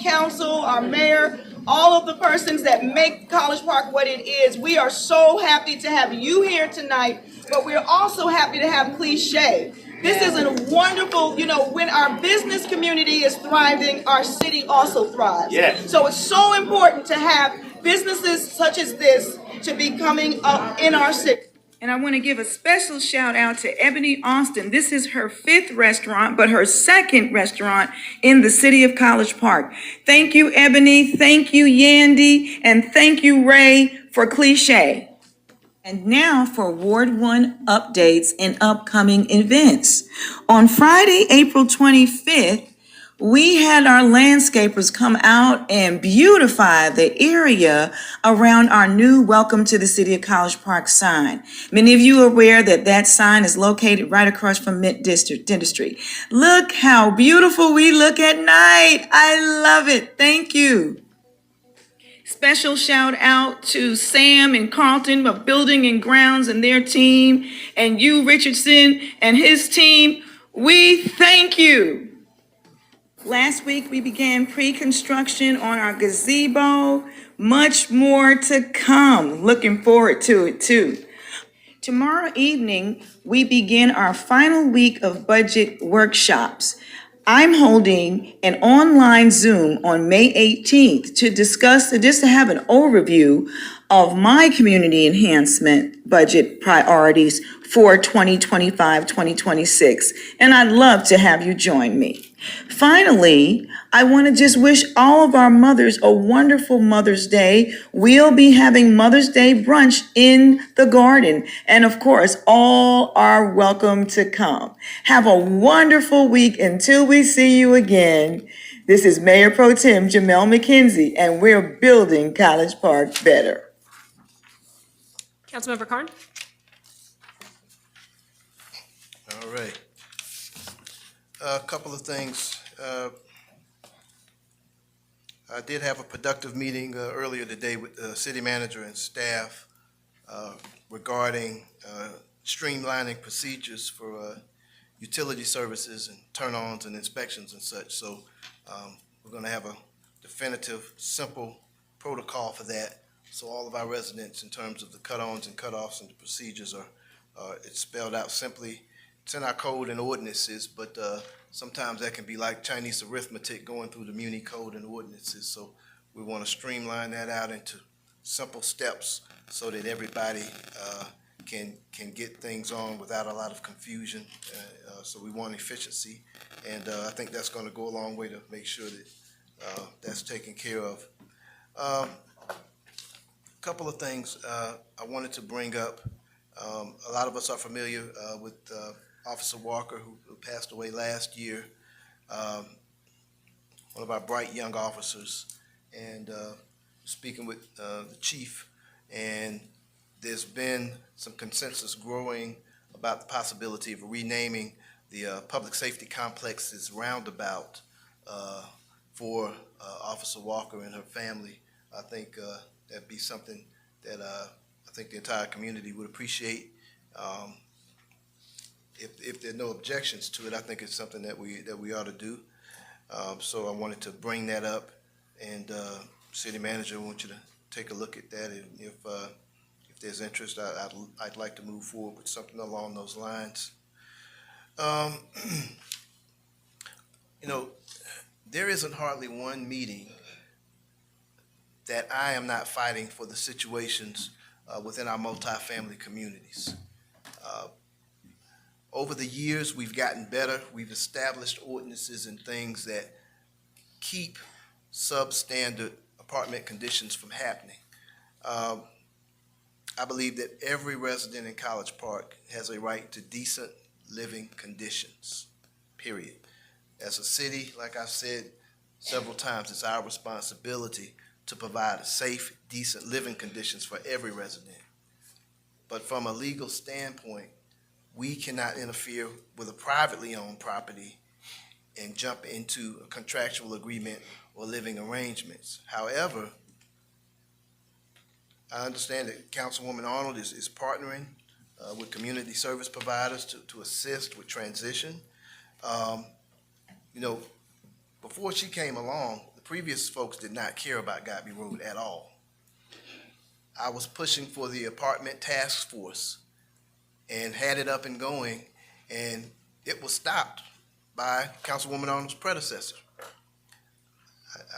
council, our mayor, all of the persons that make College Park what it is. We are so happy to have you here tonight, but we're also happy to have Cliche. This is a wonderful, when our business community is thriving, our city also thrives. Yes. So it's so important to have businesses such as this to be coming up in our city. And I want to give a special shout out to Ebony Austin. This is her 5th restaurant, but her 2nd restaurant in the city of College Park. Thank you, Ebony. Thank you, Yandy. And thank you, Ray, for Cliche. And now for Ward 1 updates and upcoming events. On Friday, April 25th, we had our landscapers come out and beautify the area around our new Welcome to the City of College Park sign. Many of you are aware that that sign is located right across from Mint Dentistry. Look how beautiful we look at night. I love it. Thank you. Special shout out to Sam and Carlton of Building and Grounds and their team, and you, Richardson, and his team. We thank you. Last week, we began pre-construction on our gazebo. Much more to come. Looking forward to it, too. Tomorrow evening, we begin our final week of budget workshops. I'm holding an online Zoom on May 18th to discuss, just to have an overview of my community enhancement budget priorities for 2025-2026. And I'd love to have you join me. Finally, I want to just wish all of our mothers a wonderful Mother's Day. We'll be having Mother's Day brunch in the garden. And of course, all are welcome to come. Have a wonderful week until we see you again. This is Mayor Pro Tem Jamel McKenzie, and we're building College Park better. Councilmember Carn? All right. A couple of things. I did have a productive meeting earlier today with the city manager and staff regarding streamlining procedures for utility services and turn-ons and inspections and such. So we're going to have a definitive, simple protocol for that. So all of our residents, in terms of the cut-ons and cut-offs and the procedures, it's spelled out simply. It's in our code and ordinances, but sometimes that can be like Chinese arithmetic going through the Muni code and ordinances. So we want to streamline that out into simple steps so that everybody can get things on without a lot of confusion. So we want efficiency, and I think that's going to go a long way to make sure that that's taken care of. A couple of things I wanted to bring up. A lot of us are familiar with Officer Walker, who passed away last year, one of our bright young officers, and speaking with the chief, and there's been some consensus growing about the possibility of renaming the public safety complex's roundabout for Officer Walker and her family. I think that'd be something that I think the entire community would appreciate. If there are no objections to it, I think it's something that we ought to do. So I wanted to bring that up, and city manager, I want you to take a look at that, and if there's interest, I'd like to move forward with something along those lines. You know, there isn't hardly one meeting that I am not fighting for the situations within our multifamily communities. Over the years, we've gotten better. We've established ordinances and things that keep substandard apartment conditions from happening. I believe that every resident in College Park has a right to decent living conditions, period. As a city, like I've said several times, it's our responsibility to provide safe, decent living conditions for every resident. But from a legal standpoint, we cannot interfere with a privately owned property and jump into a contractual agreement or living arrangements. However, I understand that Councilwoman Arnold is partnering with community service providers to assist with transition. You know, before she came along, the previous folks did not care about Godby Road at all. I was pushing for the apartment task force and had it up and going, and it was stopped by Councilwoman Arnold's predecessor.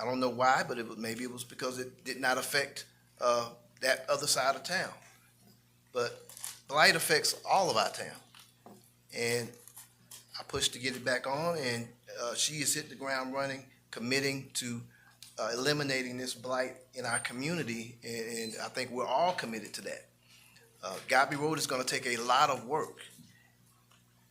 I don't know why, but maybe it was because it did not affect that other side of town. But blight affects all of our town. And I pushed to get it back on, and she has hit the ground running, committing to eliminating this blight in our community, and I think we're all committed to that. Godby Road is going to take a lot of work,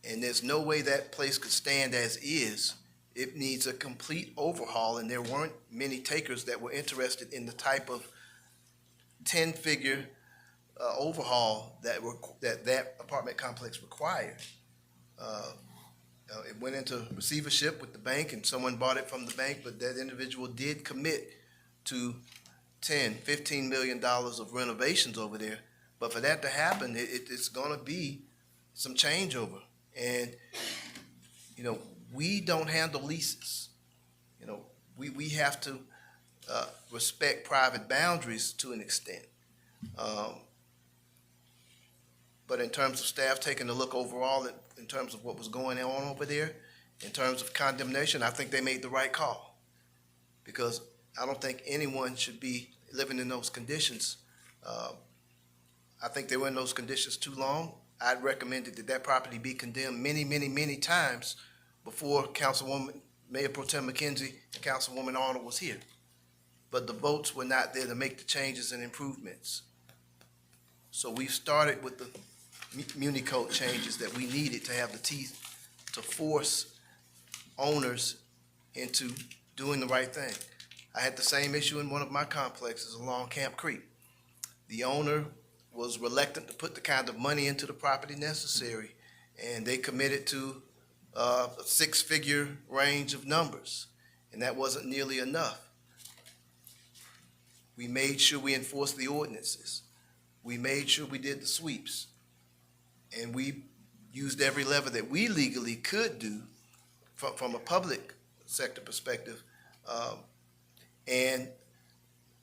and there's no way that place could stand as is. It needs a complete overhaul, and there weren't many takers that were interested in the type of 10-figure overhaul that apartment complex required. It went into receivership with the bank, and someone bought it from the bank, but that individual did commit to $10–15 million of renovations over there. But for that to happen, it's going to be some changeover. And, you know, we don't handle leases. You know, we have to respect private boundaries to an extent. But in terms of staff taking a look overall in terms of what was going on over there, in terms of condemnation, I think they made the right call. Because I don't think anyone should be living in those conditions. I think they were in those conditions too long. I'd recommended that property be condemned many times before Mayor Pro Tem McKenzie and Councilwoman Arnold was here. But the votes were not there to make the changes and improvements. So we've started with the muni code changes that we needed to have the teeth to force owners into doing the right thing. I had the same issue in one of my complexes along Camp Creek. The owner was reluctant to put the kind of money into the property necessary, and they committed to a six-figure range of numbers, and that wasn't nearly enough. We made sure we enforced the ordinances. We made sure we did the sweeps, and we used every lever that we legally could do from a public sector perspective, and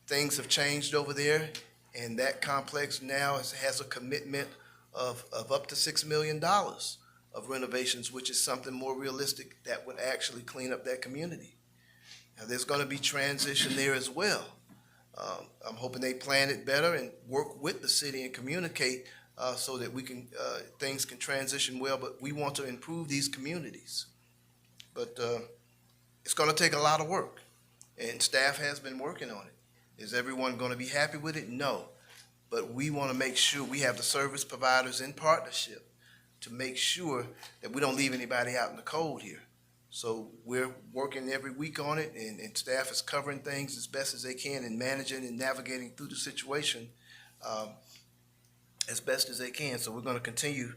things have changed over there, and that complex now has a commitment of up to $6 million of renovations, which is something more realistic that would actually clean up that community. Now, there's going to be transition there as well. I'm hoping they plan it better and work with the city and communicate so that we can things can transition well. But we want to improve these communities. But it's going to take a lot of work, and staff has been working on it. Is everyone going to be happy with it? No. But we want to make sure we have the service providers in partnership to make sure that we don't leave anybody out in the cold here. So we're working every week on it, and staff is covering things as best as they can and managing and navigating through the situation as best as they can. So we're going to continue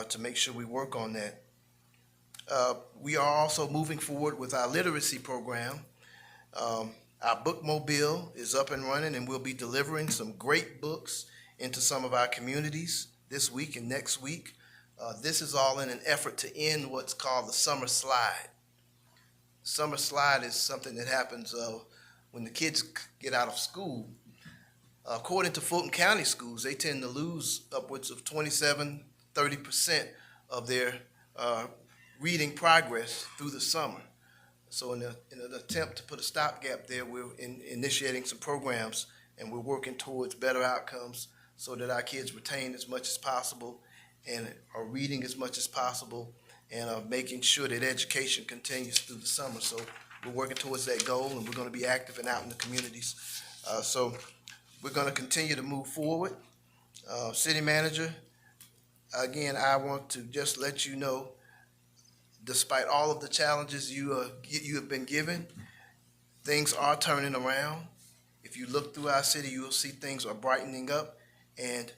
to make sure we work on that. We are also moving forward with our literacy program. Our bookmobile is up and running, and we'll be delivering some great books into some of our communities this week and next week. This is all in an effort to end what's called the summer slide. summer slide is something that happens when the kids get out of school. According to Fulton County schools, they tend to lose upwards of 27–30% of their reading progress through the summer. So in an attempt to put a stopgap there, we're initiating some programs, and we're working towards better outcomes so that our kids retain as much as possible and are reading as much as possible and are making sure that education continues through the summer. So we're working towards that goal, and we're going to be active and out in the communities. So we're going to continue to move forward. City Manager, again, I want to just let you know, despite all of the challenges you have been given, things are turning around. If you look through our city, you will see things are brightening up, and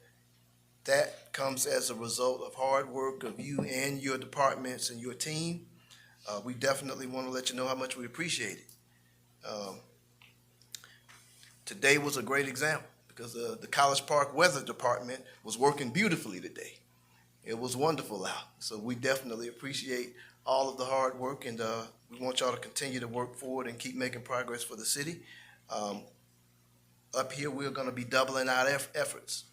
that comes as a result of hard work of you and your departments and your team. We definitely want to let you know how much we appreciate it. Today was a great example because the College Park Weather Department was working beautifully today. It was wonderful out. So we definitely appreciate all of the hard work, and we want y'all to continue to work forward and keep making progress for the city. Up here, we're going to be doubling our efforts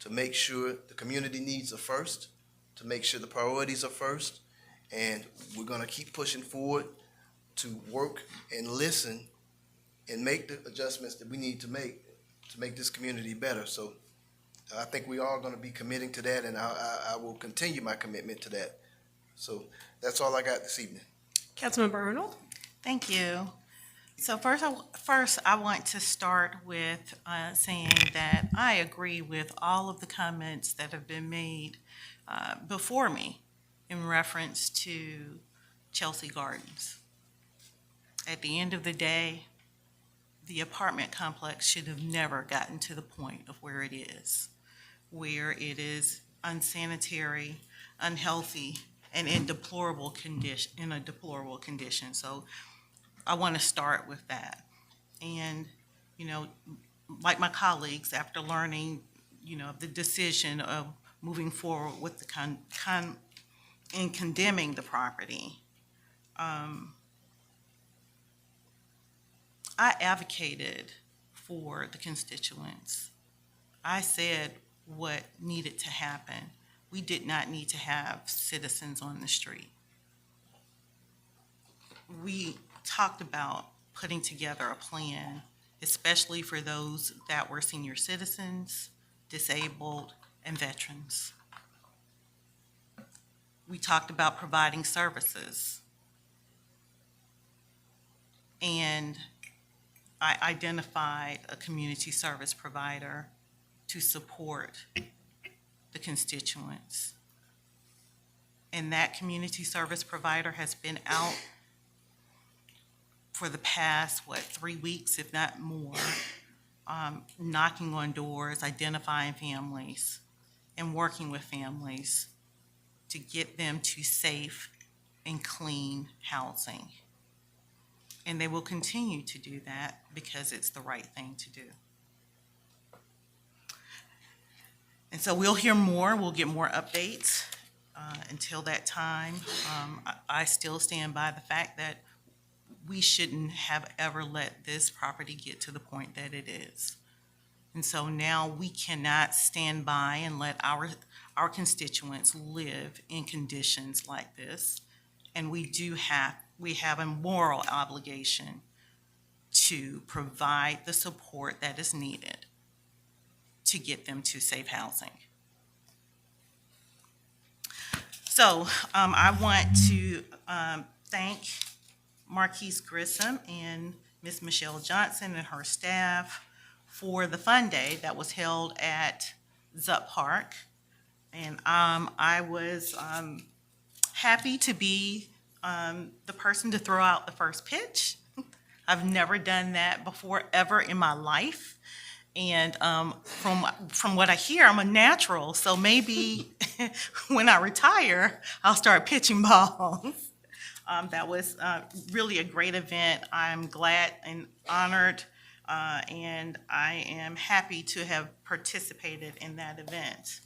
to make sure the community needs are first, to make sure the priorities are first, and we're going to keep pushing forward to work and listen and make the adjustments that we need to make this community better. So I think we are going to be committing to that, and I will continue my commitment to that. So that's all I got this evening. Councilmember Arnold? Thank you. So first, I want to start with saying that I agree with all of the comments that have been made before me in reference to Chelsea Gardens. At the end of the day, the apartment complex should have never gotten to the point of where it is unsanitary, unhealthy, and in a deplorable condition. So I want to start with that. And, like my colleagues, after learning, the decision of moving forward with the in condemning the property, I advocated for the constituents. I said what needed to happen. We did not need to have citizens on the street. We talked about putting together a plan, especially for those that were senior citizens, disabled, and veterans. We talked about providing services. And I identified a community service provider to support the constituents. And that community service provider has been out for the past, 3 weeks, if not more, knocking on doors, identifying families, and working with families to get them to safe and clean housing. And they will continue to do that because it's the right thing to do. And so we'll hear more, we'll get more updates. Until that time, I still stand by the fact that we shouldn't have ever let this property get to the point that it is. And so now we cannot stand by and let our constituents live in conditions like this. And we have a moral obligation to provide the support that is needed to get them to safe housing. So I want to thank Marquise Grissom and Ms. Michelle Johnson and her staff for the fun day that was held at Zup Park. And I was happy to be the person to throw out the first pitch. I've never done that before ever in my life. And from what I hear, I'm a natural. So maybe when I retire, I'll start pitching balls. That was really a great event. I'm glad and honored, and I am happy to have participated in that event.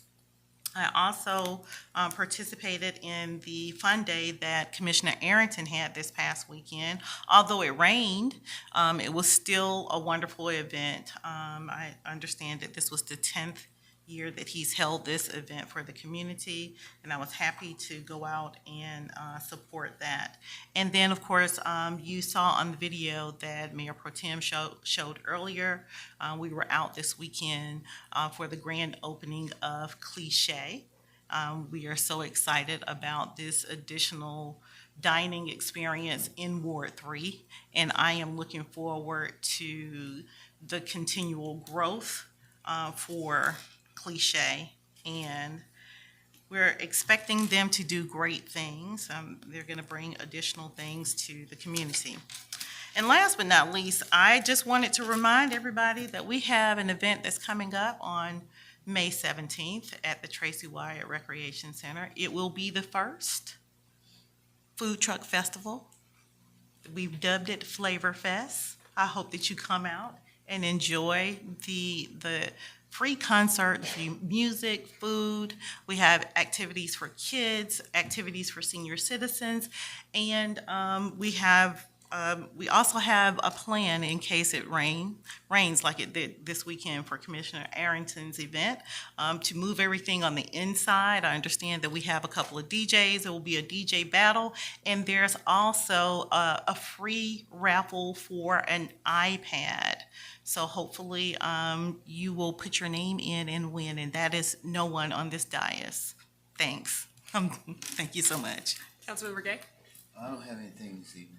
I also participated in the fun day that Commissioner Arrington had this past weekend. Although it rained, it was still a wonderful event. I understand that this was the 10th year that he's held this event for the community, and I was happy to go out and support that. And then, of course, you saw on the video that Mayor Pro Tem showed earlier, we were out this weekend for the grand opening of Cliche. We are so excited about this additional dining experience in Ward 3, and I am looking forward to the continual growth for Cliche, and we're expecting them to do great things. They're going to bring additional things to the community. And last but not least, I just wanted to remind everybody that we have an event that's coming up on May 17th at the Tracy Wyatt Recreation Center. It will be the first food truck festival. We've dubbed it Flavor Fest. I hope that you come out and enjoy the free concert, the music, food. We have activities for kids, activities for senior citizens, and we also have a plan in case it rains like it did this weekend for Commissioner Arrington's event, to move everything on the inside. I understand that we have a couple of DJs. There will be a DJ battle, and there's also a free raffle for an iPad. So hopefully you will put your name in and win, and that is no one on this dais. Thanks. Thank you so much. Councilmember Gay? I don't have anything this evening.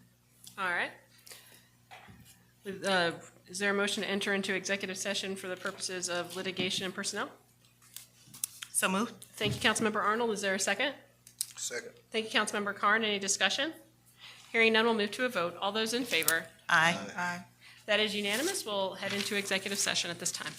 All right. Is there a motion to enter into executive session for the purposes of litigation and personnel? So moved. Thank you, Councilmember Arnold. Is there a second? Second. Thank you, Councilmember Carn. Any discussion? Hearing none, we'll move to a vote. All those in favor? Aye. Aye. That is unanimous. We'll head into executive session at this time.